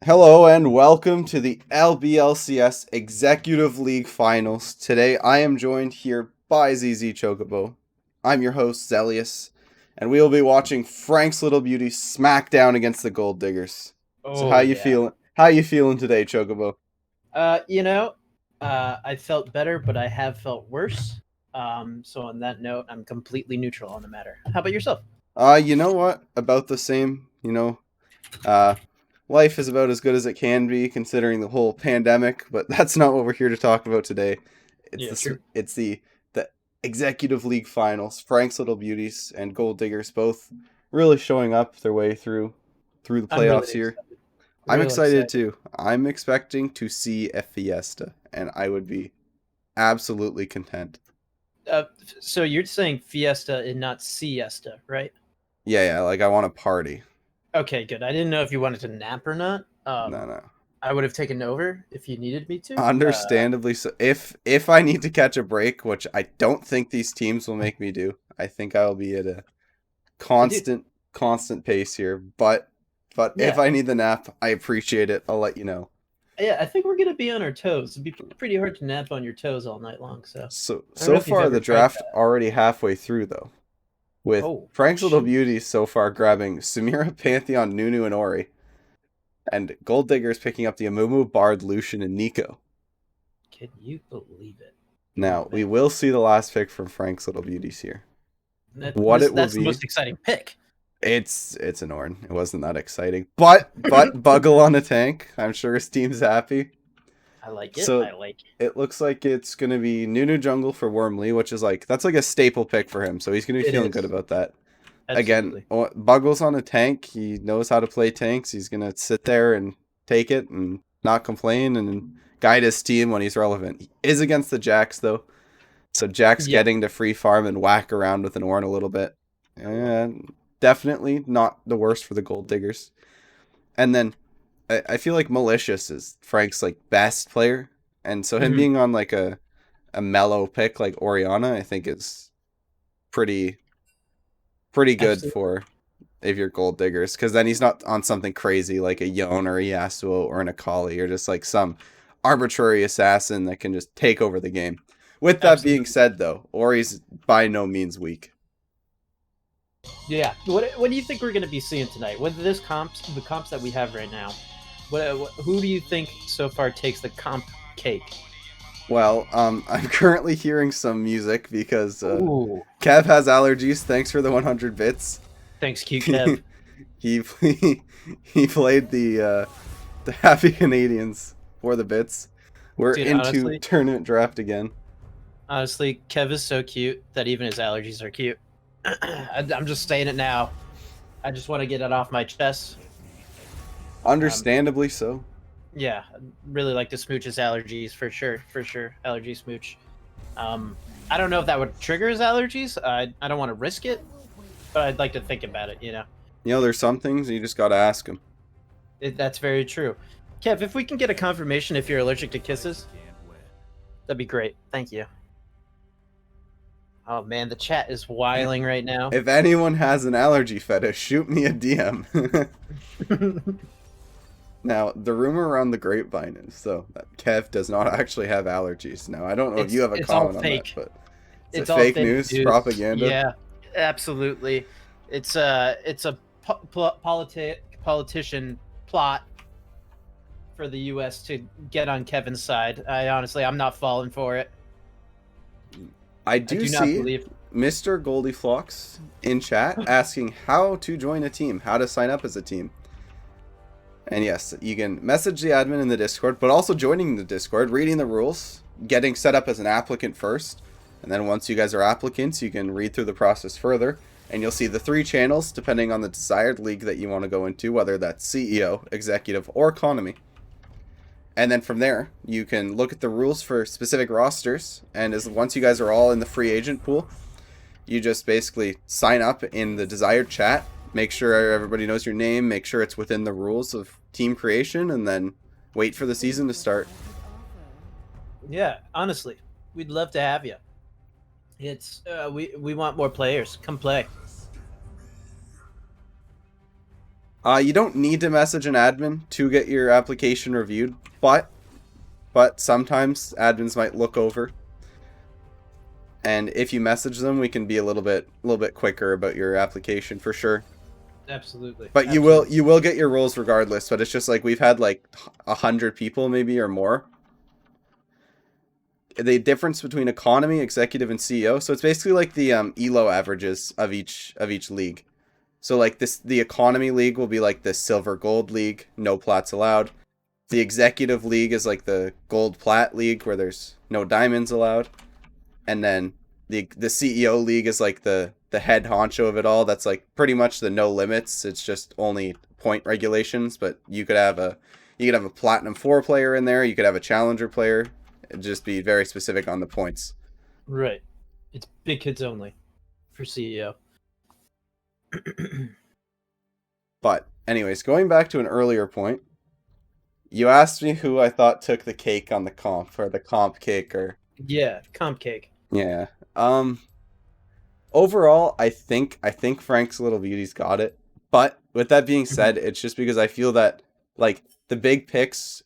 Hello and welcome to the LBLCS Executive League Finals. Today I am joined here by ZZ Chocobo. I'm your host Zelius, and we will be watching Frank's Little Beauty smack down against the Gold Diggers. So how Oh you yeah. feeling? How you feeling today, Chocobo? Uh, you know, I felt better, but I have felt worse. So on that note, I'm completely neutral on the matter. How about yourself? You know what? About the same. Uh, life is about as good as it can be considering the whole pandemic, but that's not what we're here to talk about today. It's Yeah, the true. it's the Executive League Finals. Frank's Little Beauties and Gold Diggers both really showing up their way through the I'm playoffs really here. excited. I'm Real excited excited. too. I'm expecting to see a fiesta, and I would be absolutely content. So you're saying fiesta and not siesta, right? Yeah, like I want a party. Okay, good. I didn't know if you wanted to nap or not. No, no. I would have taken over if you needed me to. Understandably so. If I need to catch a break, which I don't think these teams will make me do, I think I will be at a Dude, constant pace here. But if yeah, I need the nap, I appreciate it. I'll let you know. yeah. I think we're gonna be on our toes. It'd be pretty hard to nap on your toes all night long. So So I don't know so if you've far ever the tried draft that. already halfway through though, with Oh Frank's Little shoot! Beauty so far grabbing Samira, Pantheon, Nunu, and Ori, and Gold Diggers picking up the Amumu, Bard, Lucian, and Nico. Can you believe it? Oh Now we man, will see the last pick from Frank's Little Beauties here. that What this it will that's the be, most exciting pick. it's an Orn. It wasn't that exciting, but Buggle on a tank. I'm sure his team's happy. I like it. So I like it. it looks like it's gonna be Nunu Jungle for Wormley, which is like that's like a staple pick for him. So he's gonna be It feeling good is about that. Again, absolutely. Buggles on a tank. He knows how to play tanks. He's gonna sit there and take it and not complain and guide his team when he's relevant. He is against the Jacks though, so Jack's Yeah, getting to free farm and whack around with an Orn a little bit. And definitely not the worst for the Gold Diggers. And then I feel like Malicious is Frank's like best player, and so him hmm being on like a mellow pick like Oriana, I think is pretty pretty good absolutely. for if you're Gold Diggers, because then he's not on something crazy like a Yone or a Yasuo or an Akali or just like some arbitrary assassin that can just take over the game. With that being Absolutely. said, though, Ori's by no means weak. Yeah. What do you think we're going to be seeing tonight? With the comps that we have right now, who do you think so far takes the comp cake? Well, I'm currently hearing some music because Ooh, Kev has allergies. Thanks for the 100 bits. thanks, cute Kev. he he played the Happy Canadians for the bits. We're Dude, into tournament draft again. honestly, Kev is so cute that even his allergies are cute. I'm just saying it now. I just want to get it off my chest. Um, Understandably so. yeah, I'd really like to smooch his allergies for sure. Allergy smooch. Um, I don't know if that would trigger his allergies. I don't want to risk it, but I'd like to think about it. You know, there's some things you just gotta ask him. That's very true. Kev, if we can get a confirmation if you're allergic to kisses, that'd be great. Thank you. Oh man, the chat is wiling right now. If anyone has an allergy fetish, shoot me a DM. Now, the rumor around the grapevine is so that Kev does not actually have allergies. Now, I don't know if you have a it's all comment on that, fake. but is it It's all fake fake news, news. propaganda? Yeah, absolutely. It's a politician plot for the U.S. to get on Kevin's side. I'm not falling for it. I I do do not see believe. Mr. Goldiflux in chat asking how to join a team, how to sign up as a team. And yes, you can message the admin in the Discord, but also joining the Discord, reading the rules, getting set up as an applicant first. And then once you guys are applicants, you can read through the process further. And you'll see the 3 channels depending on the desired league that you want to go into, whether that's CEO, executive, or economy. And then from there, you can look at the rules for specific rosters. And as once you guys are all in the free agent pool, you just basically sign up in the desired chat, make sure everybody knows your name, make sure it's within the rules of team creation, and then wait for the season to start. Yeah, honestly, we'd love to have you. We want more players. Come play. You don't need to message an admin to get your application reviewed, but sometimes admins might look over, and if you message them, we can be a little bit quicker about your application for sure. Absolutely, But you will absolutely. you will get your roles regardless. But it's just like we've had like 100 people maybe or more. The difference between economy, executive, and CEO. So it's basically like the Elo averages of each league. So like this, the economy league will be like the silver gold league, no plats allowed. The executive league is like the gold plat league where there's no diamonds allowed, and then the CEO league is like the head honcho of it all. That's like pretty much the no limits. It's just only point regulations, but you could have a platinum 4 player in there. You could have a challenger player. It'd just be very specific on the points. Right. It's big kids only for CEO. But anyways, going back to an earlier point, you asked me who I thought took the cake on the comp or the comp cake or Yeah, comp cake. yeah. Um Overall, I think Frank's Little Beauty's got it. But with that being Mhm. said, it's just because I feel that like the big picks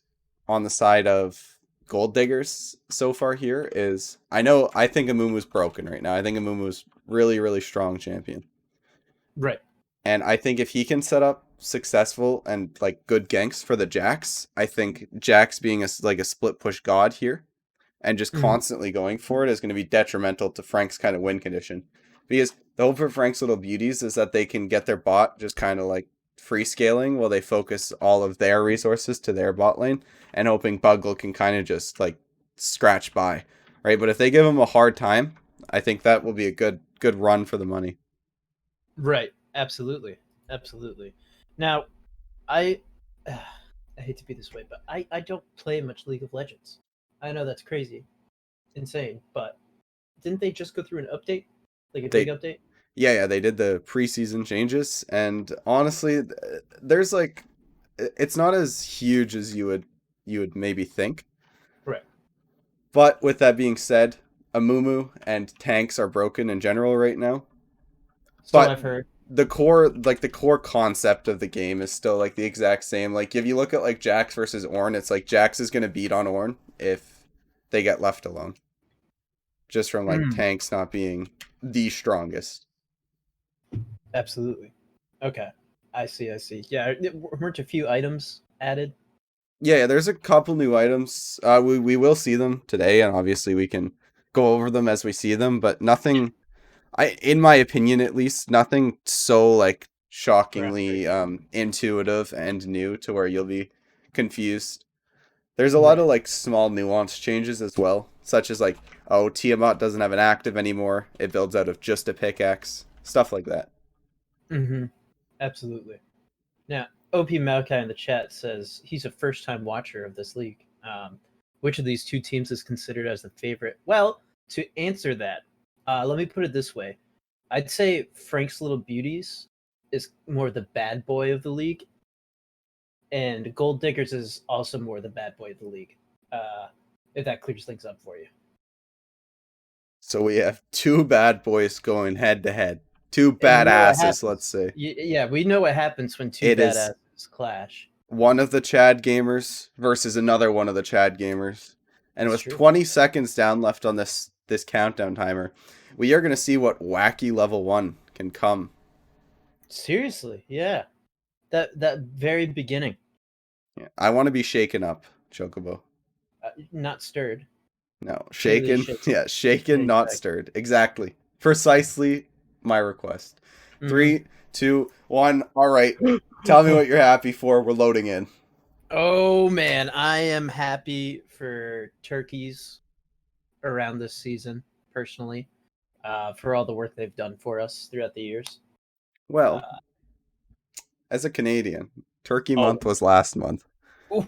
on the side of Gold Diggers so far here is I think Amumu's broken right now. I think Amumu's really, really strong champion. Right. And I think if he can set up successful and like good ganks for the Jax, I think Jax being like a split push god here and just Mhm. constantly going for it is going to be detrimental to Frank's kind of win condition. Because the hope for Frank's Little Beauties is that they can get their bot just kind of like free scaling while they focus all of their resources to their bot lane and hoping Buggle can kind of just like scratch by, right? But if they give him a hard time, I think that will be a good run for the money. Right. Absolutely. Absolutely. Now, I I hate to be this way, but I don't play much League of Legends. I know that's crazy, insane, but didn't they just go through an update, like a big They update? Yeah, they did the preseason changes, and honestly, there's like it's not as huge as you would maybe think. Right. But with that being said, Amumu and tanks are broken in general right now. So But I've heard. the core concept of the game is still like the exact same. Like if you look at like Jax versus Ornn, it's like Jax is gonna beat on Ornn if they get left alone. Just from like Mm, tanks not being the strongest. absolutely. Okay. I see. I see. Yeah. Weren't a few items added? Yeah, there's a couple new items. We will see them today, and obviously we can go over them as we see them. But nothing, in my opinion at least, nothing so like shockingly Groundbreaking. intuitive and new to where you'll be confused. There's a lot Right. of like small nuance changes as well, such as like, oh, Tiamat doesn't have an active anymore. It builds out of just a pickaxe, stuff like that. Mm-hmm. Absolutely. Now, OP Maokai in the chat says he's a first-time watcher of this league. Which of these two teams is considered as the favorite? Well, to answer that, let me put it this way: I'd say Frank's Little Beauties is more the bad boy of the league, and Gold Diggers is also more the bad boy of the league. Uh, if that clears things up for you. So we have two bad boys going head to head. Two And you know what badasses, let's happens. say. Yeah, we know what happens when two It is badasses clash. one of the Chad gamers versus another one of the Chad gamers. And It's with true. 20 seconds down left on this countdown timer, we are going to see what wacky level 1 can come. Seriously, yeah. That very beginning, Yeah, I want to be shaken up, Chocobo. not stirred, No, merely shaken. shaken. Yeah, shaken, not Exactly. stirred. Exactly. Precisely my request. Hmm. 3, 2, 1. All right. Tell me what you're happy for. We're loading in. Oh man, I am happy for turkeys around this season, personally, for all the work they've done for us throughout the years. Well, Uh, as a Canadian, Turkey oh, month was last month.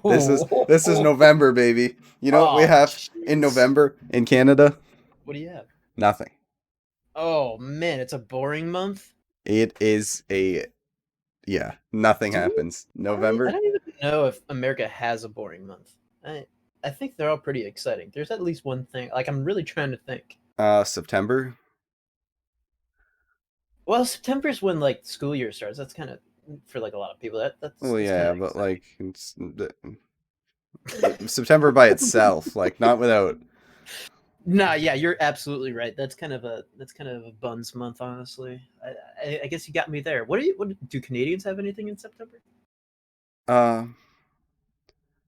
This is oh, November, baby. You know what we oh, have in jeez. November in Canada? What do you have? Nothing. Oh man, it's a boring month. It is a yeah, nothing Do we? happens. I November, don't even know if America has a boring month. I I think they're all pretty exciting. There's at least one thing. Like I'm really trying to think. September. Well, September's when like school year starts. That's kind of for like a lot of people. Well, That's kind yeah, of but exciting. like September by itself, like not without. Nah, yeah, you're absolutely right. That's kind of a buns month, honestly. I guess you got me there. What do Canadians have anything in September? Uh,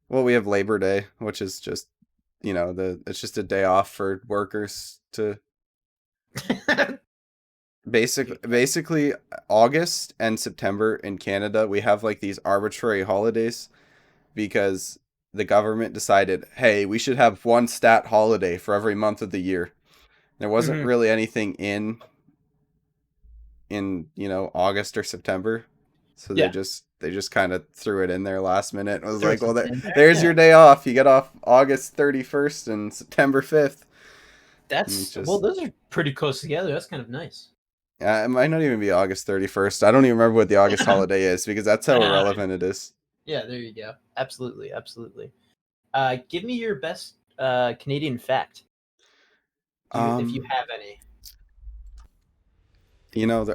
well, we have Labor Day, which is just it's just a day off for workers to basically August and September in Canada. We have like these arbitrary holidays because the government decided, hey, we should have one stat holiday for every month of the year. There wasn't Hmm. really anything in August or September, so Yeah, they just kind of threw it in there last minute. It was throw like, well, something in there. there's Yeah, your day off. You get off August 31st and September 5th. And that's well, just those are pretty close together. That's kind of nice. it might not even be August 31st. I don't even remember what the August holiday is because that's how irrelevant it is. Yeah, there you go. Absolutely, absolutely. Give me your best Canadian fact, if you Um, have any.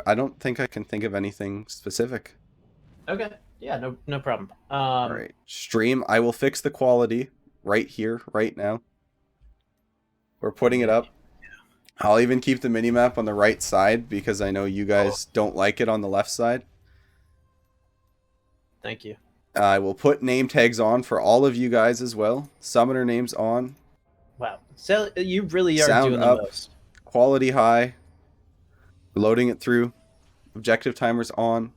I don't think I can think of anything specific. Okay. Yeah, no problem. All right, stream. I will fix the quality right here, right now. We're putting it Yeah, up. I'll even keep the mini map on the right side because I know you oh, guys don't like it on the left side. thank you. I will put name tags on for all of you guys as well. Summoner names on. Wow. So you really are Sound doing the up. most. Quality high. Loading it through. Objective timers on.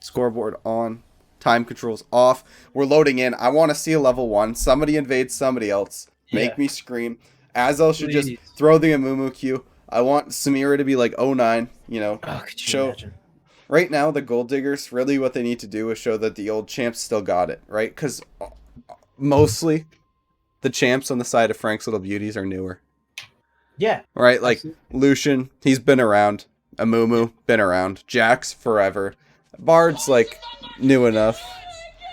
Scoreboard on. Time controls off. We're loading in. I want to see a level 1. Somebody invades somebody else. Yeah. Make me scream. Azel should just Please. throw the Amumu Q. I want Samira to be like 09. Oh, could you Show. imagine? Right now, the Gold Diggers, really what they need to do is show that the old champs still got it, right? Because mostly the champs on the side of Frank's Little Beauties are newer. Yeah. Right? Like Absolutely. Lucian, he's been around. Yeah. Amumu, been around. Jax, forever. Bard's like new enough.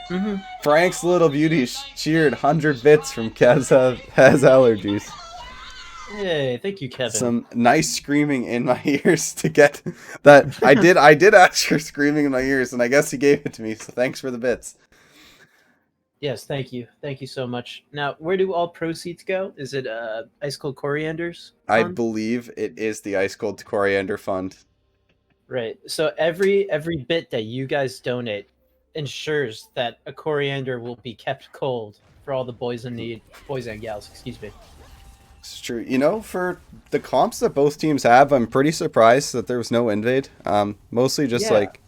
Mm-hmm. Frank's Little Beauties cheered 100 bits from Kaz has allergies. Hey, thank you, Kevin. Some nice screaming in my ears to get that. I did ask for screaming in my ears, and I guess he gave it to me, so thanks for the bits. Yes, thank you. Thank you so much. Now, where do all proceeds go? Is it Ice Cold Corianders I Fund? believe it is the Ice Cold Coriander Fund. Right. So every bit that you guys donate ensures that a coriander will be kept cold for all the boys in need, boys and gals, excuse me. It's true. For the comps that both teams have, I'm pretty surprised that there was no invade. Mostly just Yeah. like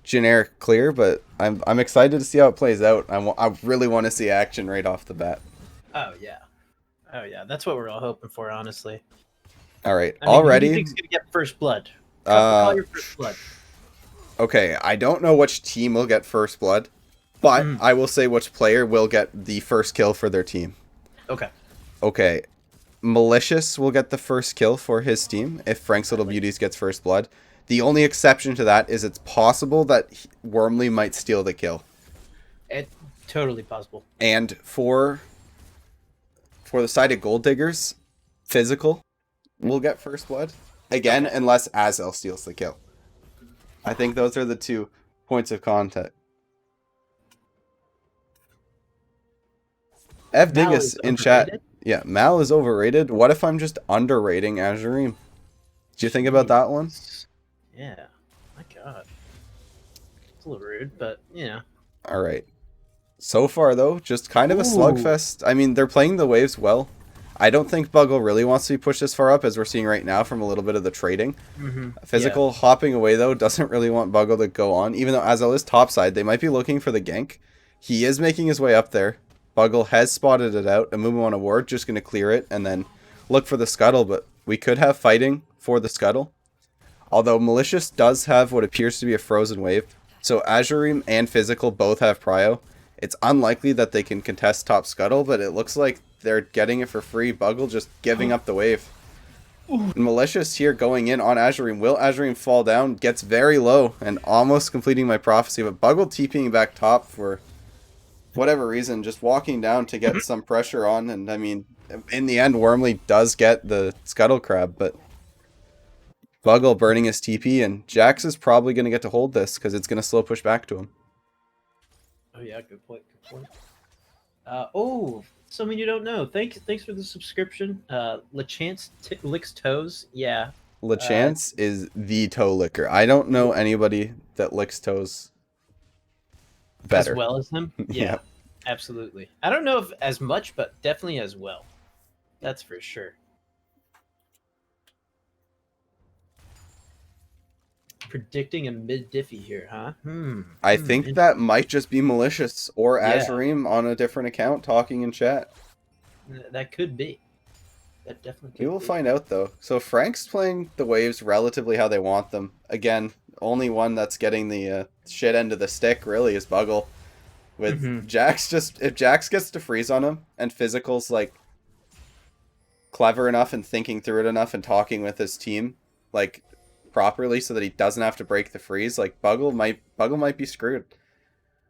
generic clear, but I'm excited to see how it plays out. I really want to see action right off the bat. Oh yeah. Oh yeah. That's what we're all hoping for, honestly. All right, I mean, who do you already. think's gonna get first blood? Call Uh, your first blood. okay, I don't know which team will get first blood, but Mm, I will say which player will get the first kill for their team. okay. Okay, Malicious will get the first kill for his team if Frank's Little Like Beauties gets first blood. The only exception to that is it's possible that Wormley might steal the kill. it totally possible. And for the side of Gold Diggers, Physical will get first blood again Okay. unless Azel steals the kill. I think those are the 2 points of contact. F Mal Dingus is in chat. overrated. Yeah, Mal is overrated. What if I'm just underrating Azurim? Do you think about that one? Jeez. Yeah. My God. It's a little rude, but All right. So far, though, just kind of a Ooh. slugfest. I mean, they're playing the waves well. I don't think Buggle really wants to be pushed this far up, as we're seeing right now from a little bit of the trading. Mm-hmm. Yeah. Physical hopping away, though, doesn't really want Buggle to go on. Even though Azel is topside, they might be looking for the gank. He is making his way up there. Buggle has spotted it out. Amumu on a ward, just going to clear it and then look for the scuttle. But we could have fighting for the scuttle. Although Malicious does have what appears to be a frozen wave. So Azurim and Physical both have prio. It's unlikely that they can contest top scuttle, but it looks like they're getting it for free. Buggle just giving up the wave. And Malicious here going in on Azurim. Will Azurim fall down? Gets very low and almost completing my prophecy. But Buggle TPing back top for whatever reason, just walking down to get some pressure on. And I mean, in the end, Wormley does get the scuttle crab, but Buggle burning his TP, and Jax is probably going to get to hold this because it's going to slow push back to him. Oh yeah, good point. Good point. Oh, someone you don't know. Thanks for the subscription. Lachance licks toes. Yeah. Lachance is the toe licker. I don't know anybody that licks toes better. As well as him. Yeah, Yeah. absolutely. I don't know if as much, but definitely as well. That's for sure. Predicting a mid diffy here, huh? I think that might just be Malicious or Azurim on a different account talking in chat. That could be. That definitely could We will be. find out, though. So Frank's playing the waves relatively how they want them. Again, only one that's getting the shit end of the stick, really, is Buggle. With Jax if Jax gets to freeze on him, and Physical's, like, clever enough and thinking through it enough and talking with his team, like, properly so that he doesn't have to break the freeze, like, Buggle might be screwed.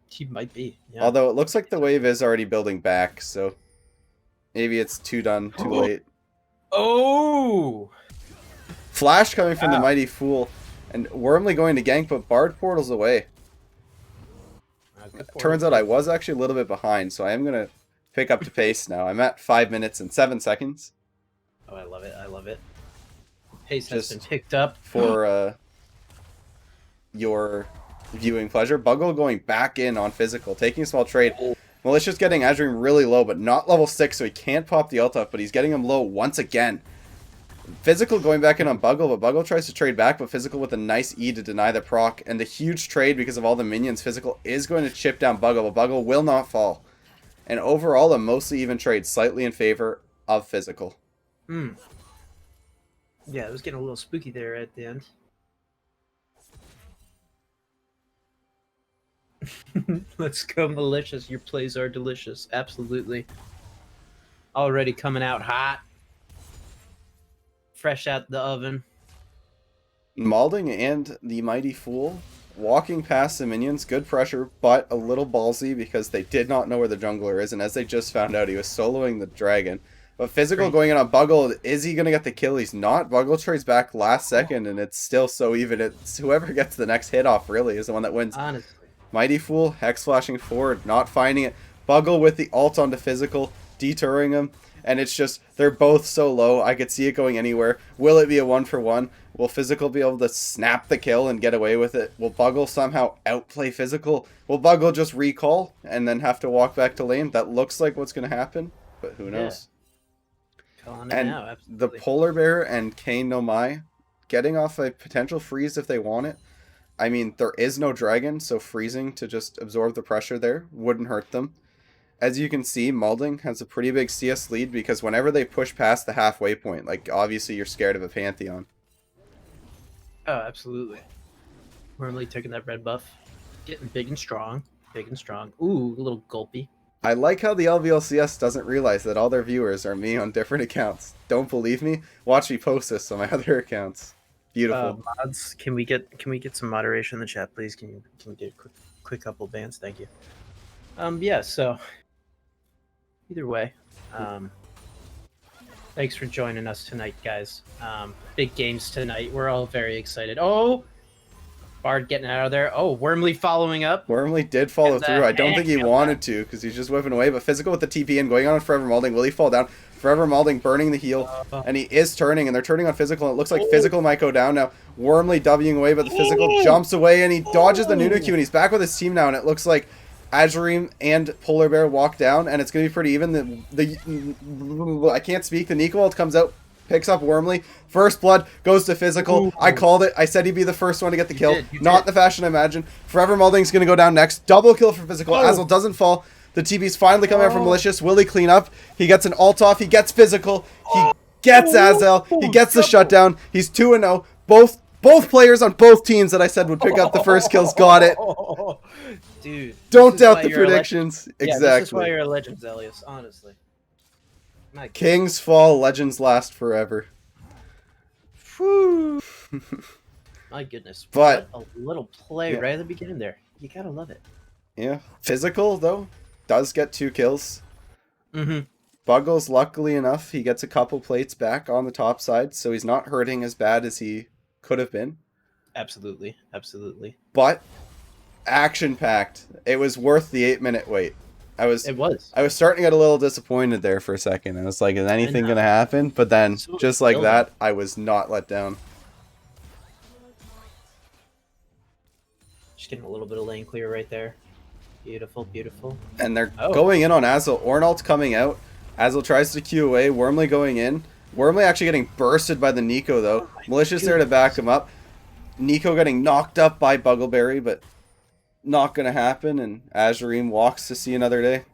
He might be, yeah. Although it looks like the wave is already building back, so maybe it's too late. Oh! Flash coming from the Mighty Fool, and Wormly going to gank, but Bard portals away. Turns out I was actually a little bit behind, so I am going to pick up to pace now. I'm at 5 minutes and 7 seconds. Oh, I love it. I love it. Pace has been picked up. For your viewing pleasure. Buggle going back in on Physical, taking a small trade. Malicious getting Azurim really low, but not level 6, so he can't pop the ult up, but he's getting him low once again. Physical going back in on Buggle, but Buggle tries to trade back, but Physical with a nice E to deny the proc, and the huge trade because of all the minions. Physical is going to chip down Buggle, but Buggle will not fall. And overall, a mostly even trade, slightly in favor of Physical. Yeah, it was getting a little spooky there at the end. Let's go, Malicious. Your plays are delicious. Absolutely. Already coming out hot. Fresh out the oven. Malding and the Mighty Fool walking past the minions, good pressure, but a little ballsy because they did not know where the jungler is, and as they just found out, he was soloing the dragon. But Physical going in on Buggle, is he going to get the kill? He's not. Buggle trades back last second, and it's still so even. It's whoever gets the next hit off, really, is the one that wins. Honestly. Mighty Fool, Hex flashing forward, not finding it. Buggle with the ult onto Physical, deterring him. And it's just, they're both so low. I could see it going anywhere. Will it be a 1-for-1? Will Physical be able to snap the kill and get away with it? Will Buggle somehow outplay Physical? Will Buggle just recall and then have to walk back to lane? That looks like what's going to happen, but who knows? And the Polar Bear and Kane no Mai getting off a potential freeze if they want it. I mean, there is no dragon, so freezing to just absorb the pressure there wouldn't hurt them. As you can see, Malding has a pretty big CS lead because whenever they push past the halfway point, like, obviously you're scared of a Pantheon. Oh, absolutely. Wormly taking that red buff. Getting big and strong. Big and strong. Ooh, a little gulpy. I like how the LVLCS doesn't realize that all their viewers are me on different accounts. Don't believe me? Watch me post this on my other accounts. Beautiful. Mods, can we get some moderation in the chat, please? Can we get a quick couple bans? Thank you. Yeah, so either way, thanks for joining us tonight, guys. Big games tonight. We're all very excited. Oh, Bard getting out of there. Oh, Wormly following up. Wormly did follow through. I don't think he wanted to because he's just whipping away. But Physical with the TP and going on Forever Malding. Will he fall down? Forever Malding burning the heal. And he is turning, and they're turning on Physical. And it looks like Physical might go down now. Wormly Wing away, but the Physical jumps away, and he dodges the Nunu Q, and he's back with his team now. And it looks like Azurim and Polar Bear walk down, and it's going to be pretty even. I can't speak. The Nico ult comes out, picks up Wormly. First blood goes to Physical. I called it. I said he'd be the first one to get the kill. Not the fashion I imagined. Forever Malding's going to go down next. Double kill for Physical. Azel doesn't fall. The TP's finally coming out from Malicious. Will he clean up? He gets an ult off. He gets Physical. He gets Azel. He gets the shutdown. He's 2-0. Both players on both teams that I said would pick up the first kills got it. Dude, don't doubt the predictions. Exactly. This is why you're a legend, Zelius, honestly. Kings fall, legends last forever. Whew. My goodness. But what a little play right at the beginning there. You gotta love it. Yeah. Physical, though, does get 2 kills. Mm-hmm. Buggles, luckily enough, he gets a couple plates back on the top side, so he's not hurting as bad as he could have been. Absolutely, absolutely. But action-packed. It was worth the 8-minute wait. I was starting to get a little disappointed there for a second. I was like, is anything going to happen? But then, So just like building. that, I was not let down. Just getting a little bit of lane clear right there. Beautiful, beautiful. And they're going in on Azel. Ornald's coming out. Azel tries to Q away. Wormley going in. Wormley actually getting bursted by the Nico, though. Malicious there to back him up. Nico getting knocked up by Buggleberry, but not going to happen. And Azureem walks to see another day.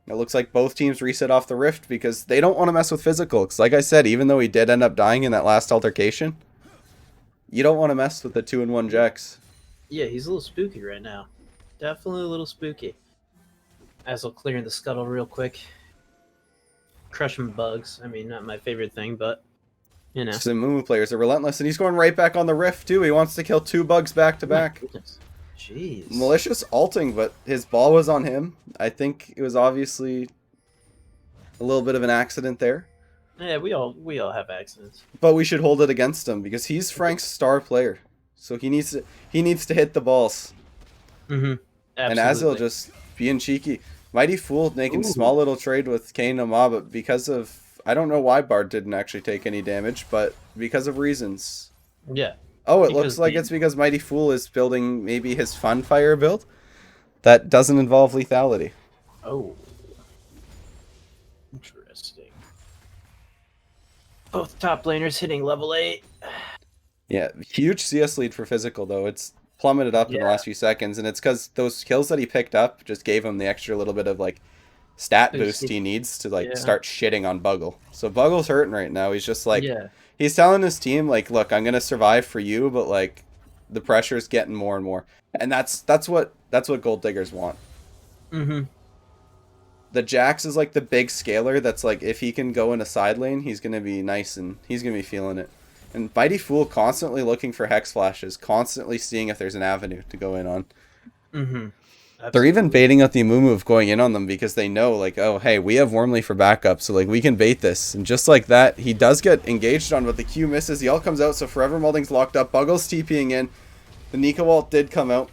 It looks like both teams reset off the rift because they don't want to mess with physical. Because like I said, even though he did end up dying in that last altercation, you don't want to mess with the 2-in-1 Jax. Yeah, he's a little spooky right now. Definitely a little spooky. Azel clearing the scuttle real quick. Crushing bugs. I mean, not my favorite thing, but, you know. Some Mumu players are relentless, and he's going right back on the rift, too. He wants to kill 2 bugs back to back. Jeez. Malicious ulting, but his ball was on him. I think it was obviously a little bit of an accident there. Yeah, we all have accidents. But we should hold it against him because he's Frank's star player. So he needs to hit the balls. Mm-hmm. And Azel just being cheeky. Mighty Fool making small little trade with Kayn and Ma, but because of... I don't know why Bard didn't actually take any damage, but because of reasons. Yeah. Oh, it looks like it's because Mighty Fool is building maybe his Funfire build that doesn't involve lethality. Oh. Interesting. Both top laners hitting level 8. Yeah, huge CS lead for physical, though. It's plummeted up in the last few seconds, and it's because those kills that he picked up just gave him the extra little bit of, like, stat boost he needs to, like, start shitting on Buggle. So Buggle's hurting right now. He's just, like... Yeah. He's telling his team, like, look, I'm going to survive for you, but, like, the pressure's getting more and more. And that's what Gold Diggers want. Mm-hmm. The Jax is, like, the big scaler that's, like, if he can go in a side lane, he's going to be nice and he's going to be feeling it. And Mighty Fool constantly looking for Hex Flashes, constantly seeing if there's an avenue to go in on. Mm-hmm. They're even baiting out the Amumu of going in on them because they know, like, oh, hey, we have Wormley for backup, so, like, we can bait this. And just like that, he does get engaged on, but the Q misses. The ult comes out, so Forever Molding's locked up. Buggle's TPing in. The Nico ult did come out.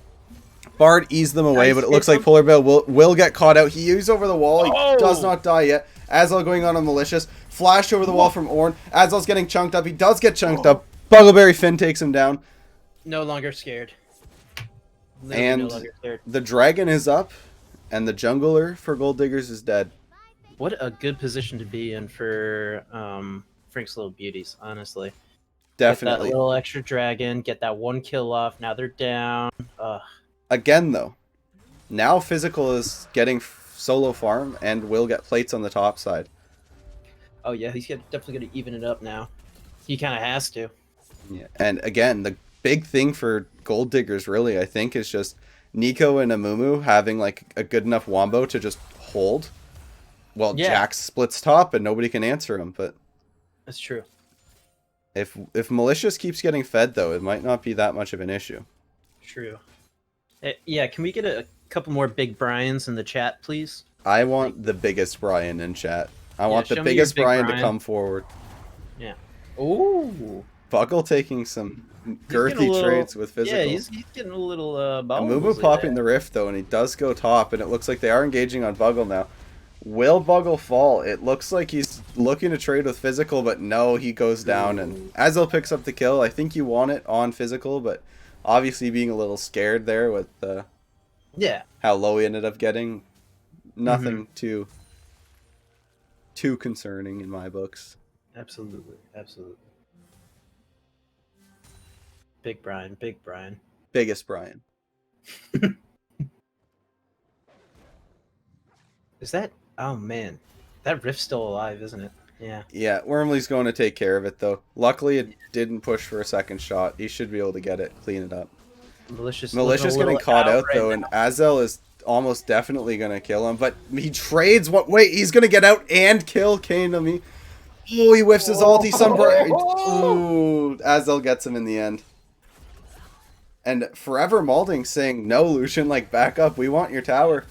Bard eased them away, but it looks like Polar Bear will get caught out. He used over the wall. He does not die yet. Azel going on Malicious. Flash over the wall from Ornn. Azel's getting chunked up. He does get chunked up. Buggleberry Finn takes him down. No longer scared. And the dragon is up, and the jungler for Gold Diggers is dead. What a good position to be in for Frank's little beauties, honestly. Definitely. Get that little extra dragon, get that 1 kill off, now they're down. Again, though, now Physical is getting solo farm and will get plates on the top side. Oh yeah, he's definitely going to even it up now. He kind of has to. Yeah, and again, the big thing for Gold Diggers, really, I think, is just Nico and Amumu having, like, a good enough wombo to just hold. Well, Jax splits top and nobody can answer him, but... That's true. If Malicious keeps getting fed, though, it might not be that much of an issue. True. Yeah, can we get a couple more big Brians in the chat, please? I want the biggest Brian in chat. I want the biggest Brian to come forward. Yeah. Ooh. Buckle taking some girthy trades with Physical. Yeah, he's getting a little Amumu popping the rift, though, and he does go top, and it looks like they are engaging on Buggle now. Will Buggle fall? It looks like he's looking to trade with Physical, but no, he goes down, and Azel picks up the kill. I think you want it on Physical, but obviously being a little scared there with how low he ended up getting. Nothing too concerning in my books. Absolutely, absolutely. Big Brian, big Brian. Biggest Brian. Is that... Oh, man. That rift's still alive, isn't it? Yeah. Yeah, Wormley's going to take care of it, though. Luckily, it didn't push for a second shot. He should be able to get it, clean it up. Malicious getting caught out, though, and Azel is almost definitely going to kill him, but he trades... Wait, he's going to get out and kill Kayn on me. Oh, he whiffs his ulti. Ooh, Azel gets him in the end. And Forever Molding saying, no, Lucian, like, back up. We want your tower.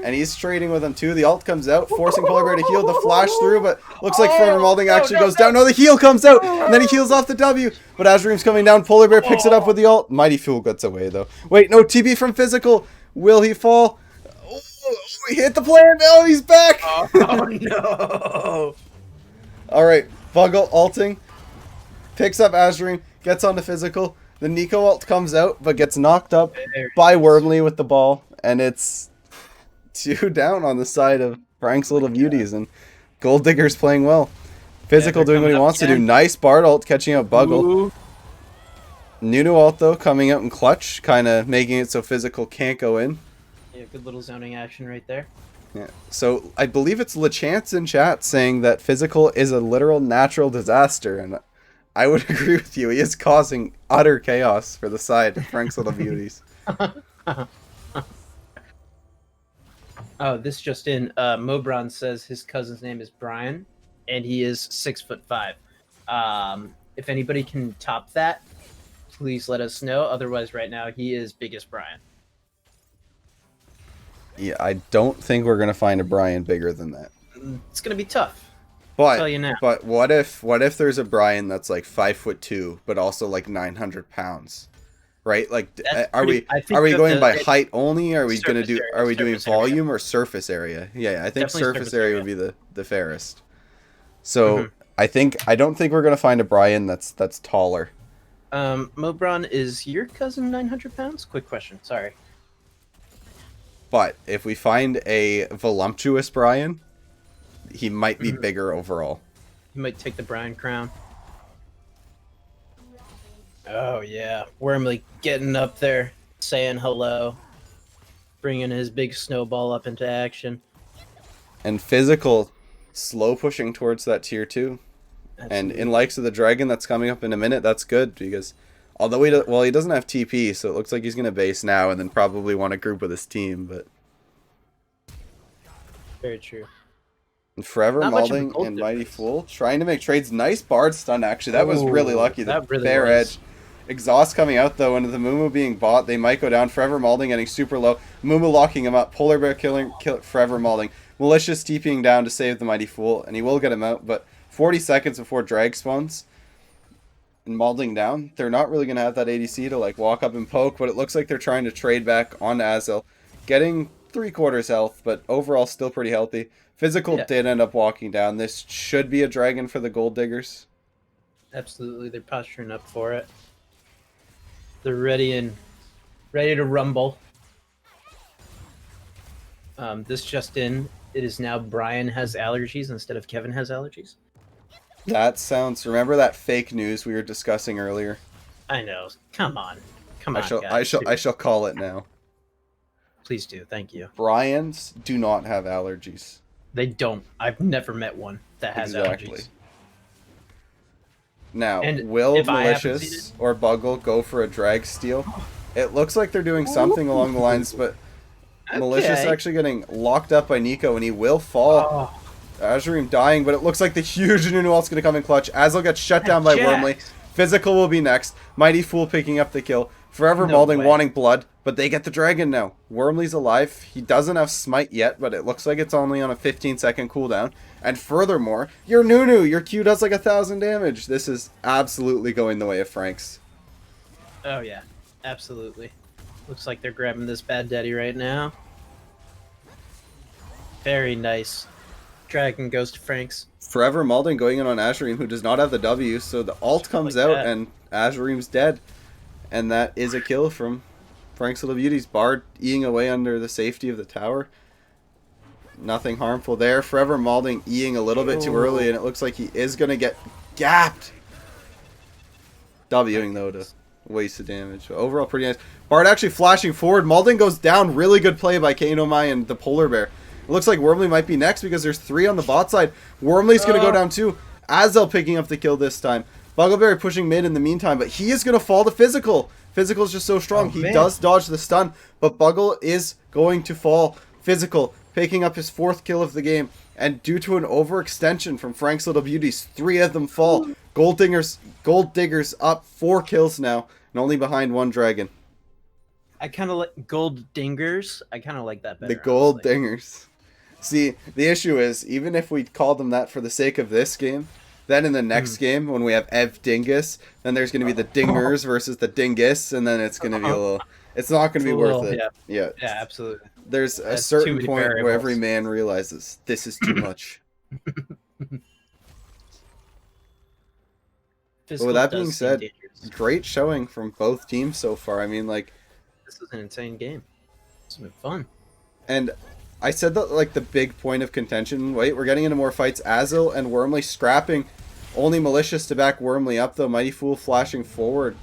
And he's trading with him too. The ult comes out, forcing Polar Bear to heal the flash through, but looks like Forever Malding actually goes down. No, the heal comes out, and then he heals off the W. But Azream's coming down. Polar Bear picks it up with the ult. Mighty Fool gets away though. Wait, no, TP from Physical. Will he fall? Oh, he hit the player. No, he's back. Oh no! Alright, Buggle ulting. Picks up Azream, gets onto Physical. The Nico ult comes out, but gets knocked up by Wormly with the ball. And it's 2 down on the side of Frank's Little Beauties. And Gold Digger's playing well. Physical doing what he wants to do. Nice Bard ult catching up Buggle. Ooh. Nunu ult, though, coming out in clutch. Kind of making it so Physical can't go in. Yeah, good little zoning action right there. Yeah. So I believe it's LeChance in chat saying that Physical is a literal natural disaster. And I would agree with you. He is causing utter chaos for the side of Frank's Little Beauties. Oh, this just in. Mobron says his cousin's name is Brian, and he is 6'5". If anybody can top that, please let us know. Otherwise, right now he is biggest Brian. Yeah, I don't think we're gonna find a Brian bigger than that. It's gonna be tough. But I'll tell you now. But what if there's a Brian that's like 5'2", but also like 900 pounds, right? Like, are we going by height only? Are we gonna do? Are we doing volume or surface area? Yeah, I think Definitely surface area would be the fairest. So I don't think we're gonna find a Brian that's taller. Mobron, is your cousin 900 pounds? Quick question. Sorry. But if we find a voluptuous Brian, he might be bigger overall. He might take the Brian crown. Oh yeah, Wormly getting up there, saying hello, bringing his big snowball up into action. And Physical, slow pushing towards that tier 2. Absolutely. And in likes of the dragon that's coming up in a minute, that's good because although he doesn't have TP, so it looks like he's gonna base now and then probably want to group with his team. But very true. And Forever Malding and Mighty Fool trying to make trades. Nice Bard stun actually. That was really lucky. The fair edge. Exhaust coming out though, and the Mumu being bought, they might go down. Forever Malding getting super low. Mumu locking him up. Polar Bear killing Forever Malding. Malicious TPing down to save the Mighty Fool, and he will get him out, but 40 seconds before drag spawns and Malding down, they're not really going to have that ADC to like walk up and poke, but it looks like they're trying to trade back on Azel, getting 3/4 health, but overall still pretty healthy. Physical did end up walking down. This should be a dragon for the Gold Diggers. Absolutely, they're posturing up for it. They're ready to rumble. This just in, it is now Brian has allergies instead of Kevin has allergies. That sounds. Remember that fake news we were discussing earlier? I know. Come on, I shall call it now. Please do. Thank you. Brians do not have allergies. They don't. I've never met one that has allergies. Now, will Malicious or Buggle go for a drag steal? It looks like they're doing something along the lines, but Malicious actually getting locked up by Nico, and he will fall. Azream dying, but it looks like the huge Nunu ult's going to come in clutch. Azel gets shut down by Wormly. Physical will be next. Mighty Fool picking up the kill. Forever Malding wanting blood, but they get the dragon now. Wormly's alive. He doesn't have smite yet, but it looks like it's only on a 15-second cooldown. And furthermore, your Nunu, your Q does like 1,000 damage. This is absolutely going the way of Frank's. Oh yeah, absolutely. Looks like they're grabbing this bad daddy right now. Very nice. Dragon goes to Frank's. Forever Malding going in on Azream, who does not have the W, so the ult comes out and Azream's dead. And that is a kill from Frank's Little Beauties. Bard eating away under the safety of the tower. Nothing harmful there. Forever Malding eating a little bit too early, and it looks like he is going to get gapped. Wing though to waste the damage. So overall pretty nice. Bard actually flashing forward. Malding goes down. Really good play by Kano Mai and the Polar Bear. It looks like Wormly might be next because there's 3 on the bot side. Wormly's going to go down too. Azel picking up the kill this time. Buggleberry pushing mid in the meantime, but he is going to fall to Physical. Physical's just so strong. He does dodge the stun, but Buggle is going to fall. Physical picking up his 4th kill of the game, and due to an overextension from Frank's Little Beauties, 3 of them fall. Gold Diggers up 4 kills now, and only behind 1 dragon. I kind of like gold dingers. I kind of like that better. The gold honestly. dingers. See, the issue is, even if we call them that for the sake of this game, then in the next game, when we have Ev Dingus, then there's going to be the Dingers versus the Dingus, and then it's going to be a little... It's not going to be worth it. Yeah. Yeah. Yeah, absolutely. There's a That's too certain many point where every variables. man realizes, this is too much. But Physical with that does being seem said, dangerous. great showing from both teams so far. I mean, like... This is an insane game. It's been fun. And I said that, like, the big point of contention. Wait, we're getting into more fights. Azil and Wormley scrapping. Only Malicious to back Wormley up, though. Mighty Fool flashing forward.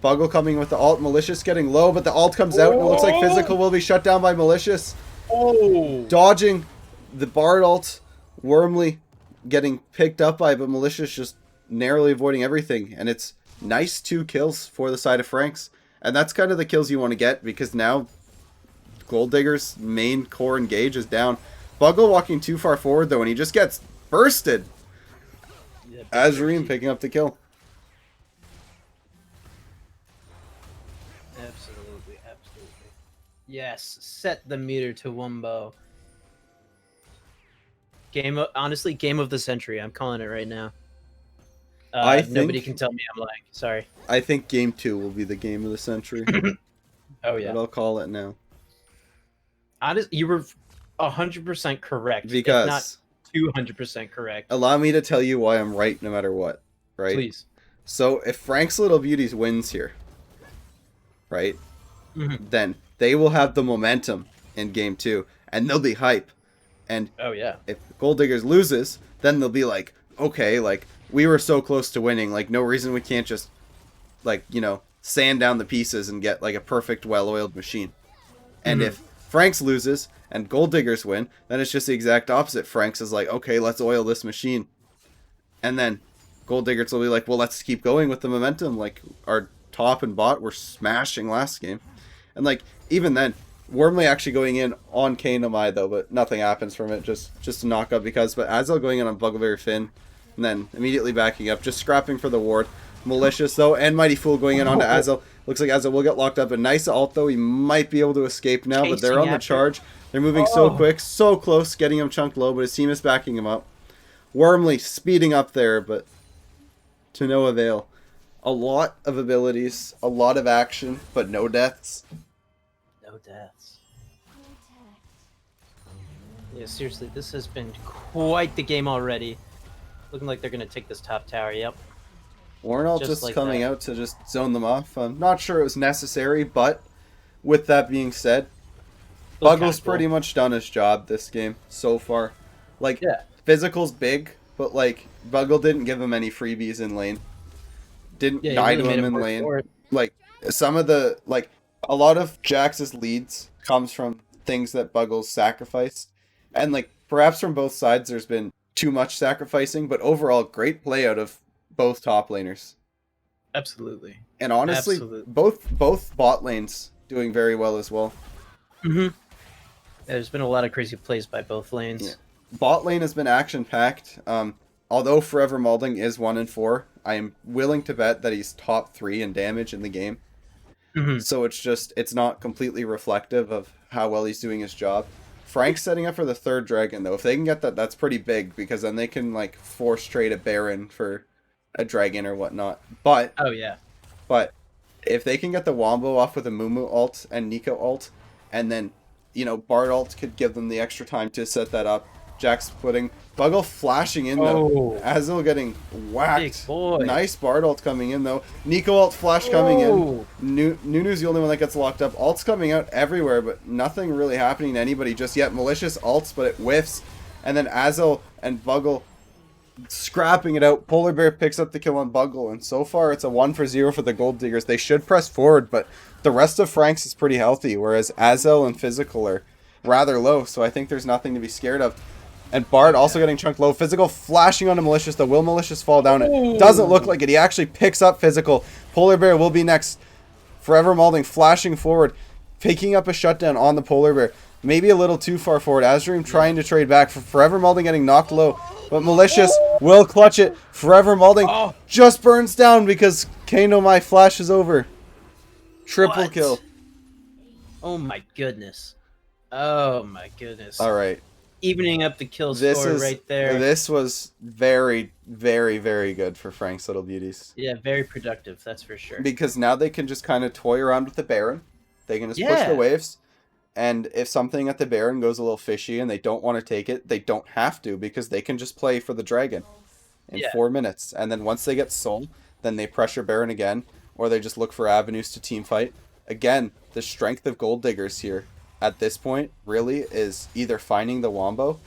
Buggle coming with the ult. Malicious getting low, but the ult comes out, and it looks like Physical will be shut down by Malicious. Oh! Dodging the Bard ult. Wormley getting picked up by, but Malicious just narrowly avoiding everything. And it's nice 2 kills for the side of Franks. And that's kind of the kills you want to get, because now Gold Digger's main core engage is down. Buggle walking too far forward, though, and he just gets bursted. Yeah, Azreem picking up the kill. Absolutely, absolutely. Yes, set the meter to Wumbo. Honestly, game of the century. I'm calling it right now. Nobody can tell me I'm lying. Sorry. I think Game 2 will be the game of the century. Oh yeah. But I'll call it now. You were 100% correct. Because... if not 200% correct. Allow me to tell you why I'm right no matter what, right? Please. So if Frank's Little Beauties wins here, right, then they will have the momentum in Game 2, and they'll be hype. And oh yeah, if Gold Diggers loses, then they'll be like, okay, like, we were so close to winning, like, no reason we can't just, like, you know, sand down the pieces and get, like, a perfect, well-oiled machine. And if Franks loses and Gold Diggers win, then it's just the exact opposite. Franks is like, okay, let's oil this machine. And then Gold Diggers will be like, well, let's keep going with the momentum. Like, our top and bot were smashing last game. And, like, even then, Wormley actually going in on Kanomai, though, but nothing happens from it. Just a knockup because, but Azil going in on Bugleberry Finn, and then immediately backing up, just scrapping for the ward. Malicious, though, and Mighty Fool going in onto Azil. Looks like Azil will get locked up. A nice ult, though. He might be able to escape now, but they're on the charge. They're moving so quick, so close, getting him chunked low, but his team is backing him up. Wormley speeding up there, but to no avail. A lot of abilities, a lot of action, but no deaths. No deaths. Yeah, seriously, this has been quite the game already. Looking like they're going to take this top tower, yep. Warnall just like coming out to just zone them off. I'm not sure it was necessary, but with that being said, Buggle's pretty much done his job this game so far. Like, Physical's big, but, like, Buggle didn't give him any freebies in lane. Didn't die to him in lane. Like, some of the, like, a lot of Jax's leads comes from things that Buggle's sacrificed. And, like, perhaps from both sides there's been too much sacrificing, but overall, great play out of both top laners. Absolutely. And honestly, both bot lanes doing very well as well. There's been a lot of crazy plays by both lanes. Yeah. Bot lane has been action-packed. Although Forever Malding is 1-4, I am willing to bet that he's top 3 in damage in the game. So it's not completely reflective of how well he's doing his job. Frank's setting up for the 3rd dragon, though. If they can get that, that's pretty big, because then they can, like, force trade a Baron for a dragon or whatnot. But but if they can get the Wombo off with a Mumu ult and Nico ult, and then, you know, Bard ult could give them the extra time to set that up. Jack's putting Buggle flashing in, though. Azil getting whacked. Nice Bard ult coming in, though. Nico ult flash coming in. Nunu's the only one that gets locked up. Ults coming out everywhere, but nothing really happening to anybody just yet. Malicious ults, but it whiffs. And then Azil and Buggle scrapping it out. Polar Bear picks up the kill on Buggle, and so far it's a 1-0 for the Gold Diggers. They should press forward, but the rest of Frank's is pretty healthy, whereas Azil and Physical are rather low, so I think there's nothing to be scared of. And Bard also getting chunked low. Physical flashing onto Malicious, though. Will Malicious fall down? It doesn't look like it. He actually picks up Physical. Polar Bear will be next. Forever Malding flashing forward, picking up a shutdown on the Polar Bear. Maybe a little too far forward. Azreem trying to trade back. Forever Malding getting knocked low. But Malicious will clutch it. Forever Malding just burns down because Kanomai flashes over. Triple kill. Oh my goodness. Oh my goodness. All right. Evening up the kill score right there. This was very, very, very good for Frank's Little Beauties. Yeah, very productive, that's for sure. Because now they can just kind of toy around with the Baron. They can just push the Yeah. waves. And if something at the Baron goes a little fishy and they don't want to take it, they don't have to because they can just play for the dragon in Yeah. 4 minutes. And then once they get soul, then they pressure Baron again, or they just look for avenues to team fight. Again, the strength of Gold Diggers here at this point really is either finding the Wombo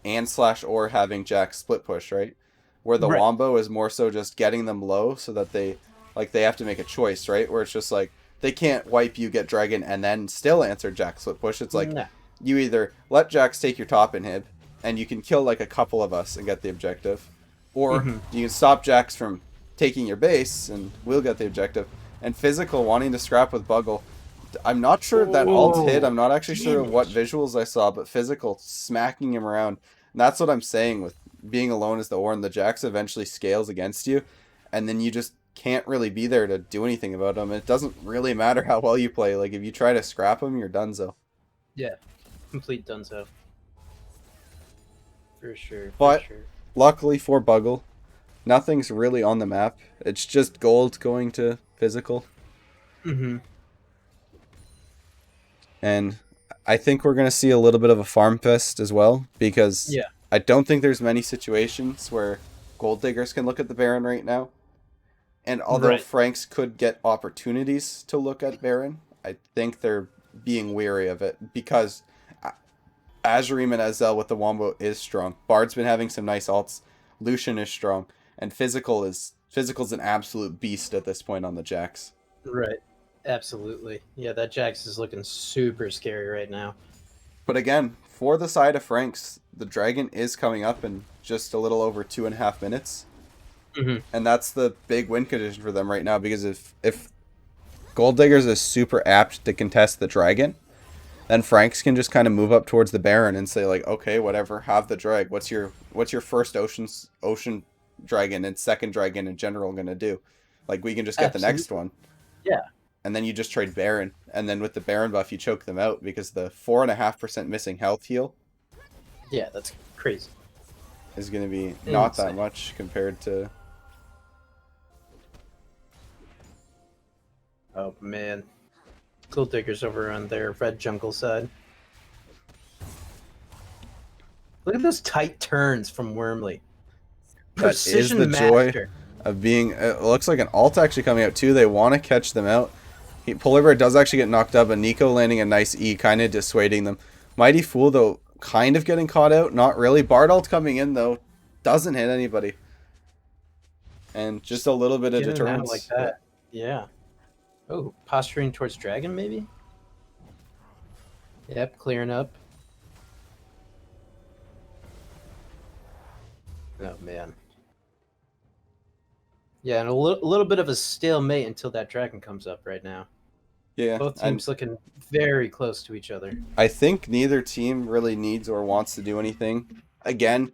and slash or having Jack split push, right? Where the Right. Wombo is more so just getting them low so that they have to make a choice, right? Where it's just like they can't wipe you, get dragon, and then still answer Jack split push. It's like No. you either let Jax take your top inhib and you can kill like a couple of us and get the objective, or Mhm. you can stop Jax from taking your base and we'll get the objective. And physical wanting to scrap with Buggle. I'm not sure if that ult hit. I'm not actually sure what visuals I saw, but physical smacking him around. And that's what I'm saying with being alone as the Ornn. The Jax eventually scales against you, and then you just can't really be there to do anything about him. It doesn't really matter how well you play. Like if you try to scrap him, you're donezo. Yeah. Complete dunzo. For sure. But For sure. luckily for Buggle, nothing's really on the map. It's just gold going to physical. Mm-hmm. And I think we're going to see a little bit of a farm fest as well, because Yeah. I don't think there's many situations where gold diggers can look at the Baron right now. And although Right. Franks could get opportunities to look at Baron, I think they're being weary of it because Azurim and Ezel with the Wombo is strong. Bard's been having some nice alts. Lucian is strong. And physical's an absolute beast at this point on the Jax. Right. Absolutely. Yeah, that Jax is looking super scary right now. But again, for the side of Franks, the dragon is coming up in just a little over 2.5 minutes. Mm-hmm. And that's the big win condition for them right now, because if Gold Diggers is super apt to contest the dragon, then Franks can just kind of move up towards the Baron and say like, okay, whatever, have the drag. What's your first ocean dragon and second dragon in general gonna do? Like we can just get the next one. Yeah. And then you just trade Baron, and then with the Baron buff you choke them out because the 4.5% missing health heal Yeah, that's crazy. is gonna be not that Insane. much compared to. Oh man. Gold Diggers over on their red jungle side. Look at those tight turns from Wormley. That is the joy of being. It looks like an ult actually coming out too. They want to catch them out. Polar Bear does actually get knocked up, and Nico landing a nice E, kind of dissuading them. Mighty Fool though, kind of getting caught out. Not really. Bard ult coming in though, doesn't hit anybody, and just a little bit of Get in and out deterrence. like that. Yeah. Oh, posturing towards dragon maybe? Yep, clearing up. Oh man. Yeah, and a little bit of a stalemate until that dragon comes up right now. Yeah, Both and teams looking very close to each other. I think neither team really needs or wants to do anything. Again,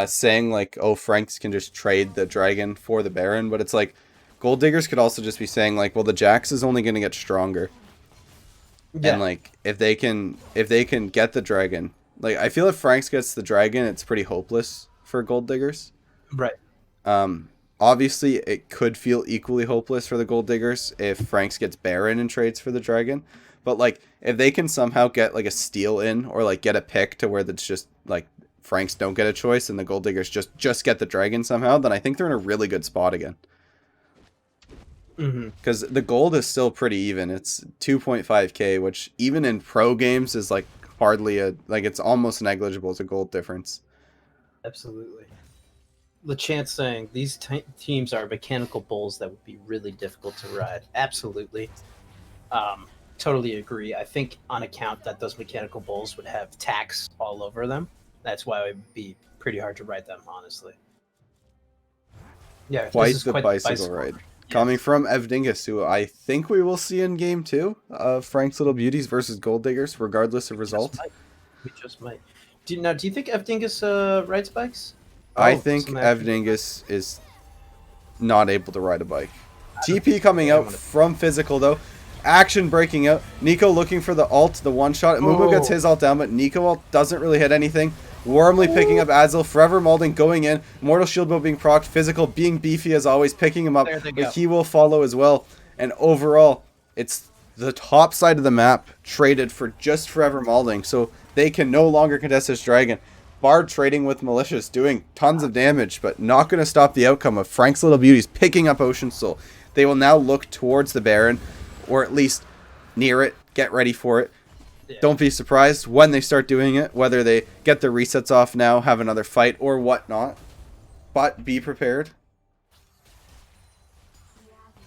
saying like, oh, Franks can just trade the dragon for the Baron, but it's like Gold Diggers could also just be saying like, well, the Jax is only going to get stronger. Yeah. And like if they can get the dragon, like I feel if Franks gets the dragon, it's pretty hopeless for Gold Diggers. Right. Obviously it could feel equally hopeless for the Gold Diggers if Franks gets Baron and trades for the dragon. But like if they can somehow get like a steal in or like get a pick to where that's just like Franks don't get a choice and the Gold Diggers just get the dragon somehow, then I think they're in a really good spot again. Because the gold is still pretty even. It's 2.5k, which even in pro games is like hardly it's almost negligible as a gold difference. Absolutely. LeChance saying these teams are mechanical bulls that would be really difficult to ride. Absolutely. Totally agree. I think on account that those mechanical bulls would have tax all over them, that's why it would be pretty hard to ride them, honestly. Yeah, Quite this is the bicycle ride. Yes. Coming from Evdingus, who I think we will see in game 2 of Frank's Little Beauties versus Gold Diggers, regardless of result. We just might. Do you think Evdingus rides bikes? I think Evdingus is not able to ride a bike. TP coming out from physical though. action breaking out. Nico looking for the ult, the one shot. Mumu gets his ult down, but Nico ult doesn't really hit anything. Warmly picking up Azil, forever molding, going in. Mortal Shield Bow being procced, Physical being beefy as always, picking him up, There they but go. he will follow as well. And overall, it's the top side of the map traded for just forever molding, so they can no longer contest this dragon. Bard trading with Malicious, doing tons of damage, but not going to stop the outcome of Frank's Little Beauties picking up Ocean Soul. They will now look towards the Baron, or at least near it, get ready for it. Yeah. Don't be surprised when they start doing it, whether they get their resets off now, have another fight, or whatnot. But be prepared.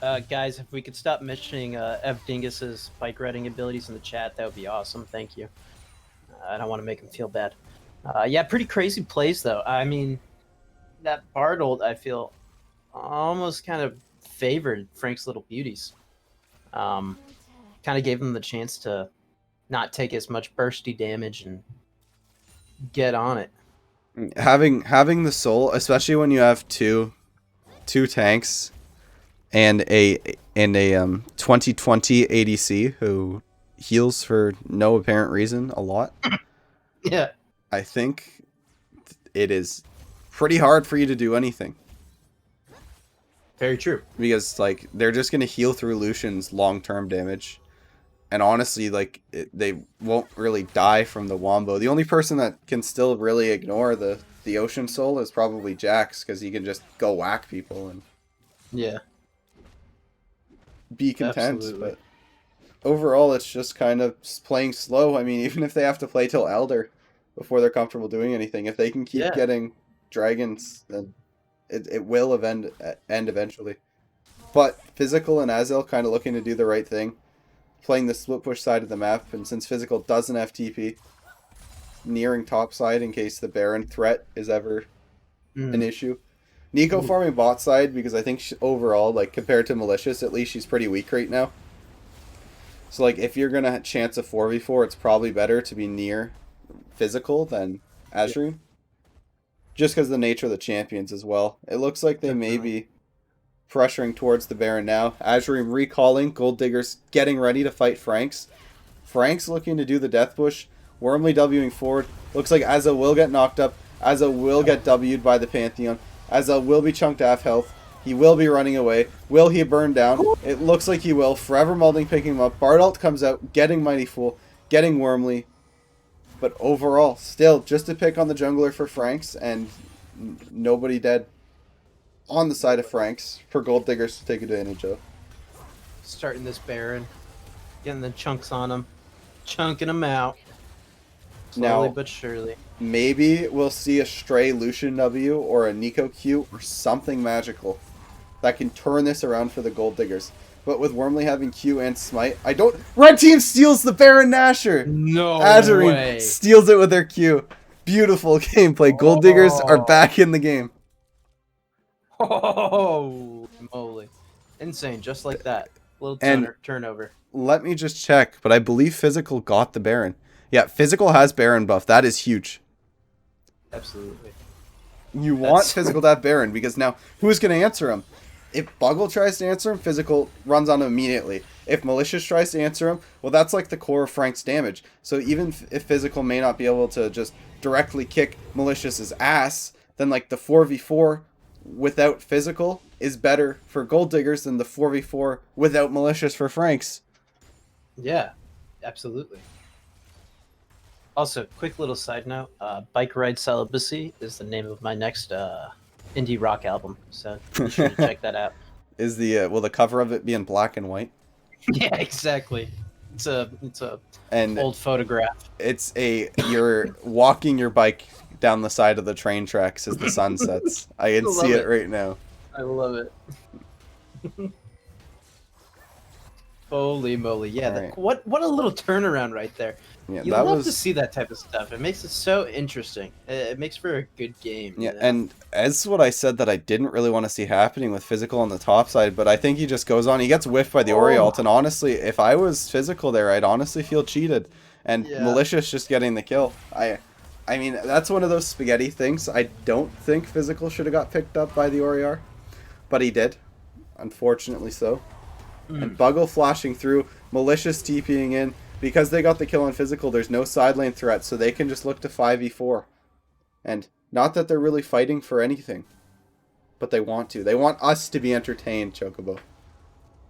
Guys, if we could stop mentioning Ev Dingus's bike riding abilities in the chat, that would be awesome. Thank you. I don't want to make him feel bad. Yeah, pretty crazy plays, though. I mean, that Bard ult, I feel, almost kind of favored Frank's Little Beauties. Kind of gave them the chance to not take as much bursty damage and get on it. Having the soul, especially when you have two tanks and a 2020 ADC who heals for no apparent reason a lot. Yeah. I think it is pretty hard for you to do anything. Very true. Because, like, they're just going to heal through Lucian's long-term damage. And honestly, like, they won't really die from the Wombo. The only person that can still really ignore the Ocean Soul is probably Jax, because he can just go whack people and Yeah. be content. Absolutely. But overall, it's just kind of playing slow. I mean, even if they have to play till Elder before they're comfortable doing anything, if they can keep getting dragons, then it will end eventually. But Physical and Azil kind of looking to do the right thing, playing the split push side of the map, and since Physical doesn't have TP, nearing top side in case the Baron threat is ever an issue. Nico farming bot side because I think overall, like, compared to Malicious, at least she's pretty weak right now. So, like, if you're gonna chance a 4v4, it's probably better to be near Physical than Azure. Just because of the nature of the champions as well. It looks like they may be pressuring towards the Baron now. Azure recalling, Gold Diggers getting ready to fight Franks. Franks looking to do the Death Bush. Wormly Wing forward. Looks like Azza will get knocked up. Azza will get W'd by the Pantheon. Azza will be chunked half health. He will be running away. Will he burn down? It looks like he will. Forever Molding picking him up. Bardalt comes out, getting Mighty Fool, getting Wormly. But overall, still, just to pick on the jungler for Franks, and nobody dead on the side of Franks for Gold Diggers to take advantage of. Starting this Baron, getting the chunks on him, chunking him out. Slowly Now, but surely. Maybe we'll see a stray Lucian W or a Nico Q or something magical that can turn this around for the Gold Diggers. But with Wormly having Q and Smite, I don't... Red Team steals the Baron Nasher! No Azurine way. steals it with their Q. Beautiful gameplay. Gold Diggers are back in the game. Oh, moly. Insane, just like that. Little turnover. Let me just check, but I believe Physical got the Baron. Yeah, Physical has Baron buff. That is huge. Absolutely. You want Physical to have Baron, because now, who's going to answer him? If Buggle tries to answer him, Physical runs on him immediately. If Malicious tries to answer him, well, that's like the core of Frank's damage. So even if Physical may not be able to just directly kick Malicious's ass, then like the 4v4 without Physical is better for Gold Diggers than the 4v4 without Malicious for Franks. Yeah, absolutely. Also, quick little side note, Bike Ride Celibacy is the name of my next indie rock album, so be sure to check that out. Is the will the cover of it be in black and white? Yeah, exactly. It's a and old photograph. It's you're walking your bike down the side of the train tracks as the sun sets. I can see it right now. I love it. Holy moly! Yeah, Right. what a little turnaround right there. Yeah, You love to see that type of stuff. It makes it so interesting. It makes for a good game. Yeah, you know? and as what I said that I didn't really want to see happening with Physical on the top side, but I think he just goes on. He gets whiffed by the Ori ult, and honestly, if I was Physical there, I'd honestly feel cheated. And Malicious just getting the kill. I mean, that's one of those spaghetti things. I don't think Physical should have got picked up by the Oriar, but he did. Unfortunately so. And Buggle flashing through, Malicious TPing in. Because they got the kill on Physical, there's no side lane threat, so they can just look to 5v4. And not that they're really fighting for anything, but they want to. They want us to be entertained, Chocobo.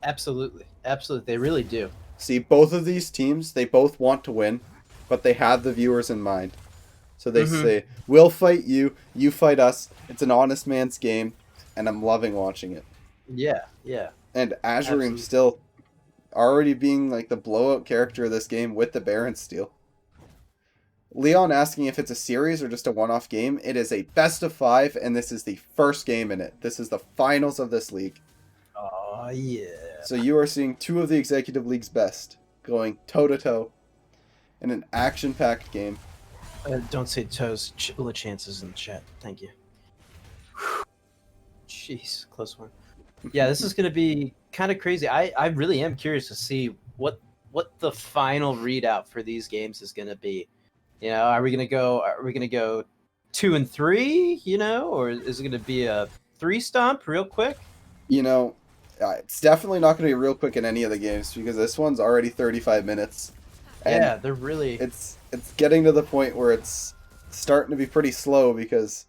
Absolutely. Absolutely. They really do. See, both of these teams, they both want to win, but they have the viewers in mind. So they say, we'll fight you, you fight us. It's an honest man's game, and I'm loving watching it. Yeah, yeah. And Azurim still already being like the blowout character of this game with the Baron steal. Leon asking if it's a series or just a one-off game. It is a best of 5, and this is the first game in it. This is the finals of this league. Oh, yeah. So you are seeing 2 of the Executive League's best going toe-to-toe in an action-packed game. Don't say toes. Chilla chances in the chat. Thank you. Jeez, close one. Yeah, this is going to be kind of crazy. I really am curious to see what the final readout for these games is going to be. You know, are we gonna go 2 and 3? You know, or is it gonna be a 3 stomp real quick? You know, it's definitely not gonna be real quick in any of the games because this one's already 35 minutes. And yeah, they're really. It's getting to the point where it's starting to be pretty slow because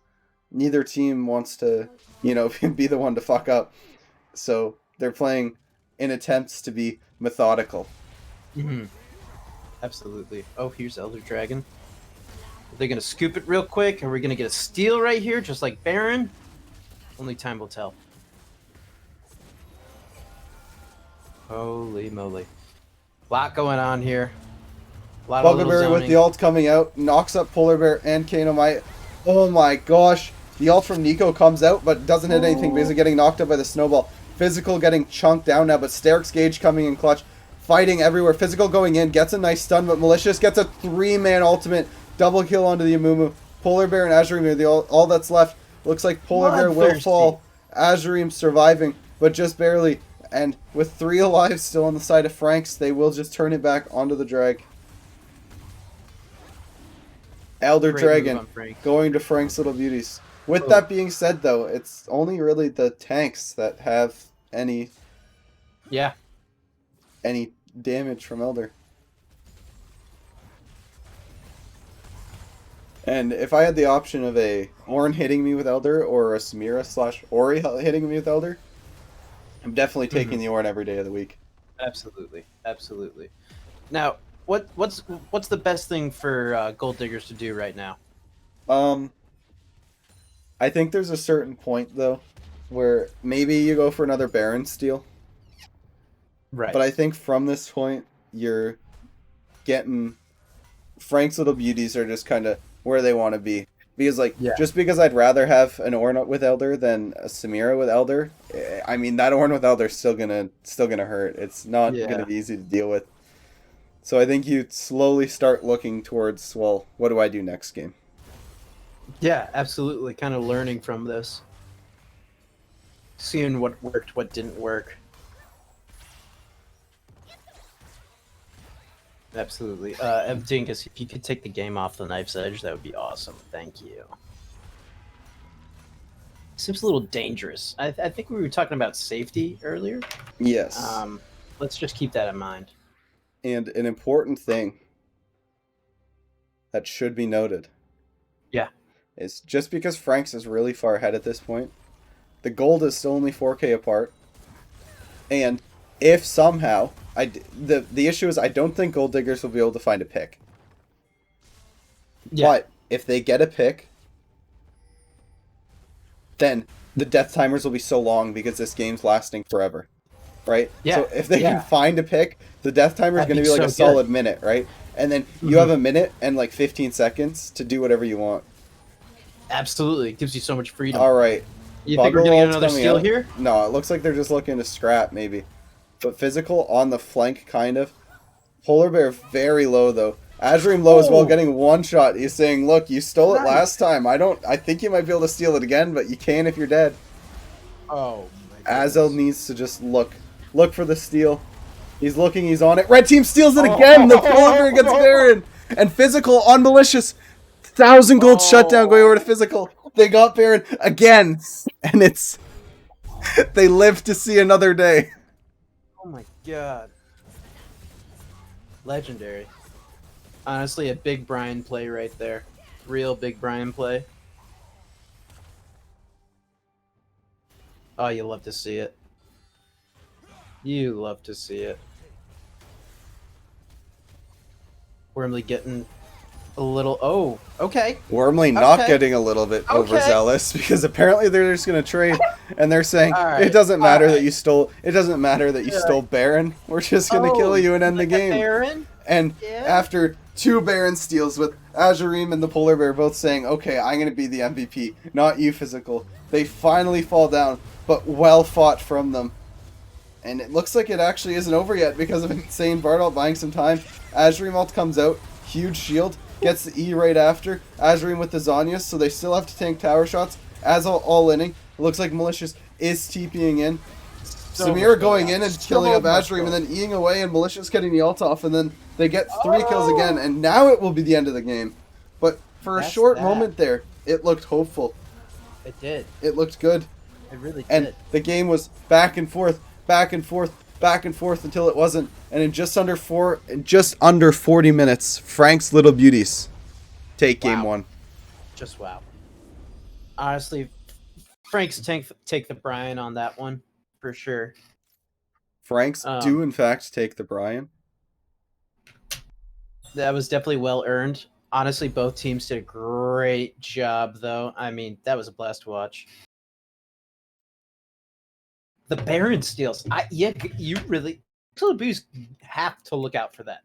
neither team wants to, you know, be the one to fuck up. So they're playing in attempts to be methodical. Absolutely. Oh, here's Elder Dragon. Are they going to scoop it real quick? Are we going to get a steal right here, just like Baron? Only time will tell. Holy moly. Lot going on here. A lot of Bugleberry with the ult coming out, knocks up Polar Bear and Kano Might. Oh my gosh. The ult from Nico comes out, but doesn't hit anything because of getting knocked up by the snowball. Physical getting chunked down now, but Sterik's Gage coming in clutch. Fighting everywhere. Physical going in, gets a nice stun, but Malicious gets a 3-man ultimate. Double kill onto the Amumu. Polar Bear and Azurim are all that's left. Looks like Polar Bear will fall. Azurim surviving, but just barely. And with 3 alive still on the side of Franks, they will just turn it back onto the drag. Elder Dragon going to Frank's Little Beauties. With that being said, though, it's only really the tanks that have any damage from Elder. And if I had the option of a Ornn hitting me with Elder or a Samira / Ori hitting me with Elder, I'm definitely taking the Ornn every day of the week. Absolutely, absolutely. Now, what's the best thing for Gold Diggers to do right now? I think there's a certain point though where maybe you go for another Baron steal. Right. But I think from this point you're getting Frank's Little Beauties are just kind of where they want to be. Because just because I'd rather have an Ornn with Elder than a Samira with Elder, I mean that Ornn with Elder is still gonna hurt. It's not gonna be easy to deal with. So I think you slowly start looking towards, well, what do I do next game? Yeah, absolutely. Kind of learning from this. Seeing what worked, what didn't work. Absolutely. Dingus, if you could take the game off the knife's edge, that would be awesome. Thank you. Seems a little dangerous. I think we were talking about safety earlier. Yes. Let's just keep that in mind. And an important thing that should be noted. Yeah. Is just because Frank's is really far ahead at this point, the gold is still only 4K apart. And if somehow the issue is I don't think Gold Diggers will be able to find a pick. Yeah. But if they get a pick, then the death timers will be so long because this game's lasting forever. Right? Yeah. So if they can find a pick, the death timer is going to be like a solid minute, right? And then you have a minute and like 15 seconds to do whatever you want. Absolutely. It gives you so much freedom. All right. You think we're going to get another steal here? No, it looks like they're just looking to scrap, maybe. But Physical on the flank, kind of. Polar Bear very low, though. Azurim low as well, getting one shot. He's saying, look, you stole it last time. I think you might be able to steal it again, but you can if you're dead. Oh, my God. Azel needs to just look for the steal. He's looking, he's on it. Red team steals it again! The Polar Bear gets Baron! And Physical on Malicious. 1,000 gold shutdown going over to Physical. They got Baron again. And it's... they live to see another day. Oh my god. Legendary. Honestly, a big Brian play right there. Real big Brian play. Oh, you love to see it. You love to see it. Wormley getting a little. Oh, okay. Wormley not Okay. getting a little bit Okay. overzealous because apparently they're just gonna trade, and they're saying All right, it doesn't matter all that right. you stole. It doesn't matter that you Yeah. stole Baron. We're just gonna kill you and end the like a game. Baron? And Yeah. after 2 Baron steals with Azurim and the Polar Bear both saying, okay, I'm going to be the MVP, not you, Physical, they finally fall down, but well fought from them. And it looks like it actually isn't over yet because of Insane Bardolt buying some time. Azurim ult comes out, huge shield, gets the E right after. Azurim with the Zanyas, so they still have to tank tower shots. As all inning, it looks like Malicious is TPing in. So Samir much going going in on. and killing up much Azurim and going then Eing away and Malicious getting the ult off and then they get 3 kills again and now it will be the end of the game. But for a That's short that. moment there, it looked hopeful. It did. It looked good. It really And did. the game was back and forth, back and forth, back and forth until it wasn't. And in just under 40 minutes, Frank's Little Beauties take game Wow. 1. Just wow. Honestly, Frank's take the Brian on that one for sure. Frank's do in fact take the Brian. That was definitely well earned. Honestly, both teams did a great job, though. I mean, that was a blast to watch. The Baron steals. You really. Beauties have to look out for that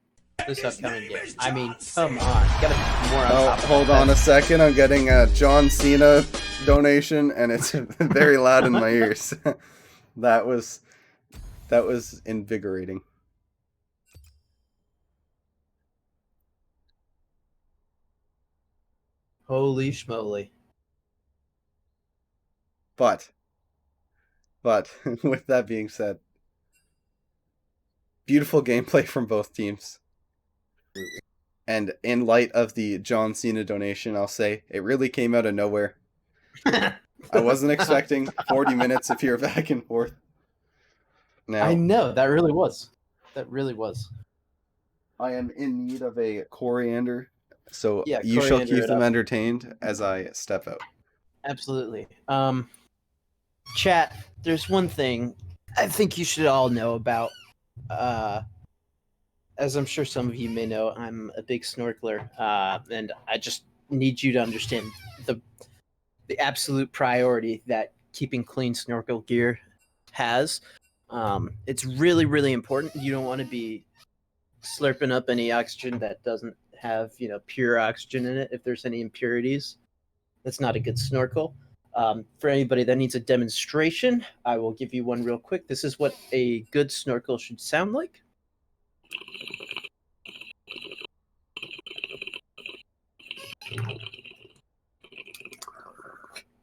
this upcoming game. I mean, come on, you gotta be more on top of hold on a second. I'm getting a John Cena donation, and it's very loud in my ears. That was invigorating. Holy schmoly! But with that being said, beautiful gameplay from both teams. And in light of the John Cena donation, I'll say it really came out of nowhere. I wasn't expecting 40 minutes of pure back and forth. Now, I know that really was. That really was. I am in need of a coriander, so Yeah, you shall coriander keep it them up. entertained as I step out. Absolutely. Chat, there's one thing I think you should all know about. As I'm sure some of you may know, I'm a big snorkeler, and I just need you to understand the absolute priority that keeping clean snorkel gear has. It's really, really important. You don't want to be slurping up any oxygen that doesn't have, pure oxygen in it. If there's any impurities, that's not a good snorkel. For anybody that needs a demonstration, I will give you one real quick. This is what a good snorkel should sound like.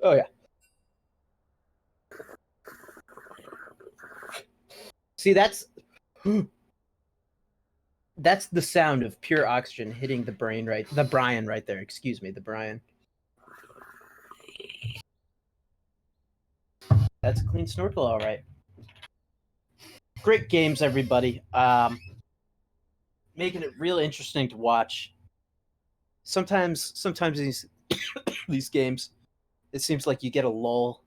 Oh yeah. See, that's the sound of pure oxygen hitting the Brian right there. Excuse me, the Brian. That's a clean snorkel, all right. Great games, everybody. Making it real interesting to watch. Sometimes these games, it seems like you get a lull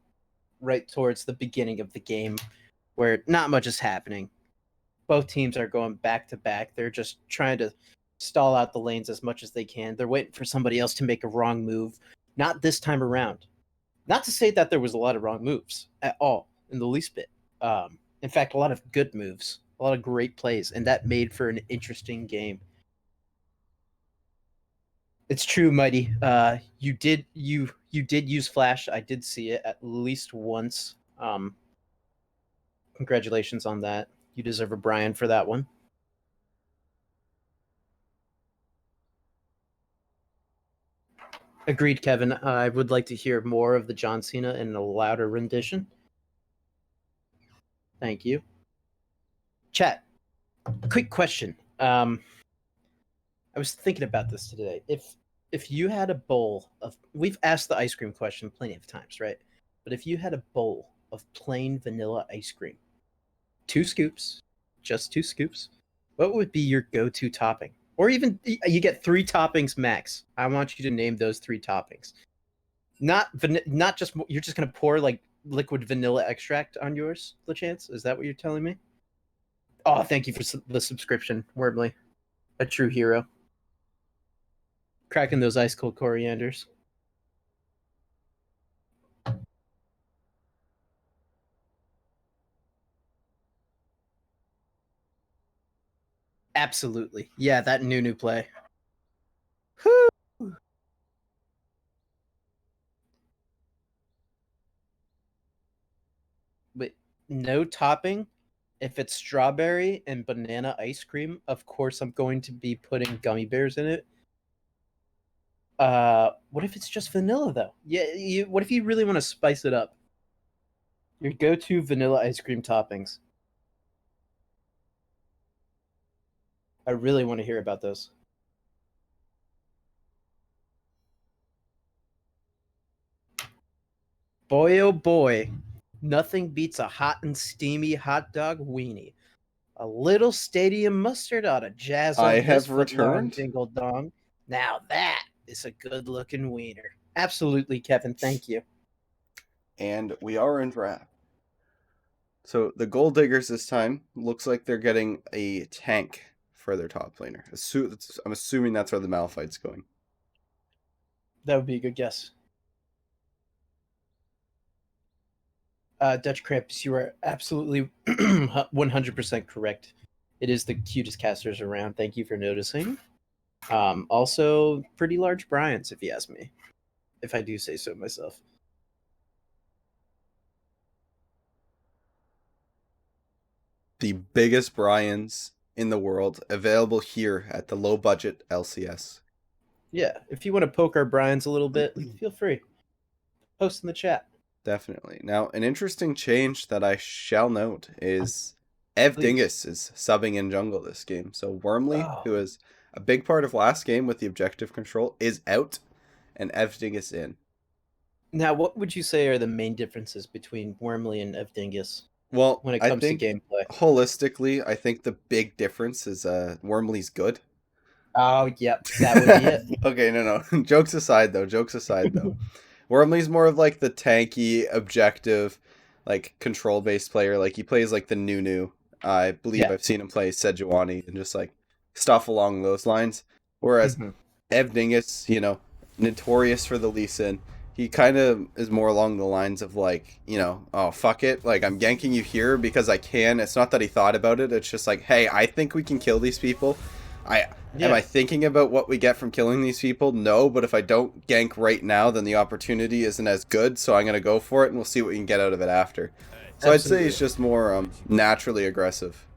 right towards the beginning of the game where not much is happening. Both teams are going back to back. They're just trying to stall out the lanes as much as they can. They're waiting for somebody else to make a wrong move. Not this time around. Not to say that there was a lot of wrong moves at all, in the least bit. In fact, a lot of good moves, a lot of great plays, and that made for an interesting game. It's true, Mighty. You did use Flash. I did see it at least once. Congratulations on that. You deserve a Brian for that one. Agreed, Kevin. I would like to hear more of the John Cena in a louder rendition. Thank you. Chat, quick question. I was thinking about this today. If you had a bowl of, we've asked the ice cream question plenty of times, right? But if you had a bowl of plain vanilla ice cream, 2 scoops, just 2 scoops, what would be your go-to topping? Or even you get 3 toppings max. I want you to name those 3 toppings. Not just you're just gonna pour like liquid vanilla extract on yours, LeChance? Is that what you're telling me? Oh, thank you for the subscription, Wormley. A true hero. Cracking those ice cold corianders. Absolutely. Yeah, that new play. Whew. But no topping. If it's strawberry and banana ice cream, of course I'm going to be putting gummy bears in it. What if it's just vanilla though? Yeah, what if you really want to spice it up? Your go-to vanilla ice cream toppings. I really want to hear about those. Boy, oh boy, nothing beats a hot and steamy hot dog weenie. A little stadium mustard ought to jazz I up this have foot-long returned, dingle dong. Now that is a good-looking wiener. Absolutely, Kevin. Thank you. and we are in draft. So the Gold Diggers this time looks like they're getting a tank for their top laner. I'm assuming that's where the Malphite's going. That would be a good guess. Dutch Cramps, you are absolutely 100% correct. It is the cutest casters around. Thank you for noticing. Also, pretty large Bryans, if you ask me, if I do say so myself. The biggest Bryans in the world available here at the low budget LCS. Yeah, if you want to poke our Bryans a little bit, feel free. Post in the chat. Definitely. Now, an interesting change that I shall note is Ev Please. Dingus is subbing in jungle this game. So Wormley, Oh. who was a big part of last game with the objective control, is out, and Ev Dingus in. Now, what would you say are the main differences between Wormley and Evdingus Well, when it I comes to think gameplay? holistically, I think the big difference is Wormley's good. Oh, yep, that would be it. Okay, no. Jokes aside, though. Wormley's more of like the tanky, objective, like control based player. Like he plays like the Nunu. I believe Yeah. I've seen him play Sejuani and just like stuff along those lines. Whereas Mhm. Ev Dingus, notorious for the Lee Sin, he kind of is more along the lines of like, oh fuck it, like I'm ganking you here because I can. It's not that he thought about it. It's just like, hey, I think we can kill these people. Am I thinking about what we get from killing these people? No, but if I don't gank right now, then the opportunity isn't as good, so I'm going to go for it, and we'll see what we can get out of it after. So I'd say he's just more naturally aggressive.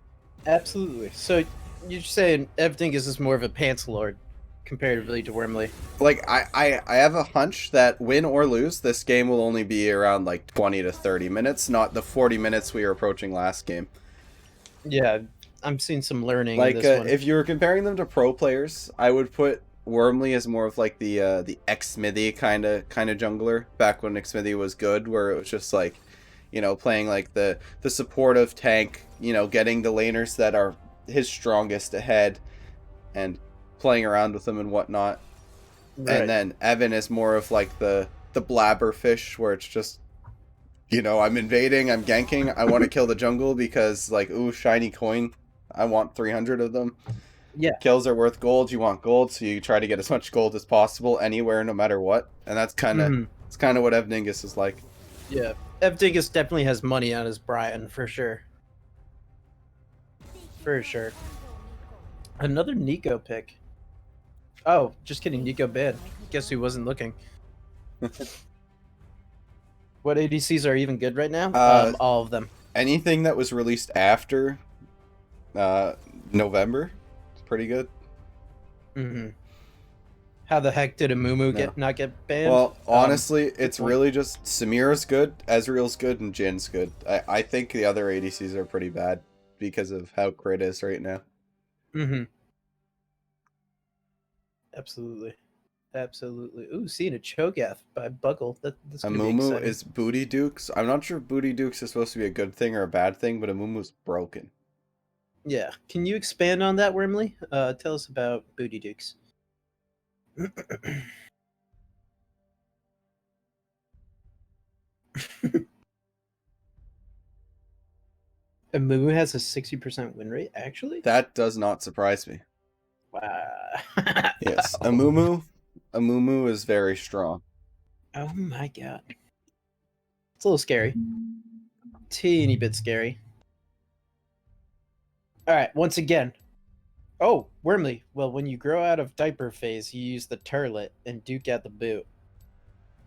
Absolutely. So you're saying Evdingus is more of a pants lord comparatively to Wormley? Like, I have a hunch that win or lose, this game will only be around like 20 to 30 minutes, not the 40 minutes we were approaching last game. Yeah, I'm seeing some learning Like, in this one. if you were comparing them to pro players, I would put Wormley as more of like the X-Smithy kind of jungler back when X-Smithy was good, where it was just like, playing like the supportive tank, getting the laners that are his strongest ahead and playing around with them and whatnot. Right. And then Evan is more of like the blabber fish, where it's just, I'm invading, I'm ganking, I want to kill the jungle because like, ooh, shiny coin, I want 300 of them. Yeah. Kills are worth gold. You want gold, so you try to get as much gold as possible anywhere, no matter what. And that's kind of what Evningus is like. Yeah, Evdingus definitely has money on his Brian for sure. For sure. Another Nico pick. Oh, just kidding. Nico banned. Guess who wasn't looking? What ADCs are even good right now? All of them. Anything that was released after November is pretty good. Mm-hmm. How the heck did a Mumu not get banned? Well, honestly, it's really just Samira's good, Ezreal's good, and Jin's good. I think the other ADCs are pretty bad because of how crit is right now. Mm-hmm. Absolutely. Ooh, seeing a Cho'Gath by Buckle. That's A gonna be Mumu exciting. is Booty Dukes. I'm not sure Booty Dukes is supposed to be a good thing or a bad thing, but a Mumu's broken. Yeah. Can you expand on that, Wormley? Tell us about Booty Dukes. And Moo has a 60% win rate, actually? That does not surprise me. Wow. Yes, Amumu is very strong. Oh my god. It's a little scary. Teeny bit scary. Alright, once again. Oh, Wormley. Well, when you grow out of diaper phase, you use the turlet and Duke out the boot.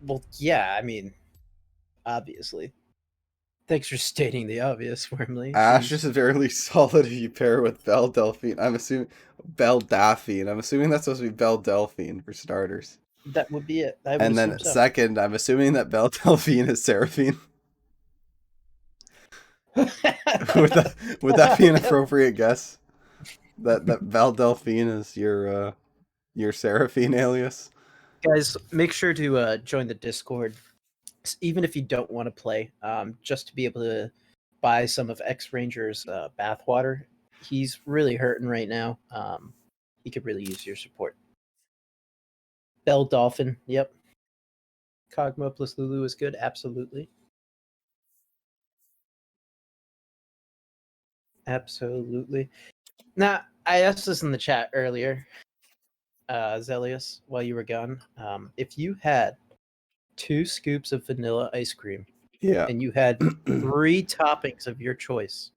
Well, yeah, I mean, obviously. Thanks for stating the obvious, Wormley. Ash Jeez. is very solid if you pair with Belle Delphine. I'm assuming Belle Daphne. I'm assuming that's supposed to be Belle Delphine for starters. That would be it. I would And assume then so. second, I'm assuming that Belle Delphine is Seraphine. would that be an appropriate guess? That Belle Delphine is your Seraphine alias? Guys, make sure to join the Discord, even if you don't want to play, just to be able to buy some of X Ranger's bathwater. He's really hurting right now. He could really use your support. Bell Dolphin, yep. Cogmo plus Lulu is good, absolutely. Absolutely. Now, I asked this in the chat earlier, Zelius, while you were gone. If you had 2 scoops of vanilla ice cream Yeah. and you had 3 toppings of your choice,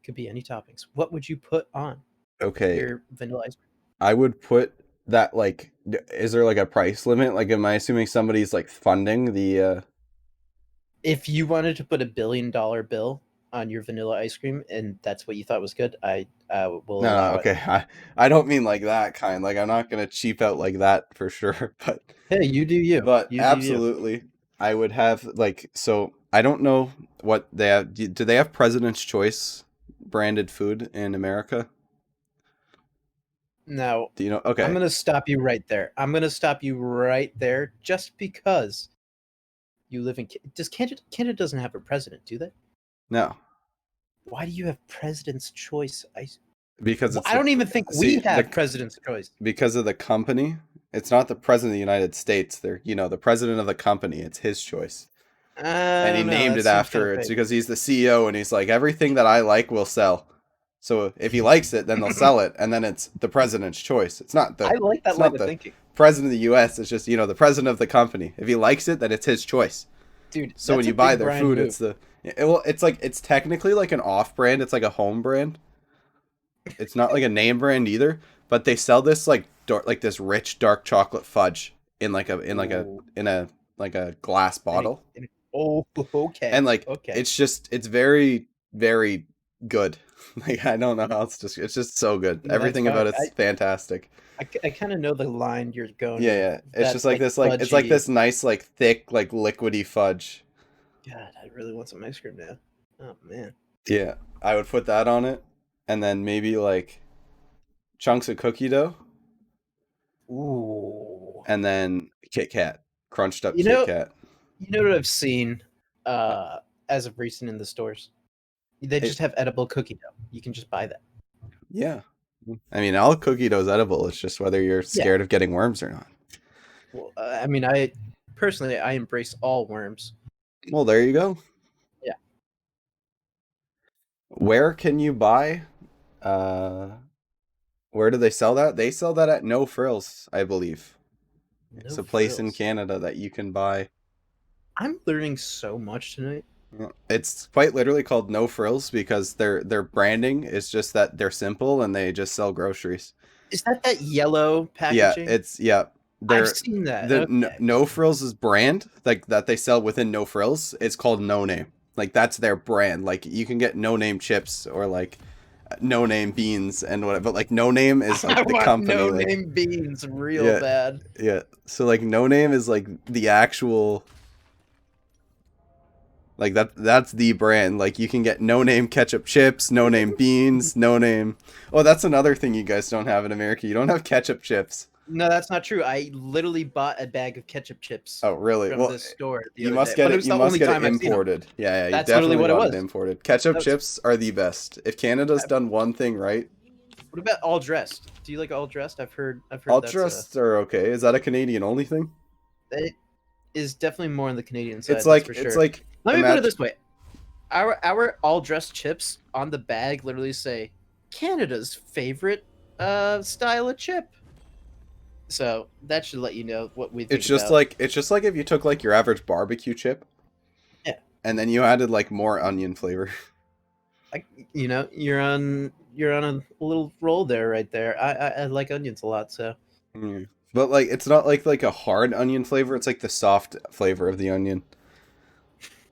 could be any toppings, what would you put on Okay. your vanilla ice cream? I would put that like. Is there like a price limit? Like, am I assuming somebody's like funding the? If you wanted to put $1 billion bill on your vanilla ice cream and that's what you thought was good, I will No, allow it. okay. I don't mean like that kind. Like, I'm not gonna cheap out like that for sure. Hey, you do you. But You do you. absolutely, I would have like. So I don't know what they have. Do they have President's Choice branded food in America? Now, Do you know? I'm Okay, going to stop you right there. I'm going to stop you right there just because you live in Canada doesn't have a president, do they? no, Why do you have president's choice? because it's I the don't even think we see have president's choice. because of the company. It's not the president of the United States. They're the president of the company. It's his choice, I and he don't know. named That it seems kind of after. It's fake. because he's the CEO, and he's like everything that I like will sell. So if he likes it, then they'll sell it, and then it's the president's choice. It's not I the like that it's line not of the thinking. president of the U.S. It's just the president of the company. If he likes it, then it's his choice. Dude, So when that's a you buy big their Brian food, move. it's like it's technically like an off brand. It's like a home brand. It's not like a name brand either. But they sell this like like this rich dark chocolate fudge in like a in like a Ooh. in a like a glass bottle, Oh, okay. and like Okay. it's very very good. Like I don't know how else to. It's just so good. No, that's Everything fine. about it's fantastic. I kind of know the line you're going Yeah, with. yeah. It's That just like like this it's like fudgy. this nice like thick like liquidy fudge. God, I really want some ice cream now. Oh man. Yeah, I would put that on it, and then maybe like chunks of cookie dough, Ooh. and then Kit Kat, crunched up You Kit know, Kat. you know what I've seen Uh, as of recent in the stores? They It, just have edible cookie dough. You can just buy that. yeah. I mean, all cookie dough is edible. It's just whether you're Yeah. scared of getting worms or not. Well, I mean, I personally I embrace all worms. Well, there you go. Yeah. Where can you buy? Uh, where do they sell that? They sell that at No Frills, I believe. It's No a place in frills. Canada that you can buy. I'm learning so much tonight. Yeah. It's quite literally called No Frills because their branding is just that they're simple and they just sell groceries. Is that yellow Yeah, packaging? I've they're seen that. the Okay. No Frills' brand like that they sell within No Frills. It's called No Name. Like that's their brand. Like you can get No Name chips or like No Name beans and whatever. But like No Name is I like the want company. no Like name beans real yeah, bad. yeah. So like No Name is like the actual like that's the brand. Like you can get No Name ketchup chips, No Name beans, No Name. Oh, that's another thing you guys don't have in America. You don't have ketchup chips. No, that's not true. I literally bought a bag of ketchup chips Oh, really? from Well, this store the you other must day, get but it it. was You the must only get it time I've seen them. imported. Yeah, you That's literally definitely what it got it was. imported. Ketchup That was, chips are the best. If Canada's done one thing right, what about all dressed? Do you like all dressed? I've heard ultras are okay. Is that a Canadian only thing? it is definitely more on the Canadian It's side, that's like for it's sure. like Let me put it imagine this way: our all dressed chips on the bag literally say Canada's favorite style of chip. So that should let you know what we think about. it's just like if you took like your average barbecue chip Yeah, and then you added like more onion flavor. I, you're on a little roll there, right there. I like onions a lot, so Mm. But like it's not like a hard onion flavor, it's like the soft flavor of the onion,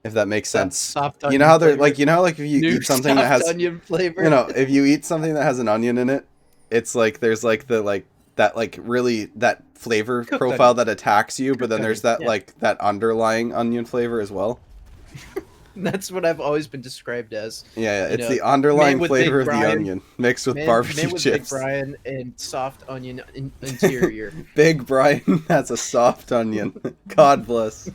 if that makes sense. soft You know onion how they're flavor. like if you New eat something that soft has onion flavor. if you eat something that has an onion in it, it's like there's like the like that like really that flavor Cooked profile onion. that attacks you, but Cooked then there's onion. that Yeah. like that underlying onion flavor as well. That's what I've always been described as. Yeah, You it's know, the underlying man with flavor big of the Brian, onion mixed with man barbecue with big chips. Brian and soft onion interior. Big Brian has a soft onion. God bless.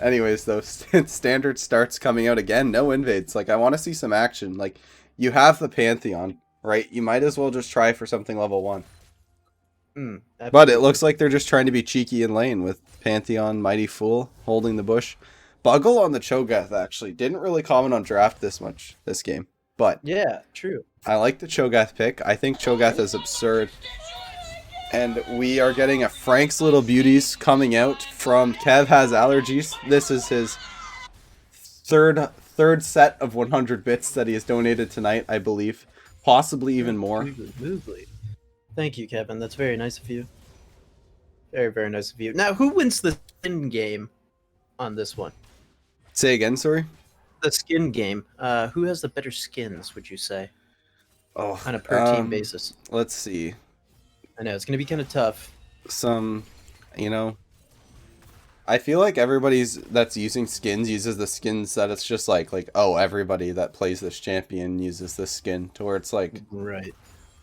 Anyways, though, standard starts coming out again. No invades. Like, I want to see some action. Like, you have the Pantheon, right? You might as well just try for something level 1. But it Absolutely. looks like they're just trying to be cheeky in lane with Pantheon, Mighty Fool, holding the bush. Buggle on the Cho'Gath, actually. Didn't really comment on draft this much this game. But Yeah, true. I like the Cho'Gath pick. I think Cho'Gath is absurd. And we are getting a Frank's Little Beauties coming out from Kev Has Allergies. This is his third set of 100 bits that he has donated tonight, I believe. Possibly even more. Smoothly. Thank you, Kevin. That's very nice of you. Very, very nice of you. Now, who wins the skin game on this one? Say again, sorry? The skin game. Who has the better skins, would you say? Oh, On a per team basis. let's see. I know, it's going to be kind of tough. Some, you know, I feel like everybody's that's using skins uses the skins that it's just like oh, everybody that plays this champion uses this skin, to where it's like Right.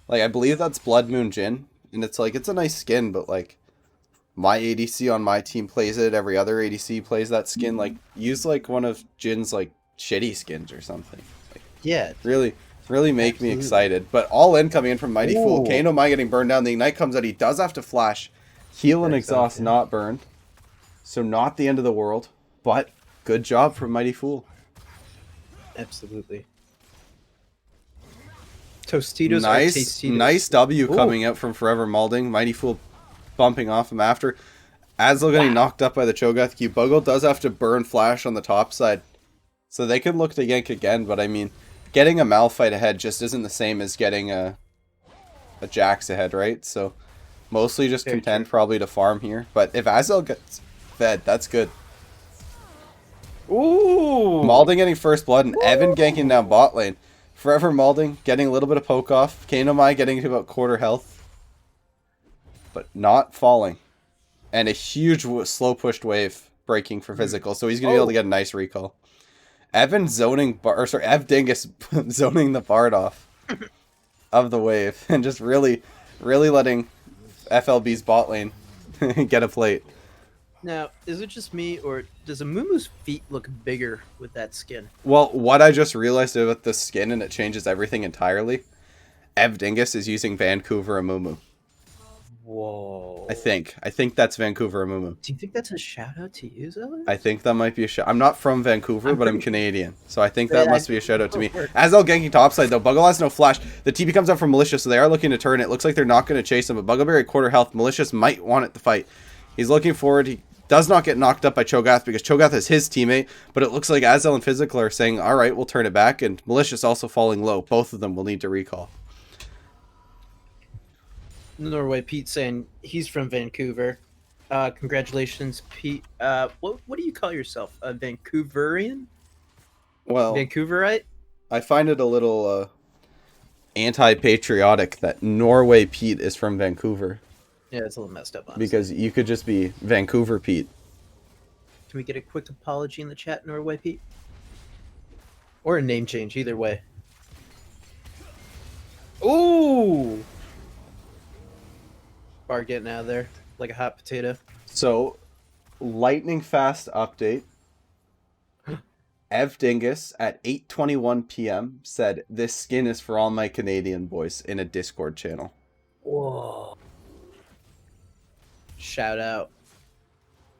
I believe that's Blood Moon Jin, and it's like it's a nice skin, but like my ADC on my team plays it, every other ADC plays that skin. Like, use like one of Jin's like shitty skins or something. Like, Yeah. really make me Absolutely. excited. But all in coming in from Mighty Fool. Ooh. Kano Mai getting burned down. The Ignite comes out. He does have to flash. Heal and exhaust not burned. So not the end of the world. But good job from Mighty Fool. Absolutely. Tostitos are Tastitos. Nice W Ooh. coming out from Forever Malding. Mighty Fool bumping off him after. Azel getting knocked up by the Cho'Gath Q. Buggle does have to burn Flash on the top side. So they could look to gank again, but I mean, getting a Malphite ahead just isn't the same as getting a Jax ahead, right? So mostly just Very content true. probably to farm here. But if Azel gets fed, that's good. Ooh. Malding getting first blood and Evan ganking down bot lane. Forever Malding getting a little bit of poke off. Kano Mai getting to about quarter health. But not falling. And a huge slow pushed wave breaking for physical. So he's going to be able to get a nice recall. Evan zoning, Ev Dingus zoning the Bard off of the wave. And just really letting FLB's bot lane get a plate. Now, is it just me, or does Amumu's feet look bigger with that skin? Well, what I just realized about the skin, and it changes everything entirely, Ev Dingus is using Vancouver Amumu. Whoa. I think that's Vancouver Amumu. Do you think that's a shout out to you, Zoe? I think that might be a shout. I'm not from Vancouver, but I'm Canadian, so I think that must be a shout out to me. Azel ganking topside though. Buggle has no flash. The TP comes up from Malicious, so they are looking to turn it. Looks like they're not going to chase him, but Buggleberry at quarter health. Malicious might want it to fight. He's looking forward. He does not get knocked up by Cho'Gath because Cho'Gath is his teammate, but it looks like Azel and Physical are saying, all right, we'll turn it back, and Malicious also falling low. Both of them will need to recall. Norway Pete saying he's from Vancouver. Congratulations, Pete. What do you call yourself? A Vancouverian? Well, Vancouverite? I find it a little anti-patriotic that Norway Pete is from Vancouver. Yeah, it's a little messed up, honestly. Because you could just be Vancouver Pete. Can we get a quick apology in the chat, Norway Pete? Or a name change, either way. Ooh! Bar getting out of there like a hot potato. So, lightning fast update. Ev Dingus at 8:21 p.m. said, "This skin is for all my Canadian boys," in a Discord channel. Whoa. Shout out.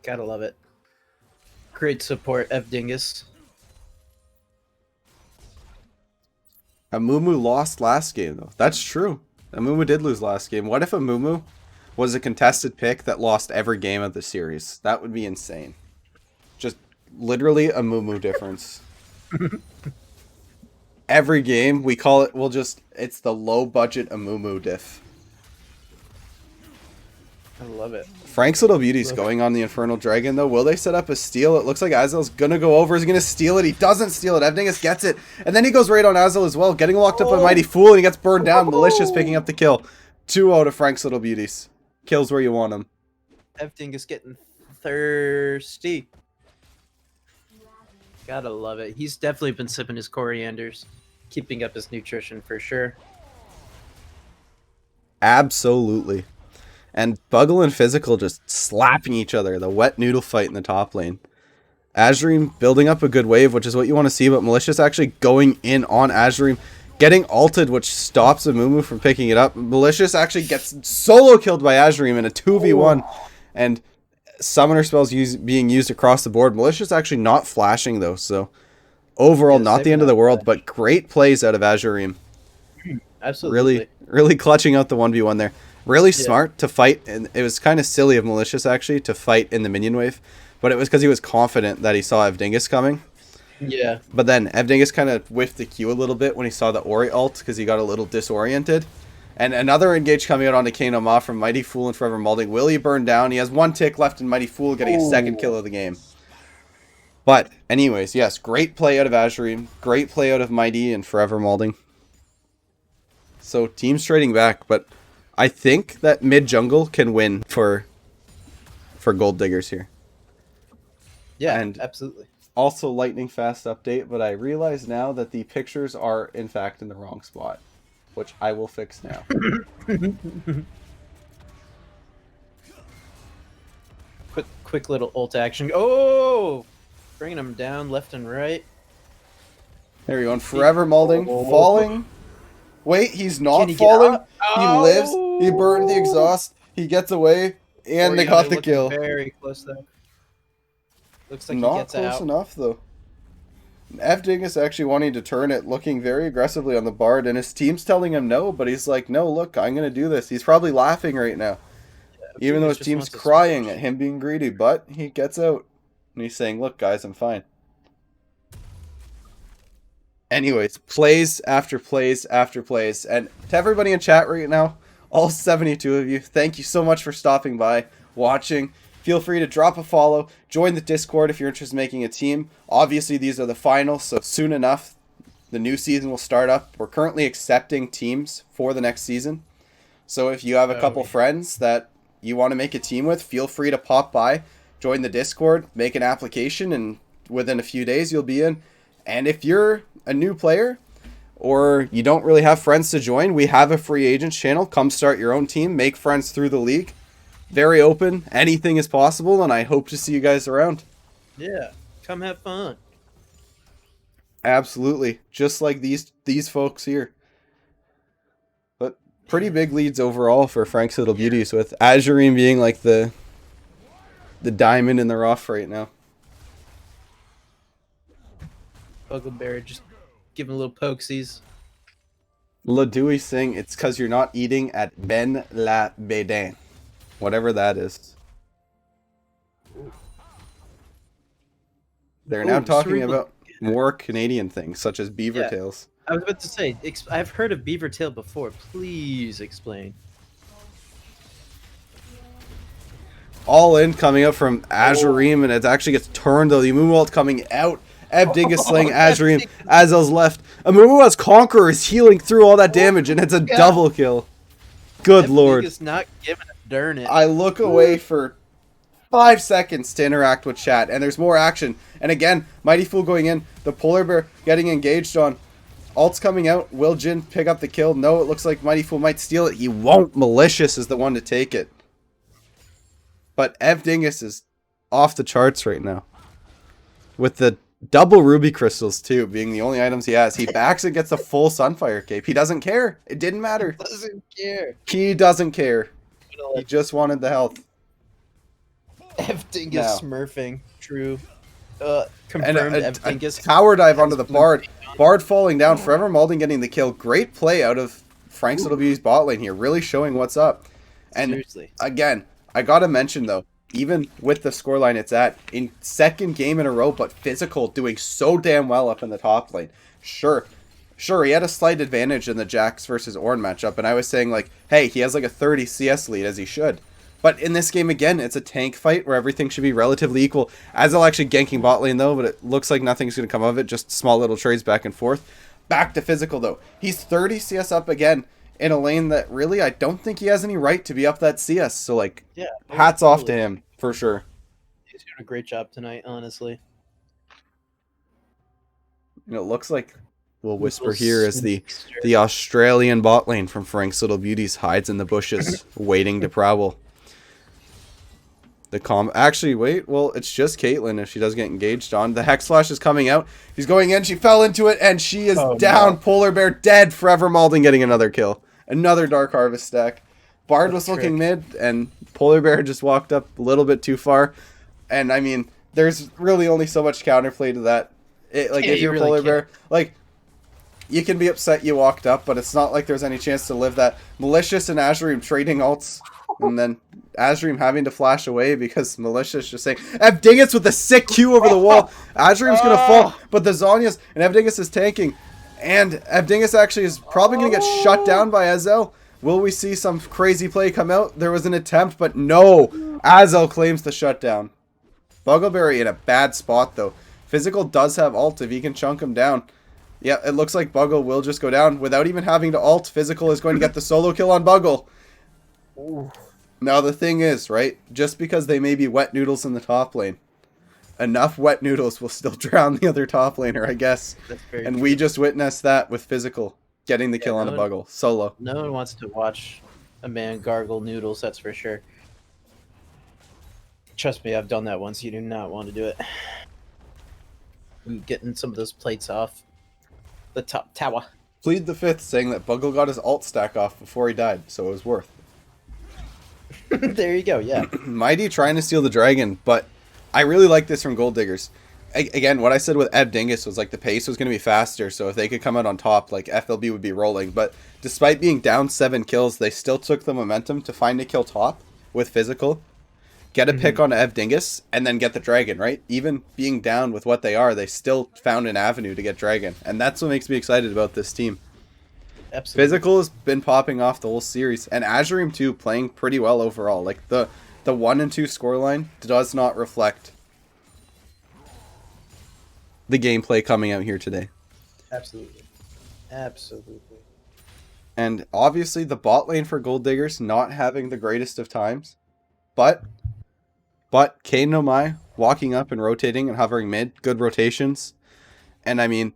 Gotta love it. Great support, F. Dingus. Amumu lost last game, though. That's true. Amumu did lose last game. What if Amumu was a contested pick that lost every game of the series? That would be insane. Just literally a Amumu difference. Every game, we call it, it's the low budget Amumu diff. I love it. Frank's Little Beauty's going on the Infernal Dragon, though. Will they set up a steal? It looks like Azel's gonna go over. He's gonna steal it. He doesn't steal it. Evdingus gets it. And then he goes right on Azel as well, getting locked up by Mighty Fool, and he gets burned down. Malicious picking up the kill. 2-0 to Frank's Little Beauties. Kills where you want them. F. Dingus getting thirsty. Gotta love it. He's definitely been sipping his corianders. Keeping up his nutrition for sure. Absolutely. And Buggle and Physical just slapping each other. The wet noodle fight in the top lane. Azureem building up a good wave, which is what you want to see, but Malicious actually going in on Azureem, getting ulted, which stops Amumu from picking it up. Malicious actually gets solo killed by Azureem in a 2v1, and summoner spells being used across the board. Malicious actually not flashing, though, so overall, not the end of the world, but great plays out of Azureem. Absolutely. Really clutching out the 1v1 there. Really smart to fight, and it was kind of silly of Malicious, actually, to fight in the minion wave, but it was because he was confident that he saw Evdingus coming. Yeah. But then Evdingus kind of whiffed the Q a little bit when he saw the Ori ult, because he got a little disoriented. And another engage coming out onto Kano Ma from Mighty Fool and Forever Malding. Will he burn down? He has one tick left in Mighty Fool, getting a second kill of the game. But, anyways, yes, great play out of Azureem, great play out of Mighty and Forever Malding. So, teams trading back, but I think that mid-jungle can win for Gold Diggers here. Yeah, and absolutely. Also, lightning fast update, but I realize now that the pictures are, in fact, in the wrong spot, which I will fix now. Quick little ult action. Oh! Bringing him down left and right. There you go. And Forever Malding falling. Wait, he's not Can he get falling. up? He lives. He burned the exhaust. He gets away, and they got the kill. Very close there. Looks like Not he gets close out. enough though. F Dingus actually wanting to turn it, looking very aggressively on the Bard, and his team's telling him no, but he's like, no, look, I'm gonna do this. He's probably laughing right now, even though his team's crying at him being greedy. But he gets out, and he's saying, look, guys, I'm fine. Anyways, plays after plays after plays, and to everybody in chat right now, all 72 of you, thank you so much for stopping by, watching. Feel free to drop a follow, join the Discord if you're interested in making a team. Obviously, these are the finals, so soon enough, the new season will start up. We're currently accepting teams for the next season. So if you have a couple friends that you want to make a team with, feel free to pop by, join the Discord, make an application, and within a few days, you'll be in. And if you're a new player, or you don't really have friends to join, we have a free agents channel. Come start your own team, make friends through the league. Very open, anything is possible, and I hope to see you guys around. Yeah, come have fun. Absolutely, just like these folks here. But pretty big leads overall for Frank's Little Beauties, with Azureem being like the diamond in the rough right now. Bugleberry just giving little pokesies. Ladouis saying it's because you're not eating at Ben La Bédin. Whatever that is. They're now talking about more Canadian things, such as beaver tails. I was about to say, I've heard of beaver tail before. Please explain. All in coming up from Azureem, and it actually gets turned, though. The Amumu ult coming out. Evdingus slaying Azureem. Azel's left. Amumu has Conqueror is healing through all that damage, and it's a double kill. Good lord. Is not giving a darn it. I look away for 5 seconds to interact with chat, and there's more action. And again, Mighty Fool going in. The Polar Bear getting engaged on. Ult's coming out. Will Jin pick up the kill? No, it looks like Mighty Fool might steal it. He won't. Malicious is the one to take it. But Ev Dingus is off the charts right now. With the double ruby crystals, too, being the only items he has. He backs and gets a full Sunfire Cape. He doesn't care. It didn't matter. Doesn't care. He doesn't care. He just wanted the health. F Dingus Now. smurfing. True. And Confirmed a F Dingus. tower dive onto the Bard. Bard falling down. Forever Malding getting the kill. Great play out of Frank's Little Beauty's bot lane here. Really showing what's up. And Seriously. again, I gotta mention though, even with the scoreline it's at, in second game in a row, but Physical doing so damn well up in the top lane. Sure, he had a slight advantage in the Jax versus Ornn matchup, and I was saying like, hey, he has like a 30 CS lead, as he should. But in this game again, it's a tank fight where everything should be relatively equal. Azel actually ganking bot lane though, but it looks like nothing's going to come of it, just small little trades back and forth. Back to Physical though. He's 30 CS up again in a lane that really I don't think he has any right to be up that CS. So like, Yeah. hats off to him for sure. He's doing a great job tonight, honestly. You know, it looks like we'll whisper Little here as the sneakster. Australian bot lane from Frank's Little Beauties hides in the bushes, waiting to prowl. Actually, wait. Well, it's just Caitlyn if she does get engaged on. The Hex Flash is coming out. He's going in. She fell into it, and she is down. No. Polar Bear dead. Forever Malding getting another kill. Another Dark Harvest stack. Bard was looking mid, and Polar Bear just walked up a little bit too far. And, I mean, there's really only so much counterplay to that. If you're really Polar can't. Bear, like, you can be upset you walked up, but it's not like there's any chance to live that. Malicious and Azurium trading ults, and then Azurium having to flash away because Malicious just saying, Ev Dingus with a sick Q over the wall. Azurium's going to fall, but the Zhonya's, and Ev Dingus is tanking. And Ev Dingus actually is probably going to get shut down by Azel. Will we see some crazy play come out? There was an attempt, but no. Azel claims the shutdown. Buggleberry in a bad spot, though. Physical does have ult if he can chunk him down. Yeah, it looks like Buggle will just go down. Without even having to ult, Physical is going to get the solo kill on Buggle. Ooh. Now, the thing is, right? Just because they may be wet noodles in the top lane, enough wet noodles will still drown the other top laner, I guess. That's very And true. we just witnessed that with Physical getting the kill on a no Buggle. Solo. No one wants to watch a man gargle noodles, that's for sure. Trust me, I've done that once. You do not want to do it. Getting some of those plates off the top tower. Plead the fifth, saying that Buggle got his alt stack off before he died, so it was worth. There you go, yeah. Mighty trying to steal the dragon, but I really like this from Gold Diggers. Again, what I said with Ev Dingus was like the pace was going to be faster, so if they could come out on top, like FLB would be rolling. But despite being down 7 kills, they still took the momentum to find a kill top with Physical, get a pick on Ev Dingus, and then get the dragon, right? Even being down with what they are, they still found an avenue to get dragon. And that's what makes me excited about this team. Absolutely. Physical has been popping off the whole series, and Azurium too playing pretty well overall. Like the 1 and 2 scoreline does not reflect the gameplay coming out here today. Absolutely. Absolutely. And obviously the bot lane for Gold Diggers not having the greatest of times, but Kane no Mai walking up and rotating and hovering mid, good rotations. And I mean,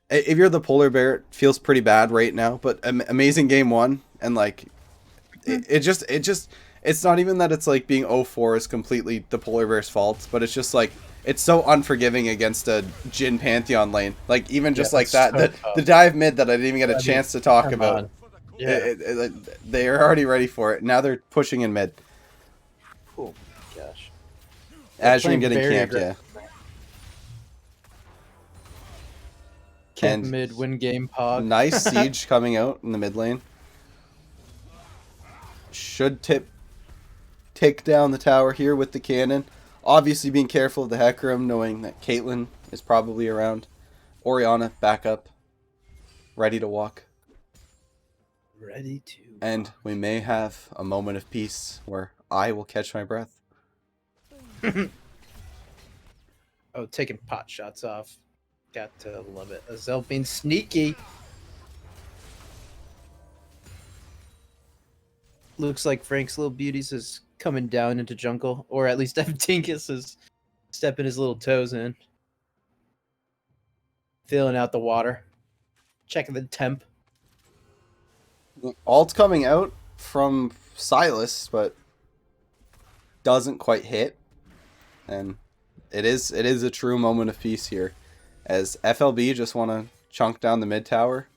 if you're the Polar Bear, it feels pretty bad right now, but amazing game 1, and like it's not even that it's like being 0-4 is completely the Polar Bear's fault, but it's just like it's so unforgiving against a Jhin Pantheon lane. Like even just like that, so the dive mid that I didn't even get a chance to talk about. on. Yeah. They are already ready for it. Now they're pushing in mid. Oh my gosh. Azurium getting very camped, yeah. Camp And mid win game pog. nice siege coming out in the mid lane. Should take down the tower here with the cannon. Obviously being careful of the Hecarim, knowing that Caitlyn is probably around. Orianna back up, ready to walk. Ready to. And we may have a moment of peace where I will catch my breath. Oh, taking pot shots off. Got to love it. Azel being sneaky. Looks like Frank's Little Beauties is coming down into jungle, or at least Ev Dingus is stepping his little toes in. Feeling out the water. Checking the temp. Alt coming out from Silas, but doesn't quite hit. And it is a true moment of peace here, as FLB just want to chunk down the mid tower,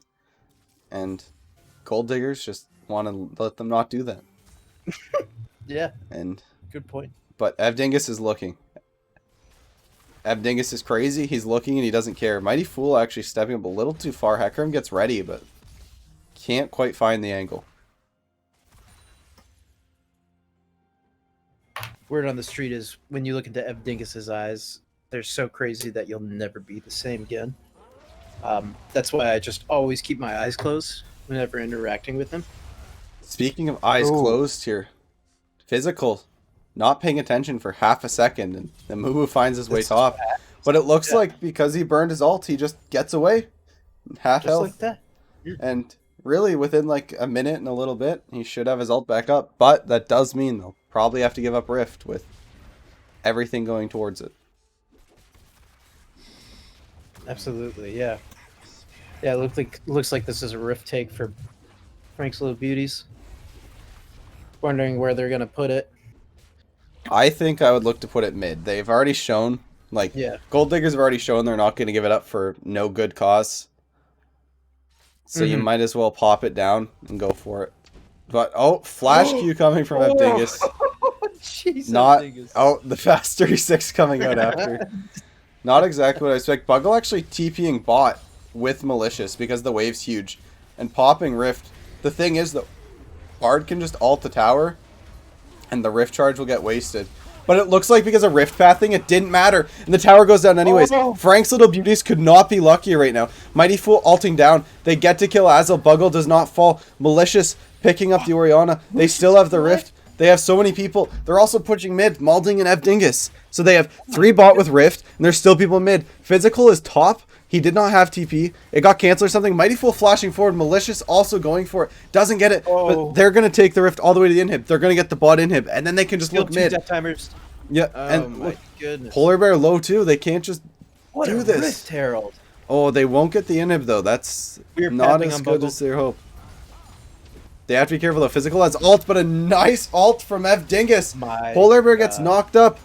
and Gold Diggers just want to let them not do that. Yeah, And good point. but Evdingus is looking. Evdingus is crazy. He's looking and he doesn't care. Mighty Fool actually stepping up a little too far. Hecarim gets ready, but can't quite find the angle. Word on the street is when you look into Evdingus's eyes, they're so crazy that you'll never be the same again. That's why I just always keep my eyes closed whenever interacting with him. Speaking of eyes closed here, Physical not paying attention for half a second, and the Mumu finds his way top. But it looks like because he burned his ult, he just gets away. Half Just health. like that. And really, within like a minute and a little bit, he should have his ult back up. But that does mean they'll probably have to give up Rift with everything going towards it. Absolutely, yeah. Yeah, it looks like this is a Rift take for Frank's Little Beauties. Wondering where they're gonna put it. I think I would look to put it mid. They've already shown, like, Yeah. Gold Diggers have already shown they're not going to give it up for no good cause. So you might as well pop it down and go for it. But, flash Q coming from Evdingus. Jeez, Not, Evdingus. the fast 36 coming out after. Not exactly what I expect. Buggle actually TPing bot with Malicious because the wave's huge. And popping Rift. The thing is, though, Bard can just ult the tower, and the Rift charge will get wasted. But it looks like because of Rift pathing, it didn't matter, and the tower goes down anyways. Frank's Little Beauties could not be luckier right now. Mighty Fool ulting down. They get to kill Azel. Buggle does not fall. Malicious picking up the Orianna. They still have the Rift. They have so many people. They're also pushing mid, Malding and Evdingus. So they have 3 bot with Rift, and there's still people mid. Physical is top. He did not have TP. It got canceled or something. Mighty Fool flashing forward. Malicious also going for it. Doesn't get it. But they're going to take the Rift all the way to the inhib. They're going to get the bot inhib. And then they can just look mid. Death timers. Yeah. Oh and my goodness. Polar Bear low too. They can't just do this. Rift Herald. Oh, they won't get the inhib though. That's We're not pathing as on good Bubble. as their hope. They have to be careful though. Physical has ult, but a nice ult from Evdingus. My Polar Bear gets knocked up.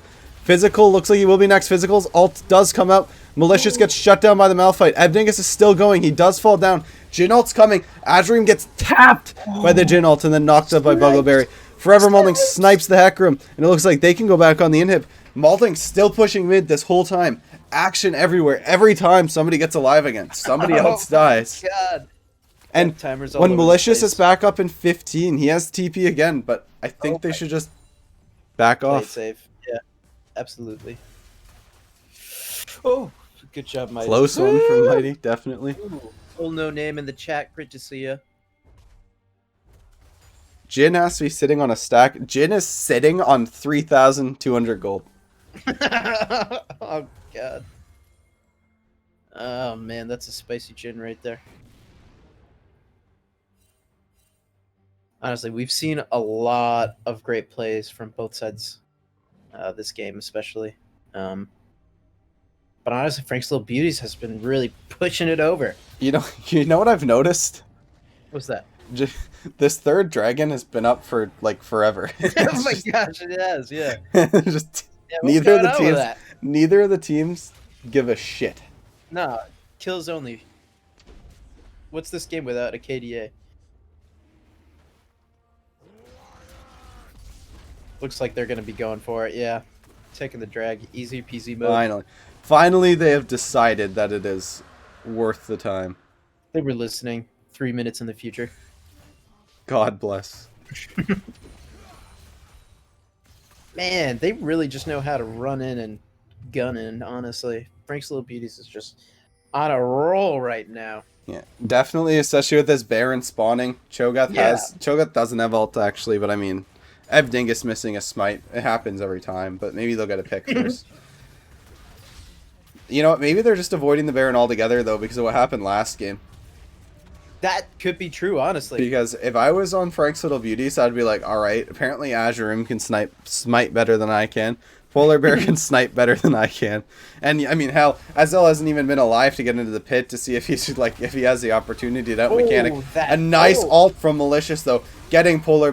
Physical looks like he will be next. Physical's ult does come out. Malicious gets shut down by the Malphite. Evdingus is still going. He does fall down. Jin ult's coming. Azrim gets tapped by the Jin ult and then knocked up by Buggleberry. Forever Malding snipes the Hecarim, and it looks like they can go back on the inhib. Malding still pushing mid this whole time. Action everywhere. Every time somebody gets alive again, somebody else dies. God. And Timers all when over the Malicious place. is back up in 15, he has TP again, but I think they should just back Play it off. safe. Yeah, absolutely. Oh, good job, Mighty. Close one from Mighty, definitely. Ooh, full no name in the chat. Great to see you. Jin has to be sitting on a stack. Jin is sitting on 3,200 gold. Oh god. Oh man, that's a spicy gin right there. Honestly, we've seen a lot of great plays from both sides this game, especially. But honestly, Frank's Little Beauties has been really pushing it over. You know what I've noticed? What's that? This third dragon has been up for like forever. Oh my gosh, it has, yeah. Just Yeah, what's neither of going the on with teams, that? neither of the teams give a shit. No, kills only. What's this game without a KDA? Looks like they're going to be going for it, yeah. Taking the drag, easy peasy mode. Finally, they have decided that it is worth the time. They were listening 3 minutes in the future. God bless. Man, they really just know how to run in and gun in, honestly. Frank's Little Beauties is just on a roll right now. Yeah, definitely, especially with this Baron spawning. Cho'Gath doesn't have ult actually, but I mean, Evdingus missing a smite. It happens every time, but maybe they'll get a pick first. You know what? Maybe they're just avoiding the Baron altogether though because of what happened last game. That could be true, honestly. Because if I was on Frank's Little Beauties, I'd be like, all right, apparently Azurim can smite better than I can. Polar Bear can snipe better than I can. And I mean, hell, Azel hasn't even been alive to get into the pit to see if if he has the opportunity to out mechanic. A nice ult from Malicious though, getting Polar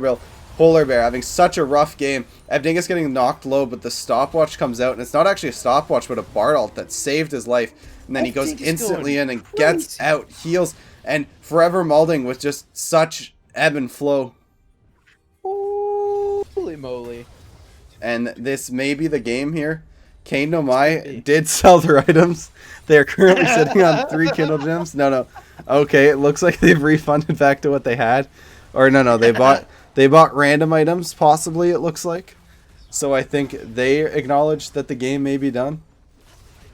Polar Bear having such a rough game. Evdingus getting knocked low, but the stopwatch comes out, and it's not actually a stopwatch, but a bar ult that saved his life. And then he goes instantly in and gets out, heals, and Forever Malding with just such ebb and flow. Holy moly. And this may be the game here. Kane no Mai did sell their items. They are currently sitting on 3 Kindle Gems. No. Okay, it looks like they've refunded back to what they had. Or no, they bought random items, possibly, it looks like. So I think they acknowledge that the game may be done.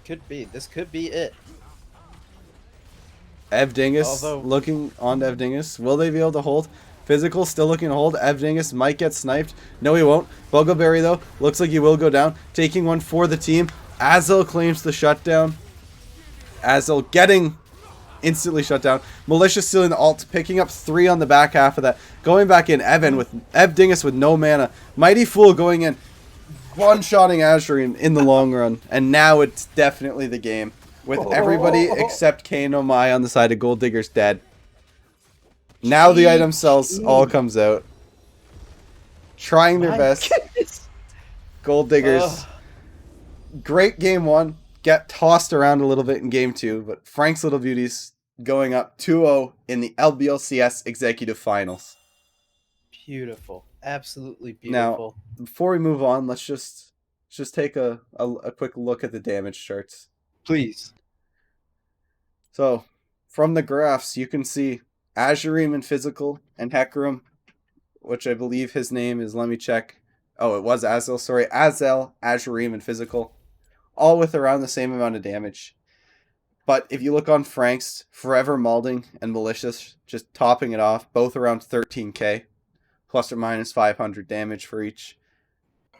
Could be. This could be it. Evdingus looking on Evdingus. Will they be able to hold? Physical still looking to hold. Evdingus might get sniped. No, he won't. Buggleberry, though, looks like he will go down. Taking one for the team. Azel claims the shutdown. Azel getting instantly shut down. Malicious stealing the ult, picking up 3 on the back half of that. Going back in, Evdingus with no mana. Mighty Fool going in. One-shotting Azure in the long run. And now it's definitely the game. With everybody except Kane no Mai on the side of Gold Diggers dead. Now the item sells all comes out. Trying their best. Gold Diggers. Great game 1. Get tossed around a little bit in game 2. But Frank's Little Beauties going up 2-0 in the LBLCS Executive Finals. Beautiful. Absolutely beautiful. Now, before we move on, let's just take a quick look at the damage charts. Please. So, from the graphs, you can see Azurim in physical and Hecarim, which I believe his name is, let me check. Oh, it was Azel, sorry. Azel, Azurim, and physical. All with around the same amount of damage. But if you look on Frank's, Forever Malding and Malicious, just topping it off, both around 13k, plus or minus 500 damage for each.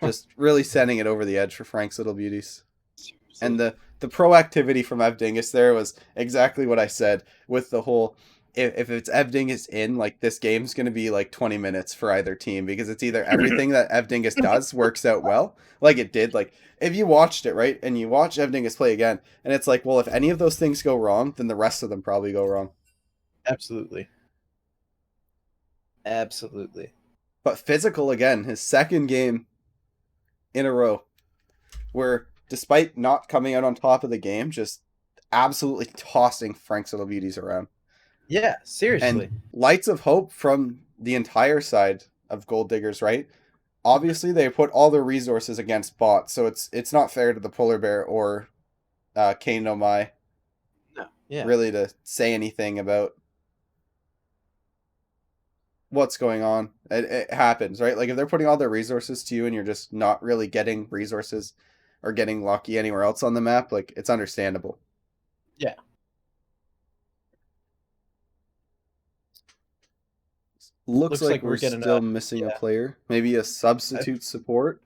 Just really sending it over the edge for Frank's Little Beauties. Seriously. And the proactivity from Evdingus there was exactly what I said with the whole, if it's Evdingus in, like, this game's going to be like 20 minutes for either team, because it's either everything that Evdingus does works out well, like it did. Like, if you watched it, right, and you watch Evdingus play again, and it's like, well, if any of those things go wrong, then the rest of them probably go wrong. Absolutely. Absolutely. But physical, again, his second game in a row, where despite not coming out on top of the game, just absolutely tossing Frank's Little Beauties around. Yeah, seriously. And lights of hope from the entire side of Gold Diggers, right? Obviously, they put all their resources against bots, so it's not fair to the Polar Bear or Kane no Mai really to say anything about what's going on. It happens, right? Like, if they're putting all their resources to you and you're just not really getting resources or getting lucky anywhere else on the map, like, it's understandable. Yeah. Looks like we're still missing a player. Maybe a substitute support.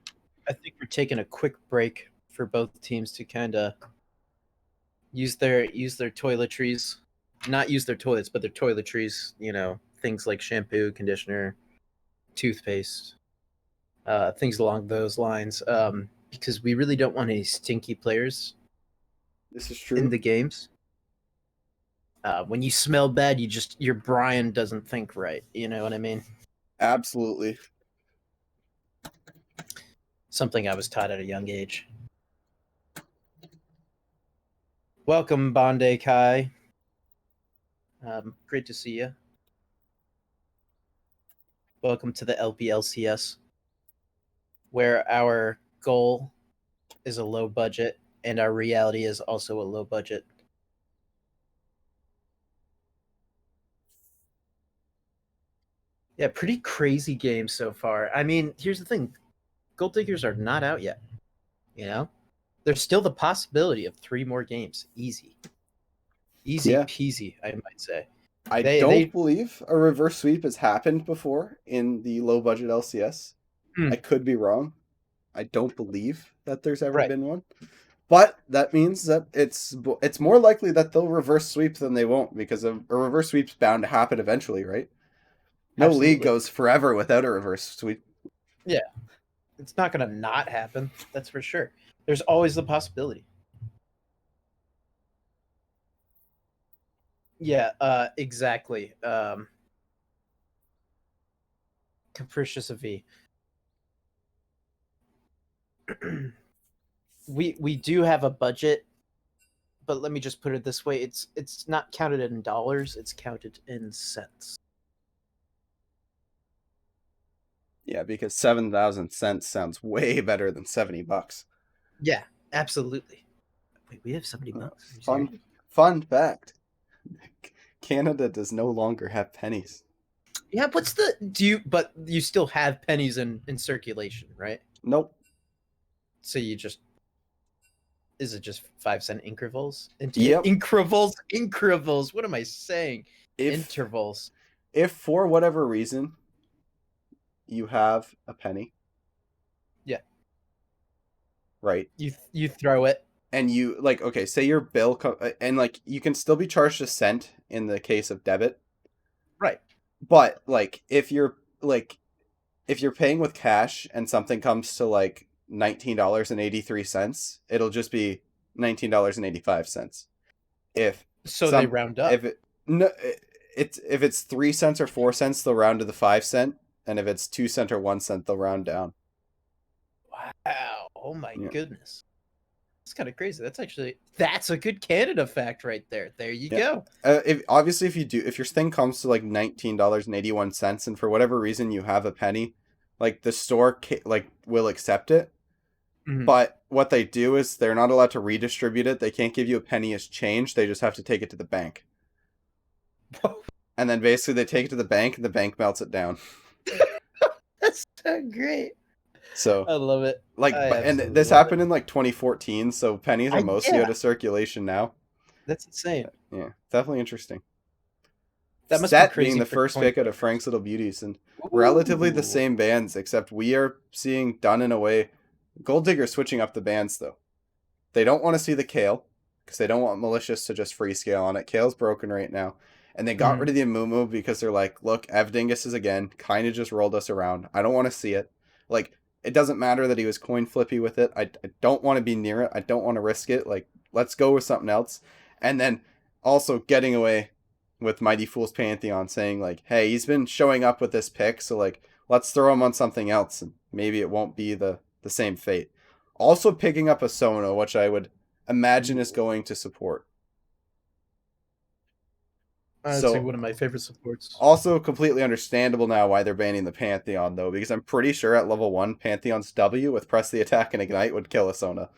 I think we're taking a quick break for both teams to kind of use their toiletries. Not use their toilets, but their toiletries. You know, things like shampoo, conditioner, toothpaste, things along those lines. Because we really don't want any stinky players. This is true. In the games. When you smell bad, your Brian doesn't think right. You know what I mean? Absolutely. Something I was taught at a young age. Welcome, Bonde Kai. Great to see you. Welcome to the LPLCS, where our goal is a low budget and our reality is also a low budget. Yeah, pretty crazy game so far. I mean, here's the thing. Gold Diggers are not out yet. You know? There's still the possibility of 3 more games. Easy peasy, I might say. I don't believe a reverse sweep has happened before in the low budget LCS. I could be wrong. I don't believe that there's ever been one. But that means that it's more likely that they'll reverse sweep than they won't, because a reverse sweep's bound to happen eventually, right? No Absolutely. League goes forever without a reverse sweep. Yeah. It's not going to not happen. That's for sure. There's always the possibility. Yeah, exactly. Capricious of V. we do have a budget, but let me just put it this way: it's not counted in dollars; it's counted in cents. Yeah, because 7,000 cents sounds way better than $70. Yeah, absolutely. Wait, we have $70. Are you serious? Fun fact. Canada does no longer have pennies. Yeah, what's the do you? But you still have pennies in circulation, right? Nope. So you just is it just 5-cent increvals? Yep. Increvals. What am I saying? If Intervals. if for whatever reason you have a penny, Yeah. right? You throw it. And you like okay, say your bill and like you can still be charged a cent in the case of debit. Right. But like if you're paying with cash and something comes to like $19.83, it'll just be $19.85. If So they round up. if it no it's if it's 3 cents or 4 cents, they'll round to the 5 cent, and if it's 2 cent or 1 cent, they'll round down. Wow. Oh my Yeah. goodness. It's kind of crazy. That's a good Canada fact right there. There you go. If your thing comes to like $19.81, and for whatever reason you have a penny, like the store will accept it. Mhm. But what they do is they're not allowed to redistribute it. They can't give you a penny as change. They just have to take it to the bank. And then basically they take it to the bank and the bank melts it down. That's so great. So I love it. And this happened in like 2014, so pennies are mostly yeah. out of circulation now. That's insane. Yeah, definitely interesting. That must Set be crazy being the for first pick out of Frank's Little Beauties, and relatively the same bands, except we are seeing done in a way. Gold Digger's switching up the bands though. They don't want to see the Kale because they don't want Malicious to just free scale on it. Kale's broken right now. And they got rid of the Amumu because they're like, look, Ev Dingus is again kind of just rolled us around. I don't want to see it. Like, it doesn't matter that he was coin flippy with it. I don't want to be near it. I don't want to risk it. Like, let's go with something else. And then also getting away with Mighty Fool's Pantheon saying, like, hey, he's been showing up with this pick, so, like, let's throw him on something else, and maybe it won't be the same fate. Also picking up a Sona, which I would imagine is going to support. I'd say one of my favorite supports. Also completely understandable now why they're banning the Pantheon, though, because I'm pretty sure at level 1, Pantheon's W with Press the Attack and Ignite would kill a Sona.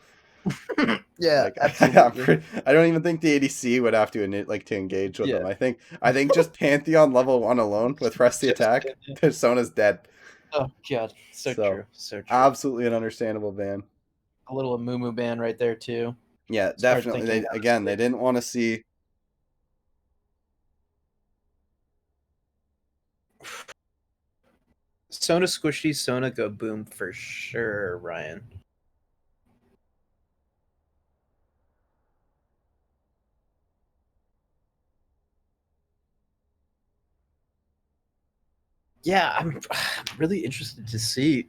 Yeah, absolutely. I don't even think the ADC would have to engage with them. I think just Pantheon level 1 alone with Press the Attack, Sona's dead. Oh god, so true. Absolutely an understandable ban. A little Amumu ban right there too. Yeah, definitely. They didn't want to see. Sona squishy, Sona go boom for sure, Ryan. Yeah, I'm really interested to see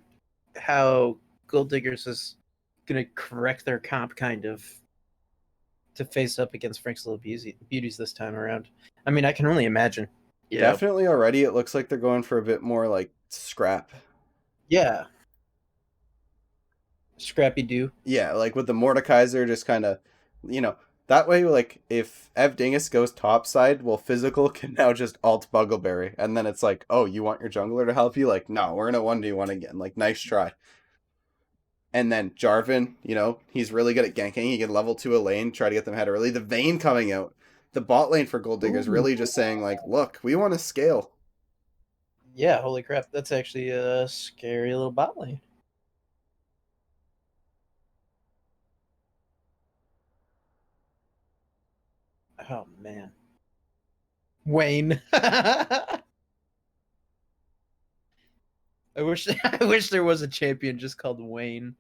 how Gold Diggers is gonna correct their comp kind of to face up against Frank's Little Beauties this time around. I mean, I can only imagine. Definitely already it looks like they're going for a bit more like scrap. Yeah. Scrappy Doo. Yeah, like with the Mordekaiser just kind of, that way, like, if Ev Dingus goes topside, well, Physical can now just alt Buggleberry. And then it's like, oh, you want your jungler to help you? Like, no, we're in a 1v1 again. Like, nice try. And then Jarvan, he's really good at ganking. He can level 2 a lane, try to get them ahead early. The Vayne coming out. The bot lane for Gold Digger is really just saying, like, look, we want to scale. Yeah, holy crap. That's actually a scary little bot lane. Oh, man. Wayne. I wish there was a champion just called Wayne.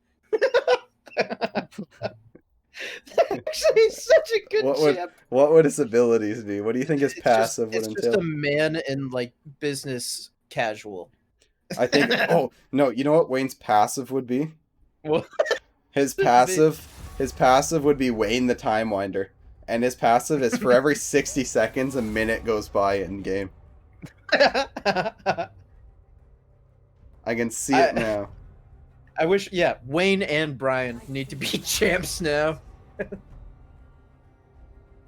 Actually, such a good champ. What would his abilities be? What do you think his passive would entail? It's just a man in like business casual. I think. Oh no! You know what Wayne's passive would be? What? His passive would be Wayne the Time Winder, and his passive is for every 60 seconds a minute goes by in game. I can see it now. I wish, Wayne and Brian need to be champs now.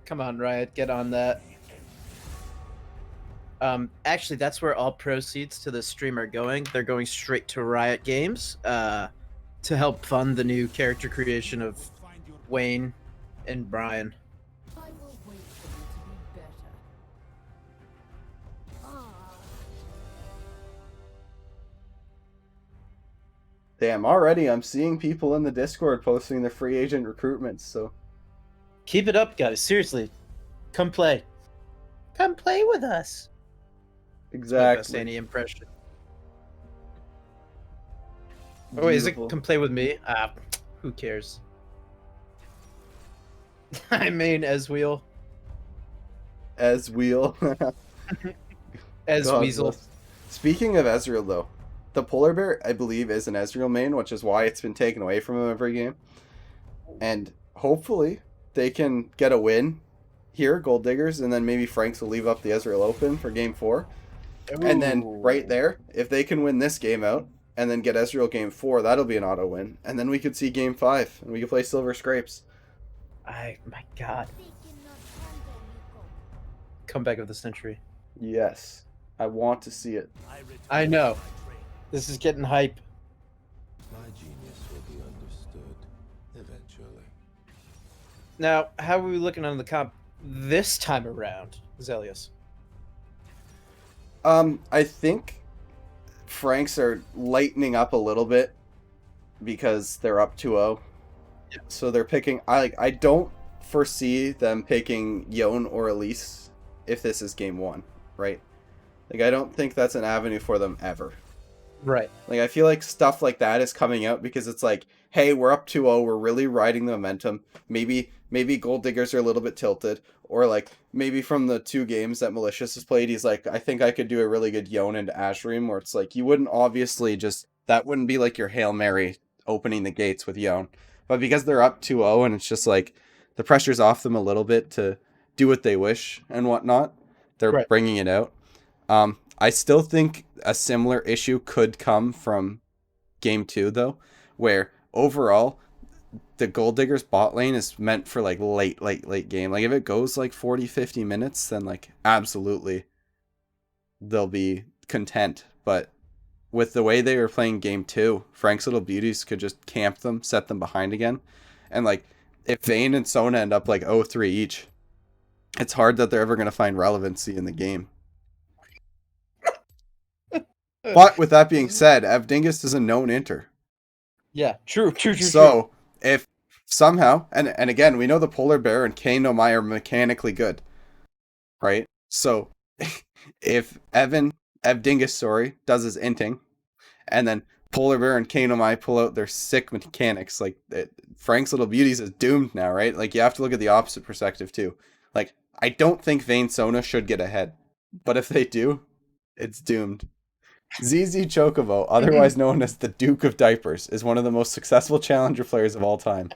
Come on, Riot, get on that. Actually, that's where all proceeds to the stream are going. They're going straight to Riot Games to help fund the new character creation of Wayne and Brian. I will wait for you to be better. Damn, already I'm seeing people in the Discord posting the free agent recruitments, so Keep it up, guys. Seriously. Come play. Come play with us. It's my best exactly. Annie impression. Oh, wait, is it Beautiful. come play with me? Who cares? I mean, Ezreal. As Wheel. As God Weasel. bless. Speaking of Ezreal, though, the polar bear, I believe, is an Ezreal main, which is why it's been taken away from him every game. And hopefully they can get a win here, Gold Diggers, and then maybe Franks will leave up the Ezreal open for game 4. And then right there, if they can win this game out and then get Ezreal game 4, that'll be an auto win. And then we could see game 5 and we could play Silver Scrapes. My God. Comeback of the century. Yes. I want to see it. I know. This is getting hype. My genius will be understood eventually. Now, how are we looking on the comp this time around, Zelius? I think Franks are lightening up a little bit because they're up 2-0. Yeah. So they're picking. I don't foresee them picking Yone or Elise if this is game 1, right? Like, I don't think that's an avenue for them ever. Right. Like, I feel like stuff like that is coming out because it's like, hey, we're up 2-0, we're really riding the momentum. Maybe Gold Diggers are a little bit tilted, or like maybe from the 2 games that Malicious has played, he's like, I think I could do a really good Yone into Ashream, where it's like, you wouldn't obviously just, that wouldn't be like your Hail Mary opening the gates with Yone. But because they're up 2-0 and it's just like, the pressure's off them a little bit to do what they wish and whatnot, they're Right. bringing it out. I still think a similar issue could come from game 2, though, where overall the Gold Diggers bot lane is meant for like late game. Like if it goes like 40-50 minutes, then like absolutely they'll be content. But with the way they were playing game 2, Frank's Little Beauties could just camp them, set them behind again. And like if Vayne and Sona end up like 0-3 each, it's hard that they're ever going to find relevancy in the game. But with that being said, Avdingus is a known inter. Yeah, true. So if somehow, and again, we know the Polar Bear and Kane No Mai are mechanically good, right? So if Avdingus, does his inting, and then Polar Bear and Kane No Mai pull out their sick mechanics, like Frank's Little Beauties is doomed now, right? Like you have to look at the opposite perspective too. Like I don't think Vayne Sona should get ahead, but if they do, it's doomed. ZZ Chocobo, otherwise known as the Duke of Diapers, is one of the most successful Challenger players of all time.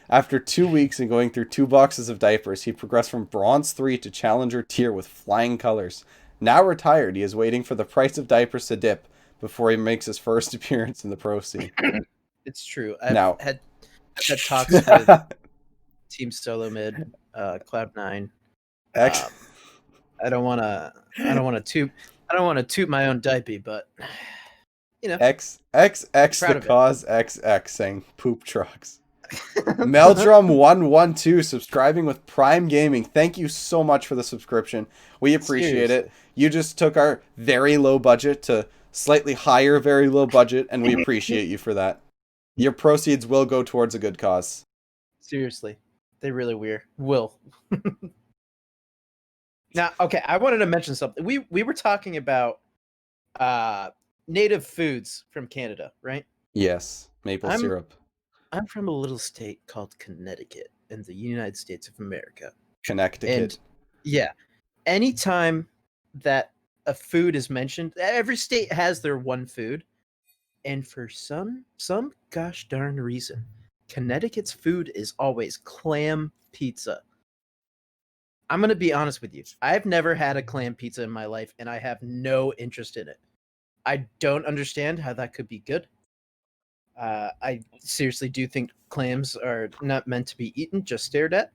After 2 weeks and going through 2 boxes of diapers, he progressed from Bronze 3 to Challenger tier with flying colors. Now retired, he is waiting for the price of diapers to dip before he makes his first appearance in the pro scene. It's true. I've Now- had talks with Team Solo Mid, Cloud9. X, I don't want to toot my own diaper, but you know. X, Proud the of it. cause XX saying poop trucks. Meldrum112 subscribing with Prime Gaming. Thank you so much for the subscription. We appreciate it. You just took our very low budget to slightly higher, very low budget, and we appreciate you for that. Your proceeds will go towards a good cause. Seriously, they really will. Now, okay, I wanted to mention something. We were talking about native foods from Canada, right? Yes, maple syrup. I'm from a little state called Connecticut in the United States of America. Connecticut. And yeah, anytime that a food is mentioned, every state has their one food. And for some gosh darn reason, Connecticut's food is always clam pizza. I'm going to be honest with you. I've never had a clam pizza in my life, and I have no interest in it. I don't understand how that could be good. I seriously do think clams are not meant to be eaten, just stared at.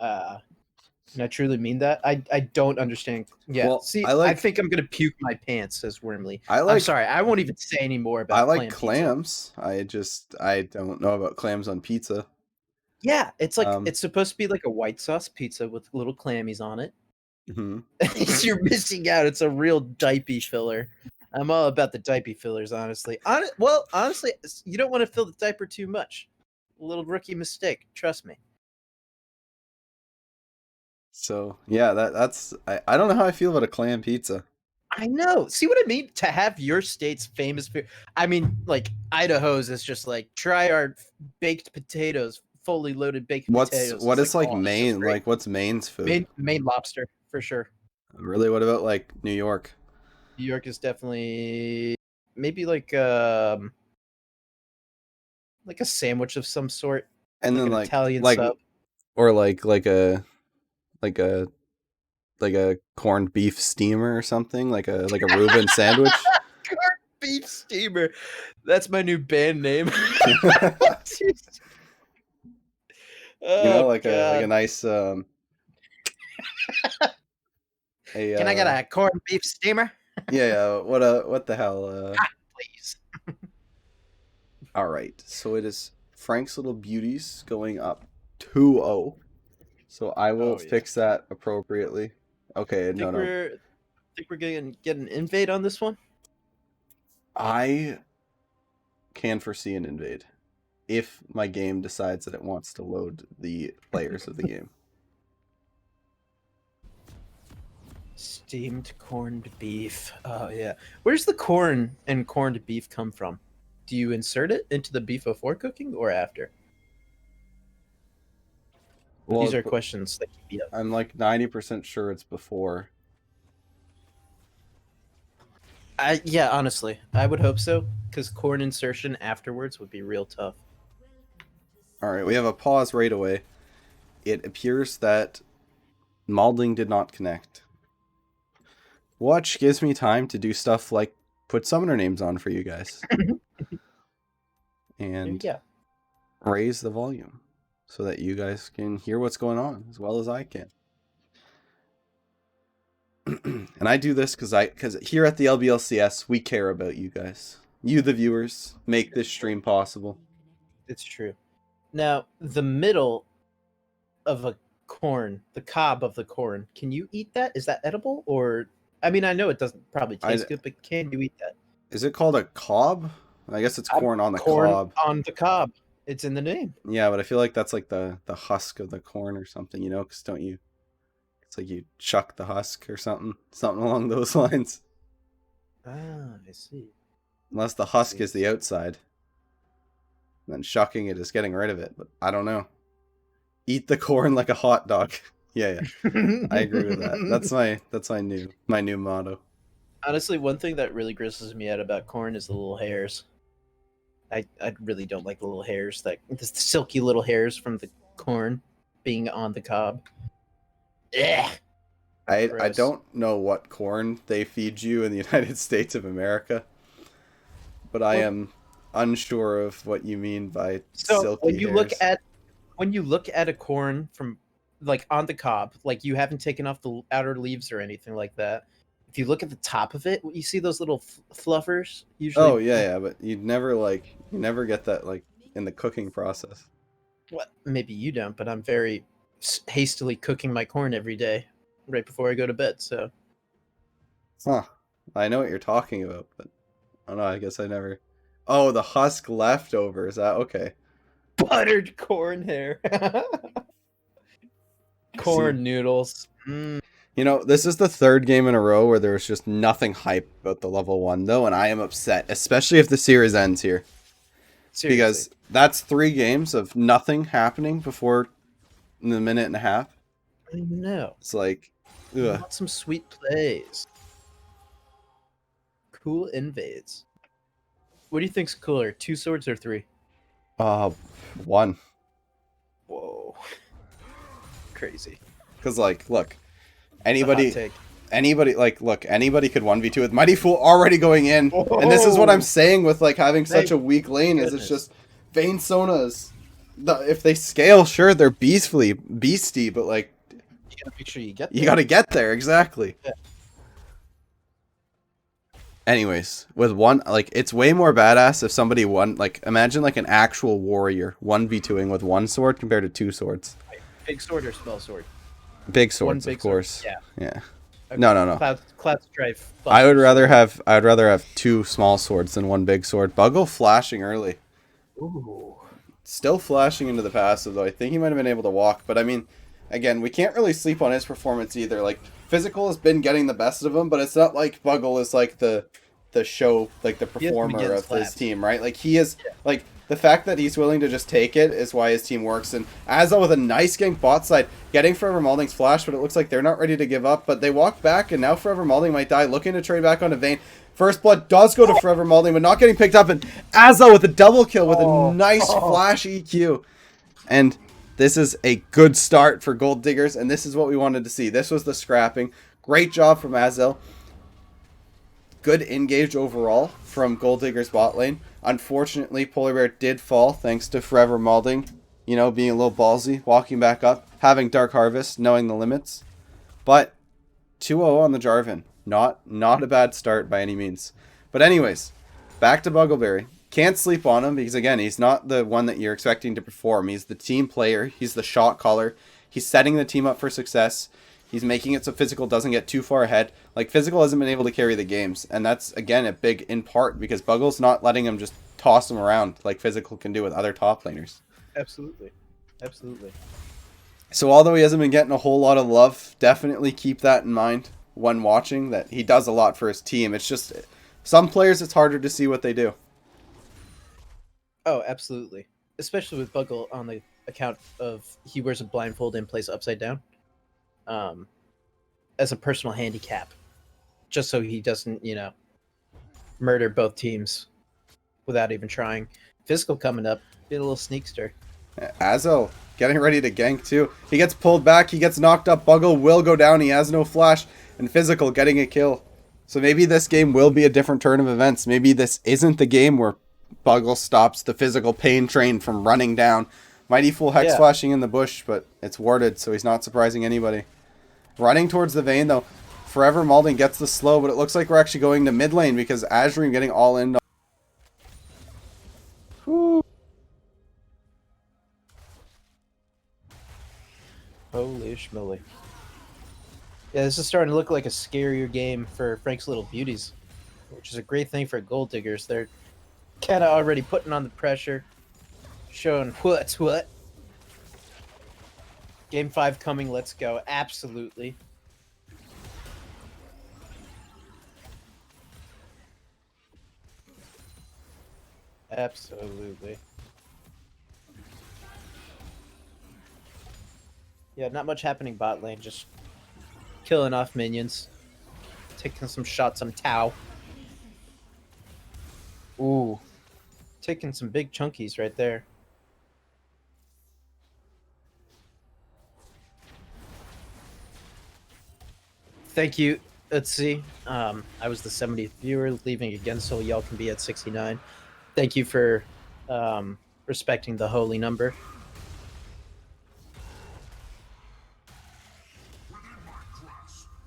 And I truly mean that. I don't understand. Yeah, Well, see, I I like think I'm gonna puke my pants, says Wormley. I I'm like sorry, I won't even say any more I about like clam pizza. clams. I don't know about clams on pizza. Yeah, it's like Um, it's supposed to be like a white sauce pizza with little clammies on it. mhm. You're missing out. It's a real diaper filler. I'm all about the diaper fillers, honestly. Well, honestly, you don't want to fill the diaper too much. A little rookie mistake. Trust me. So yeah, that's I don't know how I feel about a clam pizza. I know. See what I mean? To have your state's famous food. I mean, like Idaho's is just like try our baked potatoes, fully loaded baked potatoes. What It's like, is like oh, this is Maine? great. Like what's Maine's food? Maine lobster for sure. Really, what about like New York? New York is definitely maybe like a sandwich of some sort, And like then an like Italian like sub. or like a like a corned beef steamer or something, like a Reuben sandwich. Corned beef steamer. That's my new band name. You know, Oh like a god. nice a Can I get a corned beef steamer? yeah, what the hell Please. all right. So it is Frank's Little Beauties going up 2-0. So I will Oh yeah. fix that appropriately. Okay, Think no. we're gonna get an invade on this one? I can foresee an invade if my game decides that it wants to load the players of the game. Steamed corned beef. Oh yeah. Where's the corn and corned beef come from? Do you insert it into the beef before cooking or after? These Well, are questions that keep me up. I'm like 90% sure it's before. Yeah, honestly, I would hope so, because corn insertion afterwards would be real tough. All right, we have a pause right away. It appears that Malding did not connect. Watch gives me time to do stuff like put summoner names on for you guys. And Yeah. raise the volume so that you guys can hear what's going on as well as I can. And I do this because here at the LBLCS we care about you guys. You, the viewers, make this stream possible. It's true. Now, the middle of a corn, the cob of the corn, can you eat that? Is that edible? Or, I mean, I know it doesn't probably taste good, but can you eat that? Is it called a cob? I guess it's corn on the corn cob. on the cob. It's in the name. Yeah, but I feel like that's like the husk of the corn or something, you know? Because don't you? It's like you chuck the husk or something along those lines. Ah, I see. Unless the husk is the outside. And then shucking it is getting rid of it, but I don't know. Eat the corn like a hot dog. Yeah, I agree with that. That's my new motto. Honestly, one thing that really grosses me out about corn is the little hairs. I really don't like the little hairs, the silky little hairs from the corn being on the cob. Ugh. I don't know what corn they feed you in the United States of America, but I am unsure of what you mean by silky when you hairs. look at a corn from like on the cob, like you haven't taken off the outer leaves or anything like that. If you look at the top of it, you see those little fluffers usually. Oh yeah, but you never get that like in the cooking process. Well, maybe you don't, but I'm very hastily cooking my corn every day, right before I go to bed. So, Huh. I know what you're talking about, but I don't know, I guess I never. Oh, the husk leftover. Is that okay? buttered corn hair, corn noodles. Mm. You know, this is the third game in a row where there's just nothing hype about the level 1, though, and I am upset, especially if the series ends here. Seriously. Because that's 3 games of nothing happening before the minute and a half. I know. It's like, I ugh. want some sweet plays. Cool invades. What do you think's cooler, 2 swords or 3? 1. Whoa. Crazy. Because, like, look, It's a hot anybody take. Anybody, like, look, anybody could 1v2 with Mighty Fool already going in. And this is what I'm saying with, like, having such a weak lane, is it's just Vayne Sona's. If they scale, sure, they're beasty, but, like, You gotta make sure you get there. you gotta get there, exactly. Yeah. Anyways, with one, like, it's way more badass if somebody like, imagine, like, an actual warrior 1v2ing with one sword compared to two swords. Big sword or small sword? Big swords, One big of course. sword. Yeah. Okay. No. Cloud Strife. I would rather have two small swords than one big sword. Buggle flashing early. Ooh. Still flashing into the passive, though. I think he might have been able to walk. But, I mean, again, we can't really sleep on his performance either. Like, Physical has been getting the best of him, but it's not like Buggle is, like, the show, like, the performer of his team, right? Like, he is, like, the fact that he's willing to just take it is why his team works. And Azza with a nice gank bot side, getting Forever Malding's flash, but it looks like they're not ready to give up. But they walk back, and now Forever Malding might die, looking to trade back onto Vayne. First blood does go to Forever Malding, but not getting picked up. And Azza with a double kill with a nice flash EQ. And this is a good start for Gold Diggers, and this is what we wanted to see. This was the scrapping. Great job from Azel. Good engage overall from Gold Digger's bot lane. Unfortunately, Polar Bear did fall thanks to Forever Malding, you know, being a little ballsy, walking back up, having Dark Harvest, knowing the limits. But 2-0 on the Jarvan. Not a bad start by any means. But anyways, back to Buggleberry. Can't sleep on him because, again, he's not the one that you're expecting to perform. He's the team player. He's the shot caller. He's setting the team up for success. He's making it so Physical doesn't get too far ahead. Like, Physical hasn't been able to carry the games. And that's, again, a big in part because Buggle's not letting him just toss him around like Physical can do with other top laners. Absolutely. Absolutely. So although he hasn't been getting a whole lot of love, definitely keep that in mind when watching, that he does a lot for his team. It's just, some players it's harder to see what they do. Oh, absolutely. Especially with Buggle on the account of he wears a blindfold and plays upside down. As a personal handicap. Just so he doesn't, you know, murder both teams without even trying. Physical coming up. Be a little sneakster. Azo getting ready to gank too. He gets pulled back. He gets knocked up. Buggle will go down. He has no flash. And Physical getting a kill. So maybe this game will be a different turn of events. Maybe this isn't the game where Buggle stops the Physical pain train from running down. Mighty Fool Hex flashing in the bush, but it's warded, so he's not surprising anybody. Running towards the Vayne, though. Forever Malding gets the slow, but it looks like we're actually going to mid lane because Azream getting all in. Whew. Holy schmoly. Yeah, this is starting to look like a scarier game for Frank's Little Beauties, which is a great thing for Gold Diggers. They're kind of already putting on the pressure, showing what's what. Game 5 coming, let's go. Absolutely. Absolutely. Yeah, not much happening bot lane, just killing off minions. Taking some shots on Tau. Ooh. Taking some big chunkies right there. Thank you. Let's see. I was the 70th viewer leaving again, so y'all can be at 69. Thank you for respecting the holy number.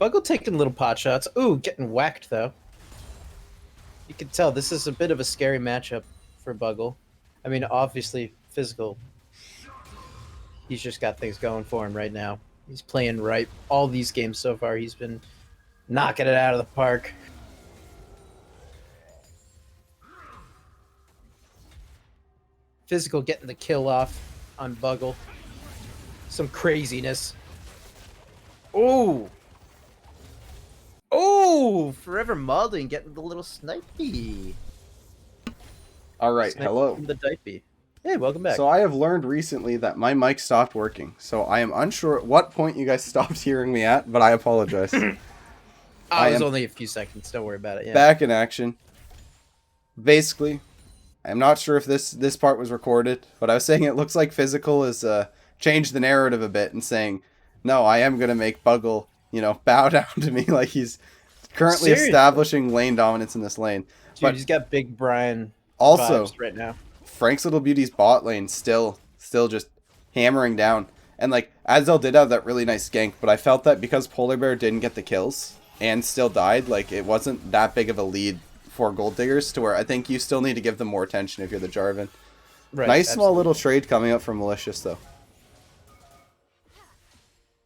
Buggle taking little pot shots. Ooh, getting whacked though. You can tell this is a bit of a scary matchup for Buggle. I mean, obviously, Physical. He's just got things going for him right now. He's playing right. All these games so far, he's been knocking it out of the park. Physical getting the kill off on Buggle. Some craziness. Ooh. Oh, Forever Malding getting the little snipey. All right, hello. From the dipey. Hey, welcome back. So I have learned recently that my mic stopped working. So I am unsure at what point you guys stopped hearing me at, but I apologize. I was only a few seconds. Don't worry about it. Yeah. Back in action. Basically, I'm not sure if this part was recorded, but I was saying it looks like Physical has changed the narrative a bit and saying, no, I am going to make Buggle bow down to me. Like, he's currently Seriously. establishing lane dominance in this lane. Dude, But he's got big Brian also, vibes right now. Frank's Little Beauty's bot lane still just hammering down. And like Azel did have that really nice gank, but I felt that because Polar Bear didn't get the kills and still died, like it wasn't that big of a lead for Gold Diggers to where I think you still need to give them more attention if you're the Jarvan. Right, Nice small absolutely. little trade coming up from Malicious though.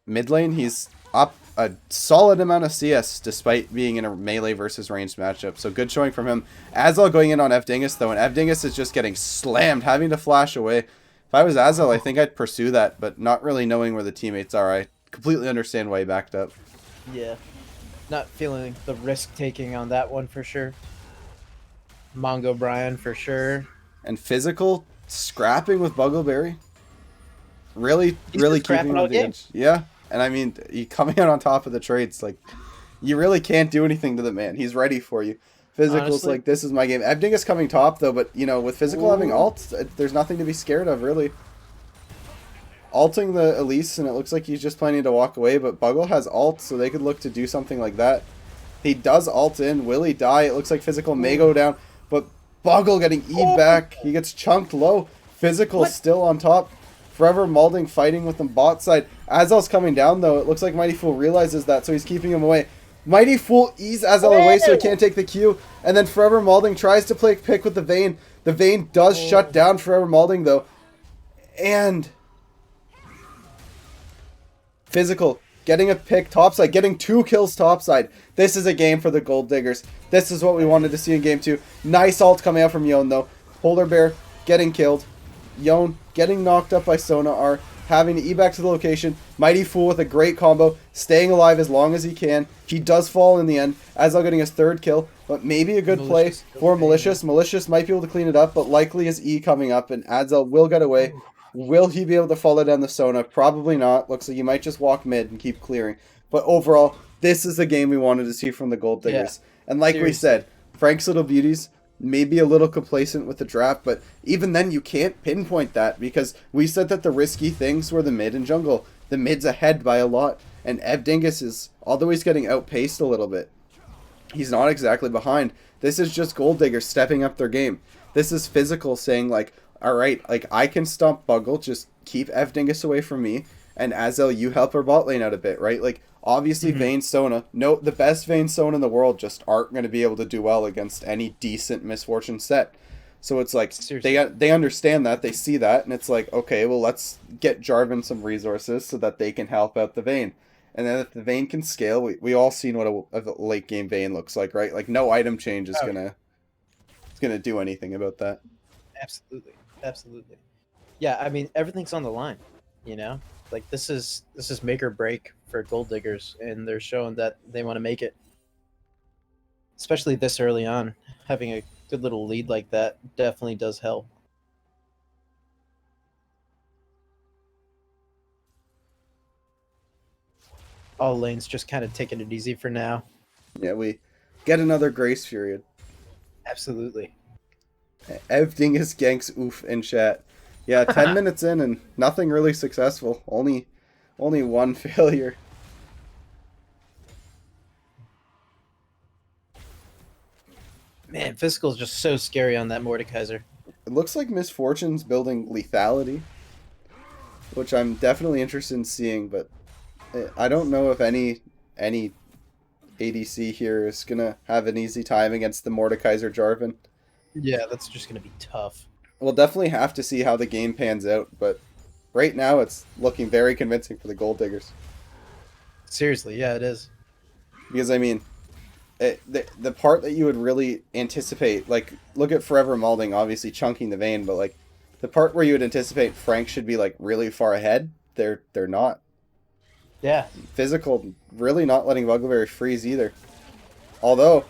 Mid lane, he's up a solid amount of CS despite being in a melee versus ranged matchup. So good showing from him. Azel going in on Evdingus though, and Evdingus is just getting slammed, having to flash away. If I was Azel, I think I'd pursue that, but not really knowing where the teammates are, I completely understand why he backed up. Yeah. Not feeling the risk taking on that one for sure. Mongo Brian for sure. And Physical scrapping with Buggleberry. Really He's really just keeping scrapping him all on the game. edge. Yeah. And I mean, he coming out on top of the trades, like, you really can't do anything to the man. He's ready for you. Physical's Honestly. like, this is my game. Evdingus coming top, though, but, with Physical having Ooh. ult, there's nothing to be scared of, really. Alting the Elise, and it looks like he's just planning to walk away, but Buggle has ult, so they could look to do something like that. He does ult in. Will he die? It looks like Physical may go down, but Buggle getting E'd back. He gets chunked low. Physical still on top. Forever Malding fighting with them bot side. Azel's coming down, though. It looks like Mighty Fool realizes that, so he's keeping him away. Mighty Fool ease Azel away so he can't take the Q. And then Forever Malding tries to play pick with the Vayne. The Vayne does shut down Forever Malding, though. And Physical getting a pick topside, getting 2 kills topside. This is a game for the Gold Diggers. This is what we wanted to see in game 2. Nice ult coming out from Yon, though. Polar Bear getting killed. Yon getting knocked up by Sonar, having to E back to the location. Mighty Fool with a great combo, staying alive as long as he can. He does fall in the end. Azel getting his 3rd kill, but maybe a good Malicious play kill for cam. Malicious. Malicious might be able to clean it up, but likely his E coming up, and Azel will get away. Will he be able to follow down the Sona? Probably not. Looks like he might just walk mid and keep clearing. But overall, this is the game we wanted to see from the Gold Diggers. And like we seriously. said, Frank's Little Beauties, maybe a little complacent with the draft, but even then you can't pinpoint that because we said that the risky things were the mid and jungle. The mid's ahead by a lot, and Evdingus is, although he's getting outpaced a little bit, he's not exactly behind. This is just Gold Diggers stepping up their game. This is Physical saying like, alright, like I can stomp Buggle, just keep Evdingus away from me, and Azel, you help our bot lane out a bit, right? Like, obviously Vayne Sona, no, the best Vayne Sona in the world just aren't going to be able to do well against any decent Misfortune set. So it's like, Seriously. they understand that, they see that, and it's like, okay, well, let's get Jarvan some resources so that they can help out the Vayne. And then if the Vayne can scale, we all seen what a late game Vayne looks like, right? Like, no item change is gonna do anything about that. Absolutely. Absolutely. Yeah, I mean everything's on the line, Like this is make or break for Gold Diggers, and they're showing that they want to make it. Especially this early on, having a good little lead like that definitely does help. All lanes just kind of taking it easy for now. Yeah, we get another grace period. Absolutely. Evdingus ganks oof in chat. Yeah, 10 minutes in and nothing really successful. Only one failure. Man, Physical is just so scary on that Mordekaiser. It looks like Misfortune's building lethality, which I'm definitely interested in seeing, but I don't know if any ADC here is gonna have an easy time against the Mordekaiser Jarvan. Yeah, that's just going to be tough. We'll definitely have to see how the game pans out, but right now it's looking very convincing for the Gold Diggers. Seriously, yeah, it is. Because, I mean, the part that you would really anticipate, like, look at Forever Malding, obviously chunking the Vayne, but, like, the part where you would anticipate Frank should be, like, really far ahead, they're not. Yeah. Physical, really not letting Buggleberry freeze either. Although,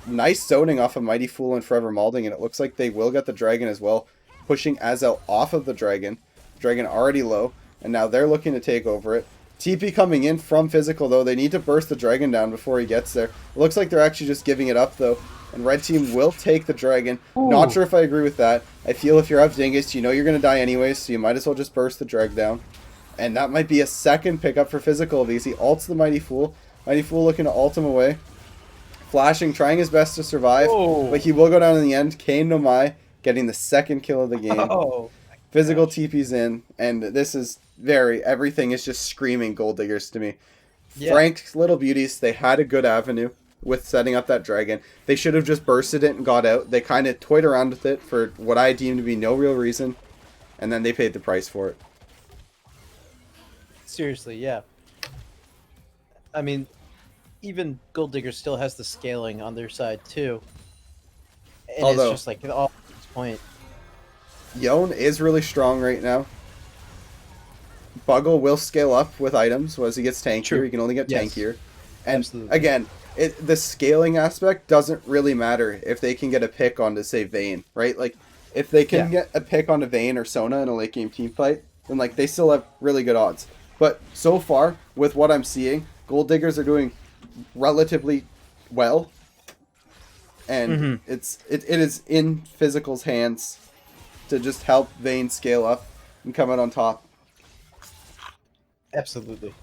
nice zoning off of Mighty Fool and Forever Malding, and it looks like they will get the dragon as well, pushing Azel off of the dragon. Dragon already low, and now they're looking to take over it. TP coming in from Physical, though. They need to burst the dragon down before he gets there. It looks like they're actually just giving it up, though. And red team will take the dragon. Ooh. Not sure if I agree with that. I feel if you're up Dingus, you know you're going to die anyways, so you might as well just burst the drag down. And that might be a second pickup for Physical because he ults the Mighty Fool. Mighty Fool looking to ult him away. Flashing, trying his best to survive, Whoa. but he will go down in the end. Kane no Mai getting the second kill of the game. Oh, my Physical gosh. TP's in, and this is everything is just screaming Gold Diggers to me. Yeah. Frank's Little Beauties, they had a good avenue with setting up that dragon. They should have just bursted it and got out. They kind of toyed around with it for what I deem to be no real reason, and then they paid the price for it. Seriously, yeah. I mean, even Gold Digger still has the scaling on their side too. And Although- it's just like all at this point. Yone is really strong right now. Buggle will scale up with items as he gets tankier. True. He can only get Yes. tankier. And Absolutely. again, the scaling aspect doesn't really matter if they can get a pick onto, say, Vayne, right? Like, if they can get a pick onto Vayne or Sona in a late game team fight, then like they still have really good odds. But so far, with what I'm seeing, Gold Diggers are doing relatively well. And it is in Physical's hands to just help Vayne scale up and come out on top. Absolutely.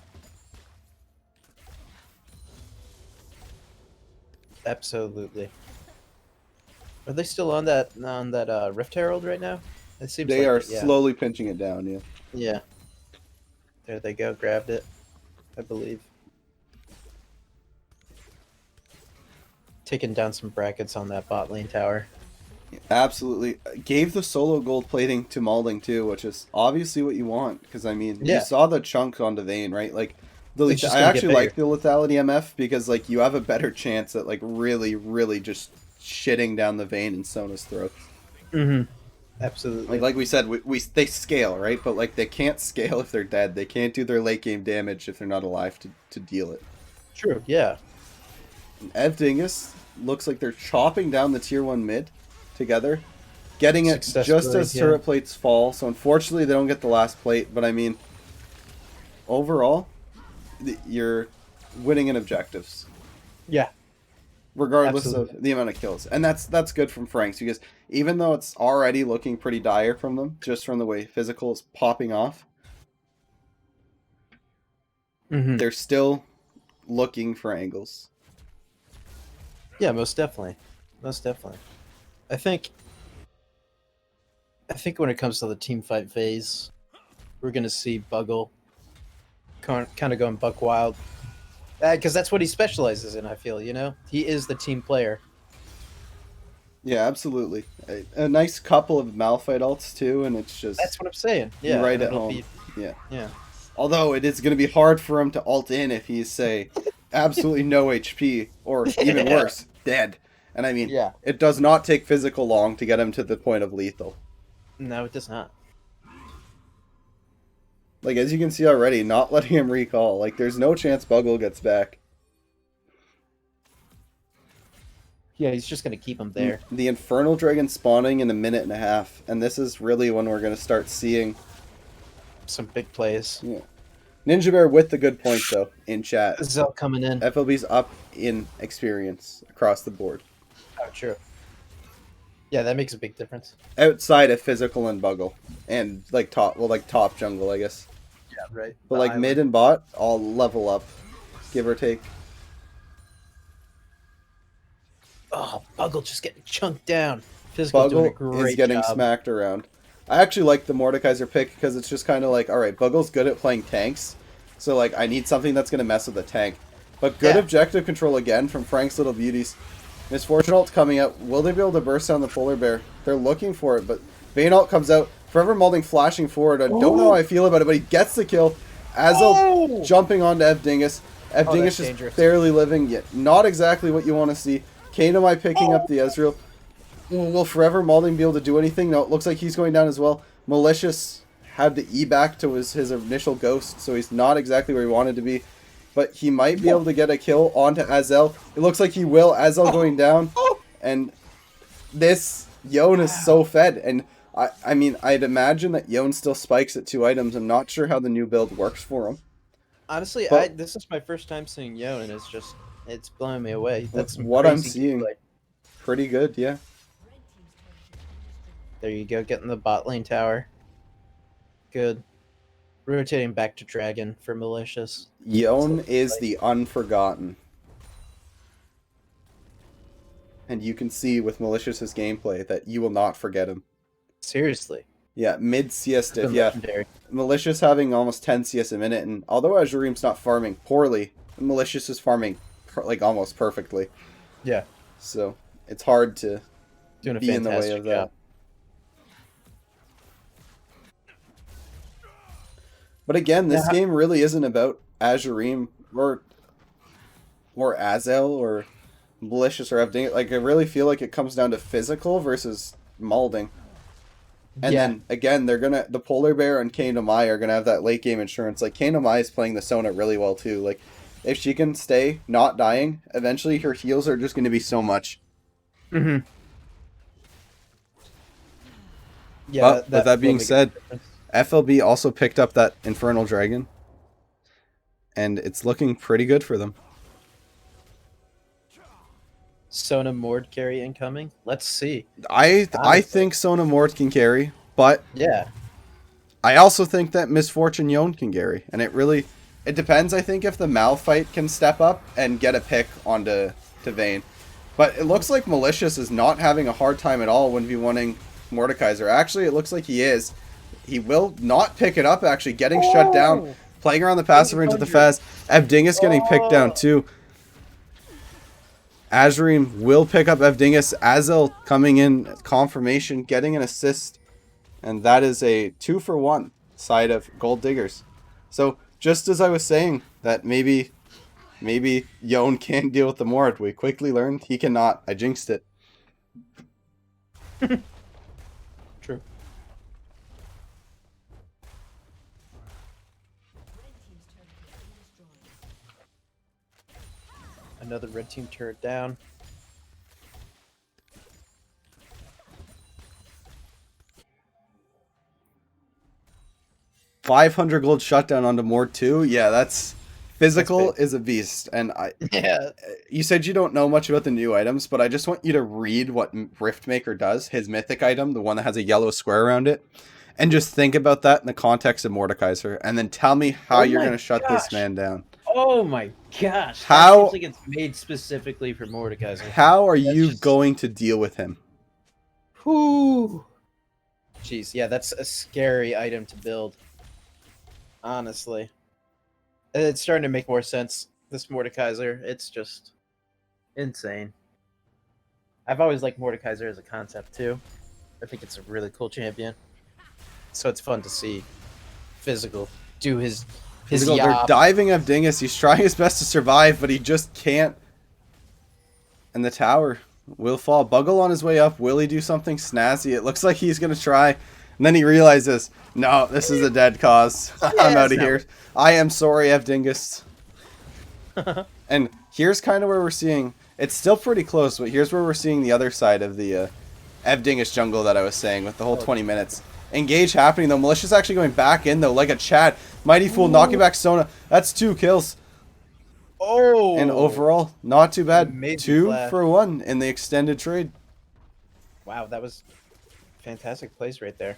Absolutely. Are they still on that Rift Herald right now? It seems They like are it, yeah. slowly pinching it down, yeah. Yeah. There they go. Grabbed it, I believe. Taking down some brackets on that bot lane tower. Absolutely. Gave the solo gold plating to Malding too, which is obviously what you want. Because, I mean, Yeah. you saw the chunk onto Vayne, right? Like, It's just I gonna get actually like the bigger. lethality MF because, like, you have a better chance at, like, really, really just shitting down the Vayne and Sona's throat. Mm-hmm. Absolutely. Like we said, they scale, right? But, like, they can't scale if they're dead. They can't do their late game damage if they're not alive to deal it. True. Yeah. And Ev Dingus looks like they're chopping down the tier 1 mid together. Getting it just Successfully, as yeah. turret plates fall, so unfortunately they don't get the last plate, but I mean, overall, you're winning in objectives, Yeah. regardless Absolutely. of the amount of kills. And that's good from Franks, because even though it's already looking pretty dire from them, just from the way Physical is popping off, Mm-hmm. they're still looking for angles. Yeah, most definitely. Most definitely. I think when it comes to the team fight phase, we're going to see Buggle kind of going buck wild. Because that's what he specializes in, I feel, you know? He is the team player. Yeah, absolutely. A nice couple of Malphite ults too, and it's just That's what I'm saying. Yeah. right and at it'll home. be- Yeah. yeah. Although it is going to be hard for him to ult in if he's, say, absolutely no HP, or even worse, dead. And I mean, Yeah. it does not take Physical long to get him to the point of lethal. No, it does not. Like, as you can see already, not letting him recall. Like, there's no chance Buggle gets back. Yeah, he's just going to keep him there. The Infernal Dragon spawning in a minute and a half, and this is really when we're going to start seeing... Some big plays. Yeah. Ninja Bear with the good points, though, in chat. Zell coming in. FLB's up in experience across the board. Oh, true. Yeah, that makes a big difference. Outside of Physical and Buggle. And, like, top jungle, I guess. Yeah, right. But, like, mid and bot, all level up, give or take. Oh, Buggle just getting chunked down. Physical doing a Buggle great is getting job. smacked around. I actually like the Mordekaiser pick because it's just kind of like, alright, Buggle's good at playing tanks, so, like, I need something that's going to mess with the tank. But good Yeah. objective control again from Frank's Little Beauties. Misfortune ult coming out. Will they be able to burst down the Polar Bear? They're looking for it, but Vayne ult comes out. Forever Molding flashing forward. I don't know how I feel about it, but he gets the kill. Azel jumping onto Ev Dingus. Ev Oh, Dingus that's just dangerous. barely living, yet not exactly what you want to see. Kanomai picking up the Ezreal. Will Forever Molding be able to do anything? No, it looks like he's going down as well. Malicious had to E back to his initial ghost, so he's not exactly where he wanted to be. But he might be able to get a kill onto Azel. It looks like he will. Azel going down. And this Yone is so fed. And I mean, I'd imagine that Yone still spikes at 2 items. I'm not sure how the new build works for him. Honestly, But- this is my first time seeing Yo, and it's blowing me away. That's some What I'm crazy seeing. gameplay. Pretty good, yeah. There you go, getting the bot lane tower. Good. Rotating back to Dragon for Malicious. Yon is the unforgotten. And you can see with Malicious's gameplay that you will not forget him. Seriously. Yeah, mid CS diff, Been yeah. legendary. Malicious having almost 10 CS a minute, and although Azureem's not farming poorly, Malicious is farming like almost perfectly. Yeah. So it's hard to Doing a be in the way fantastic of job. that. But again, this game really isn't about Azureem or Azel or Malicious or Evding. Like, I really feel like it comes down to physical versus molding. And Yeah. then again, the Polar Bear and Kano Mai are gonna have that late game insurance. Like, Kano Mai is playing the Sona really well too. Like, if she can stay not dying, eventually her heals are just gonna be so much. Mm-hmm. Yeah. But with that will being make a said, difference. FLB also picked up that Infernal Dragon, and it's looking pretty good for them. Sona Mord carry incoming. Let's see. I Honestly. think Sona Mort can carry, but Yeah. I also think that Misfortune Yon can carry, and it depends. I think if the Mal fight can step up and get a pick onto Vayne, but it looks like Malicious is not having a hard time at all when wanting Mordekaiser. Actually, it looks like he is. He will not pick it up. Actually, getting shut down, playing around the passive range of the Faz. Evdingus getting picked down too. Azureem will pick up Evdingus. Azel coming in, confirmation, getting an assist. And that is a 2-for-1 side of Gold Diggers. So, just as I was saying, that maybe Yon can deal with the Mord, we quickly learned he cannot. I jinxed it. True. Another red team turret down. $500 gold shutdown onto Mord 2. Yeah, that's... Physical is a beast. And Yeah. you said you don't know much about the new items, but I just want you to read what Riftmaker does, his mythic item, the one that has a yellow square around it, and just think about that in the context of Mordekaiser, and then tell me how you're going to shut this man down. Oh my gosh. How- That seems like it's made specifically for Mordekaiser. How are you just- going to deal with him? Whew. Jeez, yeah, that's a scary item to build. Honestly. It's starting to make more sense, this Mordekaiser. It's just insane. I've always liked Mordekaiser as a concept, too. I think it's a really cool champion. So it's fun to see Physical do his They're yop. diving Evdingus. He's trying his best to survive, but he just can't. And the tower will fall. Buggle on his way up. Will he do something snazzy? It looks like he's going to try. And then he realizes, no, this is a dead cause. I'm out of here. I am sorry, Evdingus. And here's kind of where we're seeing... It's still pretty close, but here's where we're seeing the other side of the Evdingus jungle that I was saying with the whole 20 minutes. Engage happening, though. Malicious actually going back in, though, like a Chad. Mighty Fool knocking back Sona. That's 2 kills. Oh! And overall, not too bad. Amazing 2 flash. for 1 in the extended trade. Wow, that was fantastic plays right there.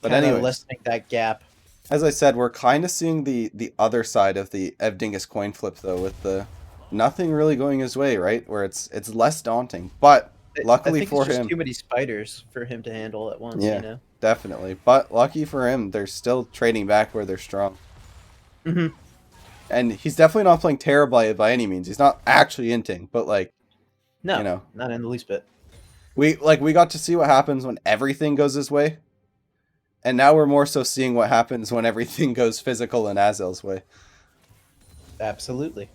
But Kinda anyways, lessening that gap. as I said, we're kind of seeing the other side of the Evdingus coin flip, though, with the nothing really going his way, right? Where it's less daunting. But luckily I think for it's just him, too many spiders for him to handle at once. Yeah. You know. definitely. But lucky for him, they're still trading back where they're strong. Mhm. And he's definitely not playing terribly by any means. He's not actually inting, but like No, you know. not in the least bit. we got to see what happens when everything goes his way. And now we're more so seeing what happens when everything goes physical in Azel's way. Absolutely.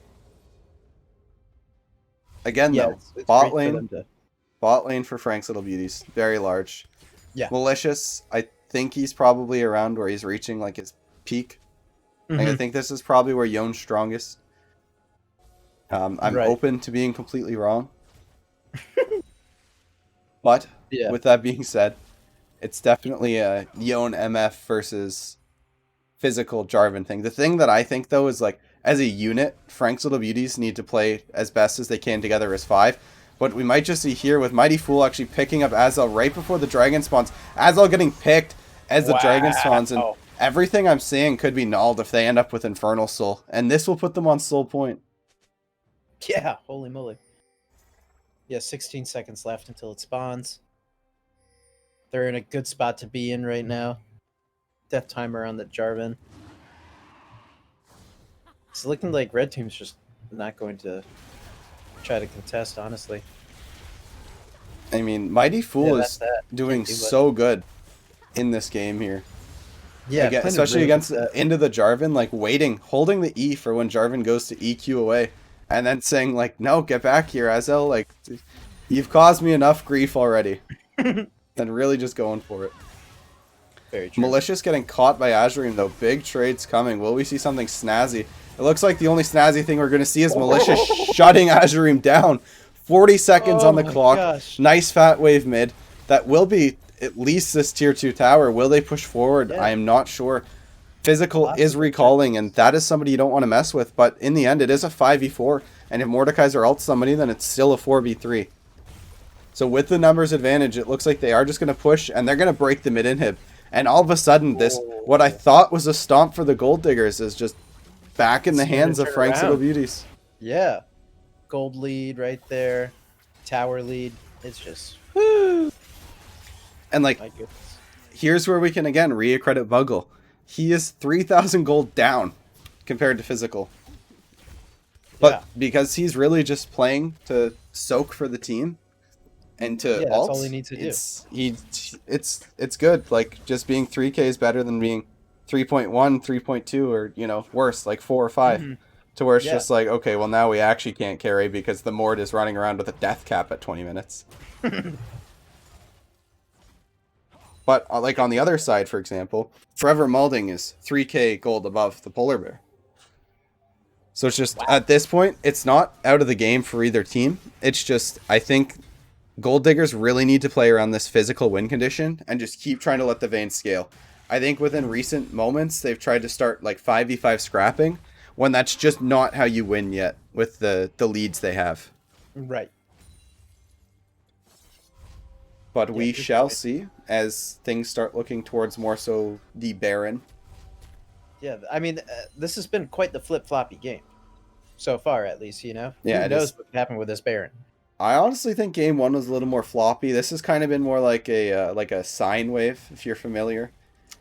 Again, Yeah, though, it's bot great for lane, them to- bot lane for Frank's Little Beauties, very large. Yeah. Malicious, I think he's probably around where he's reaching like his peak. Like, I Mhm. think this is probably where Yon's strongest. I'm Right. open to being completely wrong. But Yeah. with that being said, it's definitely a Yon MF versus physical Jarvan thing. The thing that I think, though, is like, as a unit, Frank's Little Beauties need to play as best as they can together as 5. But we might just see here with Mighty Fool actually picking up Azel right before the dragon spawns. Azel getting picked, as the dragon spawns, and Wow. everything I'm seeing could be nulled if they end up with Infernal Soul, and this will put them on Soul Point. Yeah, holy moly. Yeah, 16 seconds left until it spawns. They're in a good spot to be in right now. Death timer on the Jarvan. It's looking like red team's just not going to try to contest, honestly. I mean, Mighty Fool Yeah, is that's that. doing Can't do much. so good in this game here. Yeah, Like, playing especially really good against set. into the Jarvan, like waiting, holding the E for when Jarvan goes to EQ away, and then saying like, "No, get back here, Azel. Like, you've caused me enough grief already." Then really just going for it. Very true. Malicious getting caught by Azurine though. Big trades coming. Will we see something snazzy? It looks like the only snazzy thing we're going to see is Malicious shutting Azurine down. 40 seconds on the my clock. gosh. Nice fat wave mid. That will be at least this tier 2 tower. Will they push forward? Yeah. I am not sure. Physical Lots is of recalling, and that is somebody you don't want to mess with. But in the end, it is a 5v4. And if Mordekaiser ults somebody, then it's still a 4v3. So with the numbers advantage, it looks like they are just going to push, and they're going to break the mid inhib. And all of a sudden, what I thought was a stomp for the Gold Diggers is just back in the It's gonna hands of turn Frank's Little around. Beauties. Yeah. Gold lead right there. Tower lead. It's just, And like, my goodness. here's where we can again reaccredit Buggle. He is 3,000 gold down compared to Physical. But Yeah. because he's really just playing to soak for the team and to Yeah, that's ult, all he needs to do. it's good. Like, just being 3k is better than being 3.1, 3.2, or, you know, worse, like 4 or 5. Mhm. To where it's Yeah. just like, okay, well now we actually can't carry because the Mord is running around with a death cap at 20 minutes. But like on the other side, for example, Forever Malding is 3k gold above the Polar Bear. So it's just, at this point, it's not out of the game for either team. It's just, I think Gold Diggers really need to play around this physical win condition and just keep trying to let the vein scale. I think within recent moments, they've tried to start like 5v5 scrapping, when that's just not how you win yet with the leads they have. Right. But we Yeah, good shall point. see as things start looking towards more so the Baron. Yeah, I mean, this has been quite the flip-floppy game. So far, at least, you know? Yeah, Who it knows is. what could happen with this Baron? I honestly think game 1 was a little more floppy. This has kind of been more like a sine wave, if you're familiar.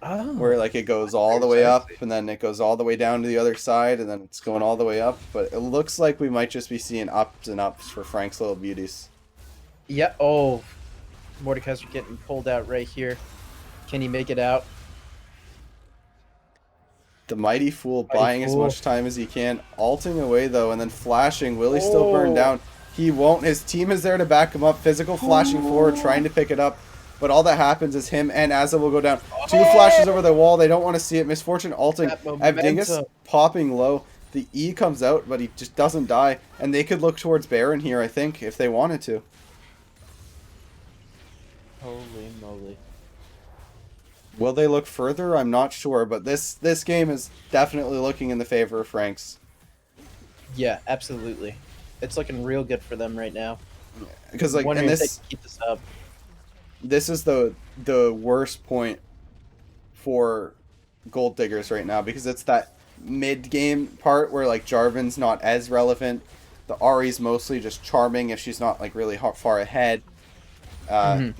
Oh. Where like it goes all the way up and then it goes all the way down to the other side and then it's going all the way up. But it looks like we might just be seeing ups and ups for Frank's Little Beauties. Yeah, oh. Mordekaiser getting pulled out right here. Can he make it out? The Mighty Fool Mighty buying as Fool. much time as he can, alting away though, and then flashing. Will he still burn Oh. down? He won't. His team is there to back him up. Physical flashing forward, trying to pick it up. But all that happens is him and Azza will go down. 2 flashes over the wall. They don't want to see it. Misfortune ulting. That Abdingus momentum. popping low. The E comes out, but he just doesn't die. And they could look towards Baron here, I think, if they wanted to. Holy moly. Will they look further? I'm not sure. But this game is definitely looking in the favor of Frank's. Yeah, absolutely. It's looking real good for them right now. Because like, Wondering and if they this... can keep this up. This is the worst point for Gold Diggers right now because it's that mid game part where like Jarvan's not as relevant. The Ari's mostly just charming if she's not like really far ahead. And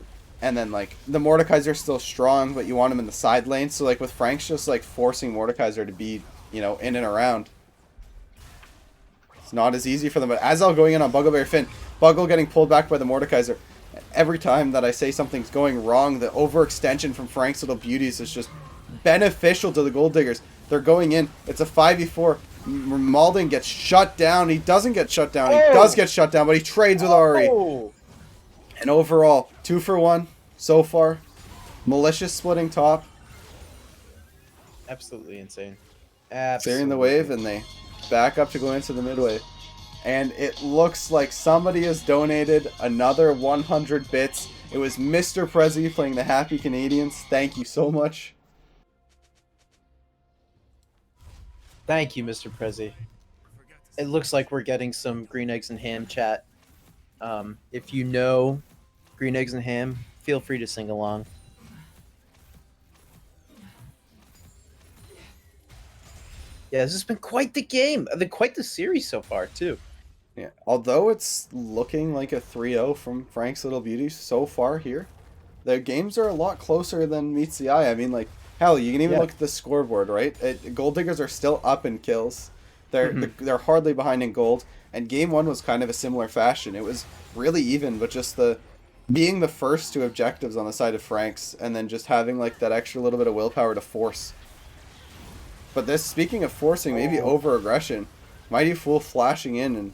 then like the Mordekaiser's still strong, but you want him in the side lane. So like with Frank's just like forcing Mordekaiser to be, you know, in and around. It's not as easy for them. But Azel going in on Bugglebear Finn, Buggle getting pulled back by the Mordekaiser. Every time that I say something's going wrong, the overextension from Frank's Little Beauties is just beneficial to the Gold Diggers. They're going in. It's a 5v4. Malding gets shut down. He doesn't get shut down. He does get shut down, but he trades with Ari. Oh. And overall, 2 for 1 so far. Malicious splitting top. Absolutely insane. Clearing the wave, and they back up to go into the mid wave. And it looks like somebody has donated another 100 bits. It was Mr. Prezi playing the Happy Canadians. Thank you so much. Thank you, Mr. Prezi. It looks like we're getting some Green Eggs and Ham chat. If you know Green Eggs and Ham, feel free to sing along. Yeah, this has been quite the game. Quite the series so far, too. Yeah. Although it's looking like a 3-0 from Frank's Little Beauties so far here, the games are a lot closer than meets the eye. I mean, like, hell, you can even Yeah. look at the scoreboard, right? Gold Diggers are still up in kills. They're hardly behind in gold. And game one was kind of a similar fashion. It was really even, but just the being the first to objectives on the side of Frank's, and then just having like that extra little bit of willpower to force. But this, speaking of forcing, maybe over aggression, Mighty Fool flashing in, and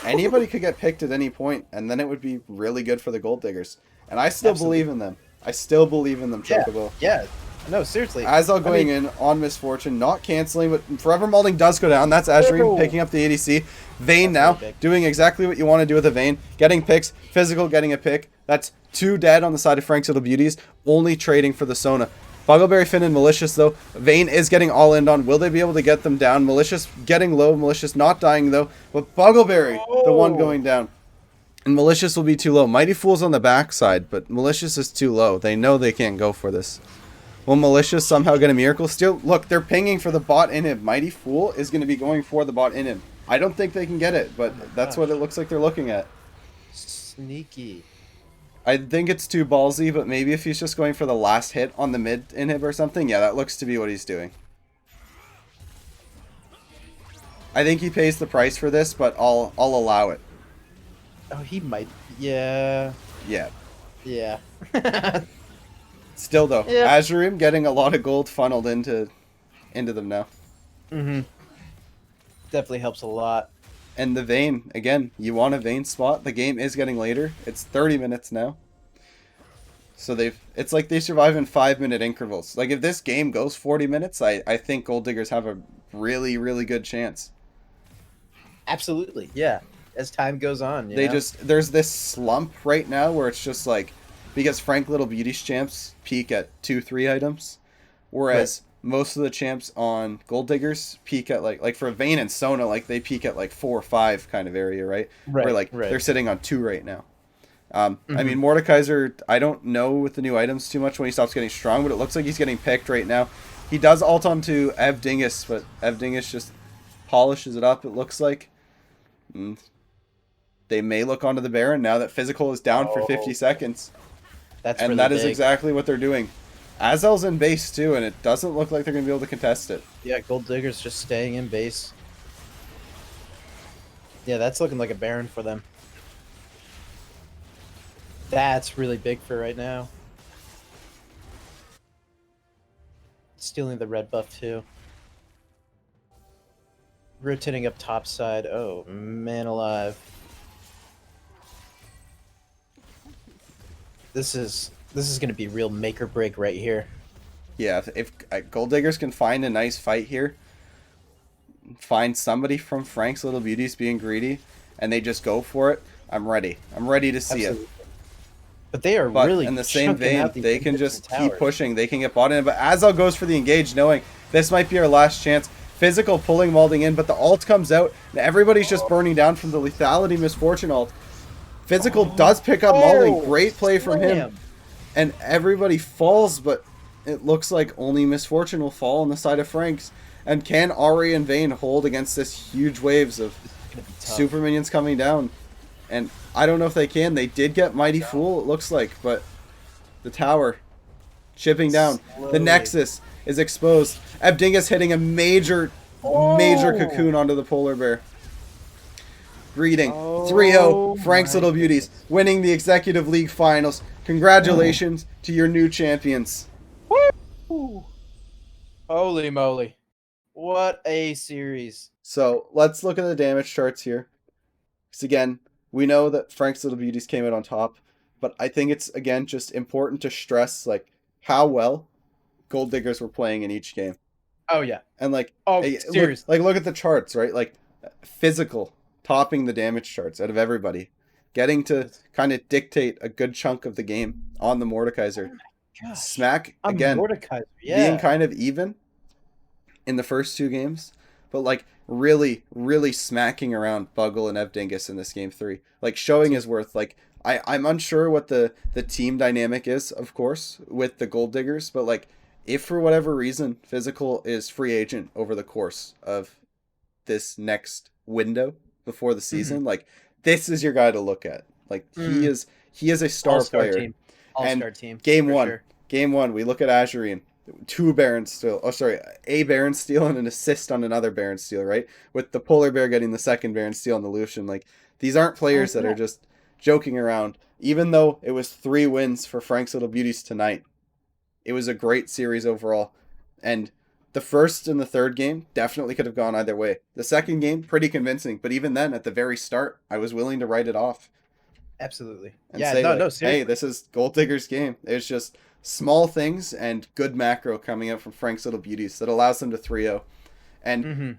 anybody could get picked at any point, and then it would be really good for the Gold Diggers. And I still believe in them. I still believe in them, Chocobo. Yeah. No, seriously. Azal going in on Misfortune, not canceling, but Forever Malding does go down. That's Azurine picking up the ADC. Vayne now doing exactly what you want to do with a Vayne. Getting picks, Physical getting a pick. That's 2 dead on the side of Frank's Little Beauties, only trading for the Sona. Buggleberry, Finn, and Malicious, though. Vayne is getting all in on. Will they be able to get them down? Malicious getting low. Malicious not dying, though. But Buggleberry, the one going down. And Malicious will be too low. Mighty Fool's on the backside, but Malicious is too low. They know they can't go for this. Will Malicious somehow get a Miracle Steal? Look, they're pinging for the bot in him. Mighty Fool is going to be going for the bot in him. I don't think they can get it, but that's what it looks like they're looking at. Sneaky. I think it's too ballsy, but maybe if he's just going for the last hit on the mid inhib or something, yeah, that looks to be what he's doing. I think he pays the price for this, but I'll allow it. Oh, he might. Yeah. Yeah. Yeah. Still though, Yeah. Azurine getting a lot of gold funneled into them now. Definitely helps a lot. And the Vayne, again, you want a Vayne spot. The game is getting later. It's 30 minutes now. So it's like they survive in 5-minute intervals. Like if this game goes 40 minutes, I think Gold Diggers have a really, really good chance. Absolutely. Yeah. As time goes on, there's this slump right now where it's just like, because Frank Little Beauty's champs peak at 2-3 items, whereas most of the champs on Gold Diggers peak at like for Vayne and Sona, like they peak at like 4 or 5 kind of area, right? Where like they're sitting on 2 right now. I mean, Mordekaiser, I don't know with the new items too much when he stops getting strong, but it looks like he's getting picked right now. He does ult onto Ev Dingus, but Ev Dingus just polishes it up, it looks like. They may look onto the Baron now that Physical is down for 50 seconds. That's and really that is big. exactly what they're doing. Azel's in base too, and it doesn't look like they're going to be able to contest it. Yeah, Gold Digger's just staying in base. Yeah, that's looking like a Baron for them. That's really big for right now. Stealing the red buff too. Rotating up top side. Oh, man alive. This is going to be real make or break right here. Yeah, if Gold Diggers can find a nice fight here, find somebody from Frank's Little Beauties being greedy, and they just go for it, I'm ready. I'm ready to see it. But they are But really in the same chunking vein, out these they can just towers. keep pushing. They can get bought in. But Azel goes for the engage, knowing this might be our last chance. Physical pulling Malding in, but the ult comes out, and everybody's just burning down from the lethality Misfortune ult. Physical does pick up Malding. Great play from him. And everybody falls, but it looks like only Misfortune will fall on the side of Frank's. And can Ari and Vayne hold against this huge waves of super minions coming down? And I don't know if they can. They did get Mighty Fool, it looks like, but the tower chipping down. The Nexus is exposed. Abdingus hitting a major cocoon onto the polar bear. Greeting. 3-0. Frank's Little Beauties winning the Executive League Finals. Congratulations to your new champions. Woo! Holy moly. What a series. So let's look at the damage charts here. Because again, we know that Frank's Little Beauties came out on top, but I think it's, again, just important to stress like how well Gold Diggers were playing in each game. Oh, yeah. And like, seriously. look at the charts, right? Like, Physical topping the damage charts out of everybody, getting to kind of dictate a good chunk of the game on the Mordekaiser. Gosh. Smack, again, Mordekaiser, being kind of even in the first 2 games, but like really, really smacking around Buggle and Evdingus in this game 3. Like showing his worth. Like I'm unsure what the team dynamic is, of course, with the Gold Diggers, but like if for whatever reason Physical is free agent over the course of this next window before the season, like this is your guy to look at. Like he is a star All-star player. team. And All-star team. game for one, sure. game one, we look at Azurine, two Baron steal. Oh, sorry, a Baron steal and an assist on another Baron steal, right? With the Polar Bear getting the second Baron steal on the Lucian. Like these aren't players that are just joking around. Even though it was 3 wins for Frank's Little Beauties tonight, it was a great series overall. And the first and the third game definitely could have gone either way. The second game, pretty convincing, but even then, at the very start, I was willing to write it off Absolutely. and Yeah, say no, like, seriously. hey, this is Gold Digger's game. It's just small things and good macro coming out from Frank's Little Beauties that allows them to 3-0. And Mhm.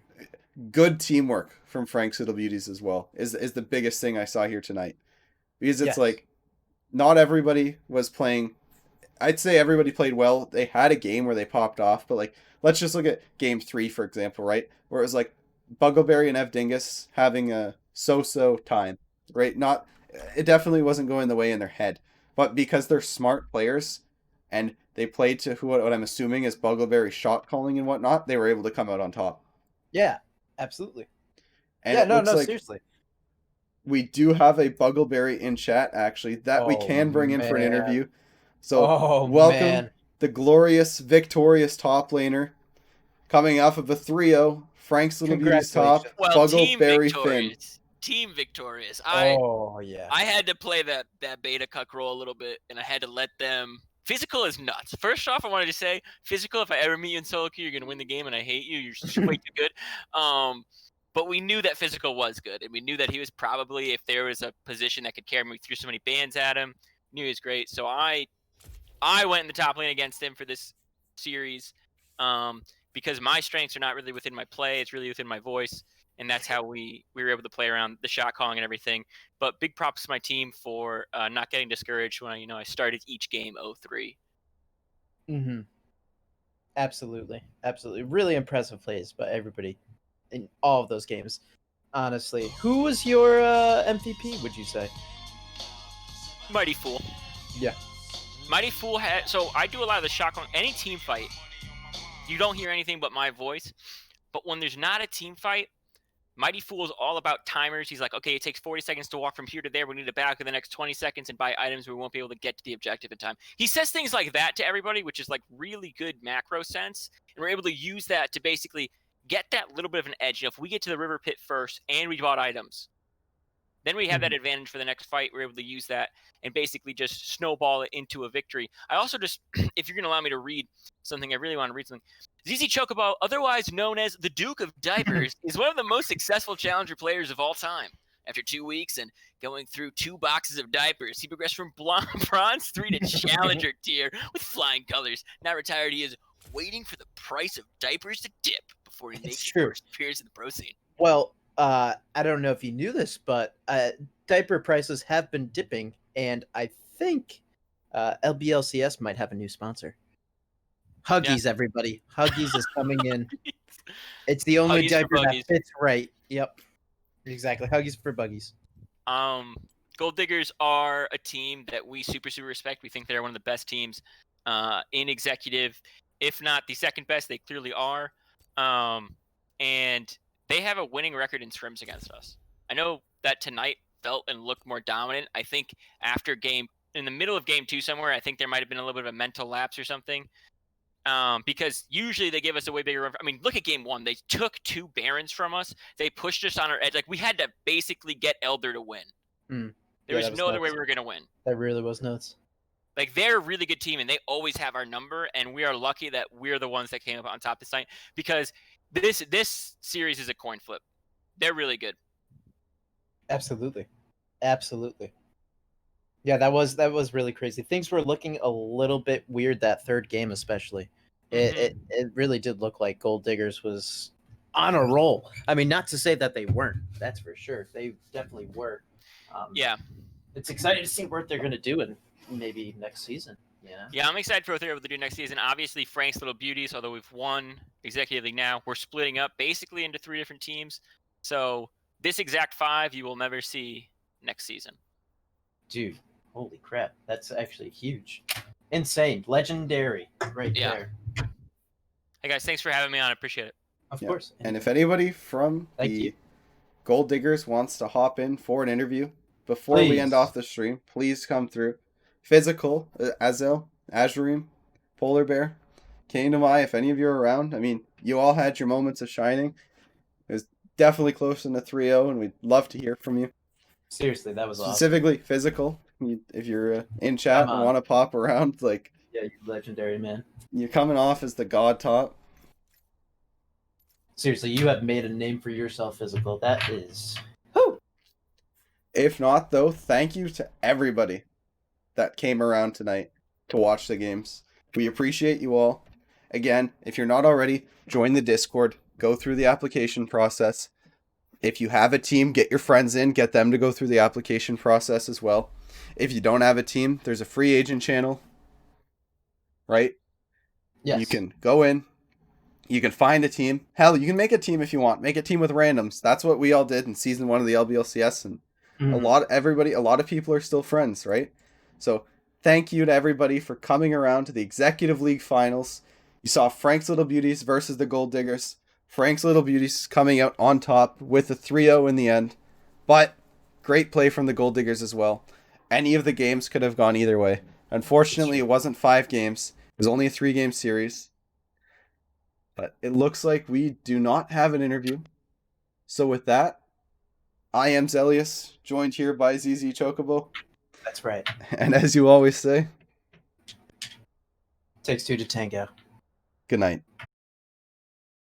good teamwork from Frank's Little Beauties as well is the biggest thing I saw here tonight. Because it's Yes. like not everybody was playing. I'd say everybody played well. They had a game where they popped off, but like let's just look at game 3 for example, right? Where it was like Buggleberry and Ev Dingus having a so-so time, right? Not it definitely wasn't going the way in their head, but because they're smart players and they played to who what I'm assuming is Buggleberry shot calling and whatnot, they were able to come out on top. Yeah, absolutely. And yeah, it no, looks like seriously. we do have a Buggleberry in chat actually that we Oh, can bring in for an man. interview. So Oh, welcome man. the glorious, victorious top laner coming off of a 3-0. Frank's Little Beauty's top. Congratulations. Well, Team Buggleberry Finn. Victorious. Team Victorious. Oh, yeah. I had to play that beta cuck role a little bit, and I had to let them. Physical is nuts. First off, I wanted to say, Physical, if I ever meet you in solo queue, you're gonna win the game, and I hate you. You're just way too good. But we knew that Physical was good, and we knew that he was probably, if there was a position that could carry me, we threw so many bans at him. Knew he was great, so I went in the top lane against him for this series, because my strengths are not really within my play; it's really within my voice. And that's how we were able to play around the shot calling and everything. But big props to my team for not getting discouraged when I started each game 0-3. Mm-hmm. Absolutely. Really impressive plays by everybody in all of those games. Honestly, who was your MVP? Would you say? Mighty Fool. Yeah. Mighty Fool had. So I do a lot of the shot calling. Any team fight, you don't hear anything but my voice. But when there's not a team fight, Mighty Fool is all about timers. He's like, okay, it takes 40 seconds to walk from here to there. We need to back in the next 20 seconds and buy items. We won't be able to get to the objective in time. He says things like that to everybody, which is like really good macro sense. And we're able to use that to basically get that little bit of an edge. If we get to the river pit first and we bought items, then we have that advantage for the next fight. We're able to use that and basically just snowball it into a victory. I also just, if you're going to allow me to read something, I really want to read something. ZZ Chocobo, otherwise known as the Duke of Diapers, is one of the most successful challenger players of all time. After 2 weeks and going through 2 boxes of diapers, he progressed from bronze 3 to challenger tier with flying colors. Now retired, he is waiting for the price of diapers to dip before he makes his first appearance in the pro scene. Well, I don't know if you knew this, but diaper prices have been dipping, and I think LBLCS might have a new sponsor. Huggies, everybody. Huggies is coming in. It's the only Huggies for diaper that buggies. fits right. Yep. Exactly. Huggies for buggies. Gold Diggers are a team that we super respect. We think they're one of the best teams in executive, if not the second best. They clearly are, and they have a winning record in scrims against us. I know that tonight felt and looked more dominant. I think after in the middle of game 2 somewhere, I think there might have been a little bit of a mental lapse or something. Because usually they give us a way bigger run. I mean, look at game 1. They took 2 Barons from us. They pushed us on our edge. Like, we had to basically get Elder to win. There was no other way we were going to win. That really was nuts. Like, they're a really good team, and they always have our number, and we are lucky that we're the ones that came up on top this night, because this series is a coin flip. They're really good. Absolutely. Yeah, that was really crazy. Things were looking a little bit weird that third game, especially. It really did look like Gold Diggers was on a roll. I mean, not to say that they weren't. That's for sure. They definitely were. Yeah. It's exciting to see what they're going to do in maybe next season. Yeah, I'm excited for what they're able to do next season. Obviously, Frank's Little Beauties, although we've won Executive League now, we're splitting up basically into 3 different teams. So this exact 5 you will never see next season. Dude, holy crap. That's actually huge. Insane. Legendary. Right Yeah. there. Hey guys, thanks for having me on. I appreciate it. Of Yeah. course. And if anybody from Thank the you. Gold Diggers wants to hop in for an interview before we end Please. off the stream, please come through. Physical, Azel, Azurim, Polar Bear, Kingdom Eye, if any of you are around. I mean, you all had your moments of shining. It was definitely close in the 3-0, and we'd love to hear from you. Seriously, that was awesome. Specifically, physical. If you're in chat Come and on. want to pop around, like, Yeah, you legendary man. you're coming off as the god top. Seriously, you have made a name for yourself, Physical. That is. Whew. If not, though, thank you to everybody that came around tonight to watch the games. We appreciate you all. Again, if you're not already, join the Discord. Go through the application process. If you have a team, get your friends in. Get them to go through the application process as well. If you don't have a team, there's a free agent channel. Right? Yes. You can go in. You can find a team. Hell, you can make a team if you want. Make a team with randoms. That's what we all did in season 1 of the LBLCS, and Mhm. a lot of people are still friends, right? So thank you to everybody for coming around to the Executive League Finals. You saw Frank's Little Beauties versus the Gold Diggers. Frank's Little Beauties coming out on top with a 3-0 in the end. But great play from the Gold Diggers as well. Any of the games could have gone either way. Unfortunately, it wasn't 5 games. It was only a 3-game series. But it looks like we do not have an interview. So with that, I am Zelius, joined here by ZZ Chocobo. That's right. And as you always say, Takes two to tango. good night.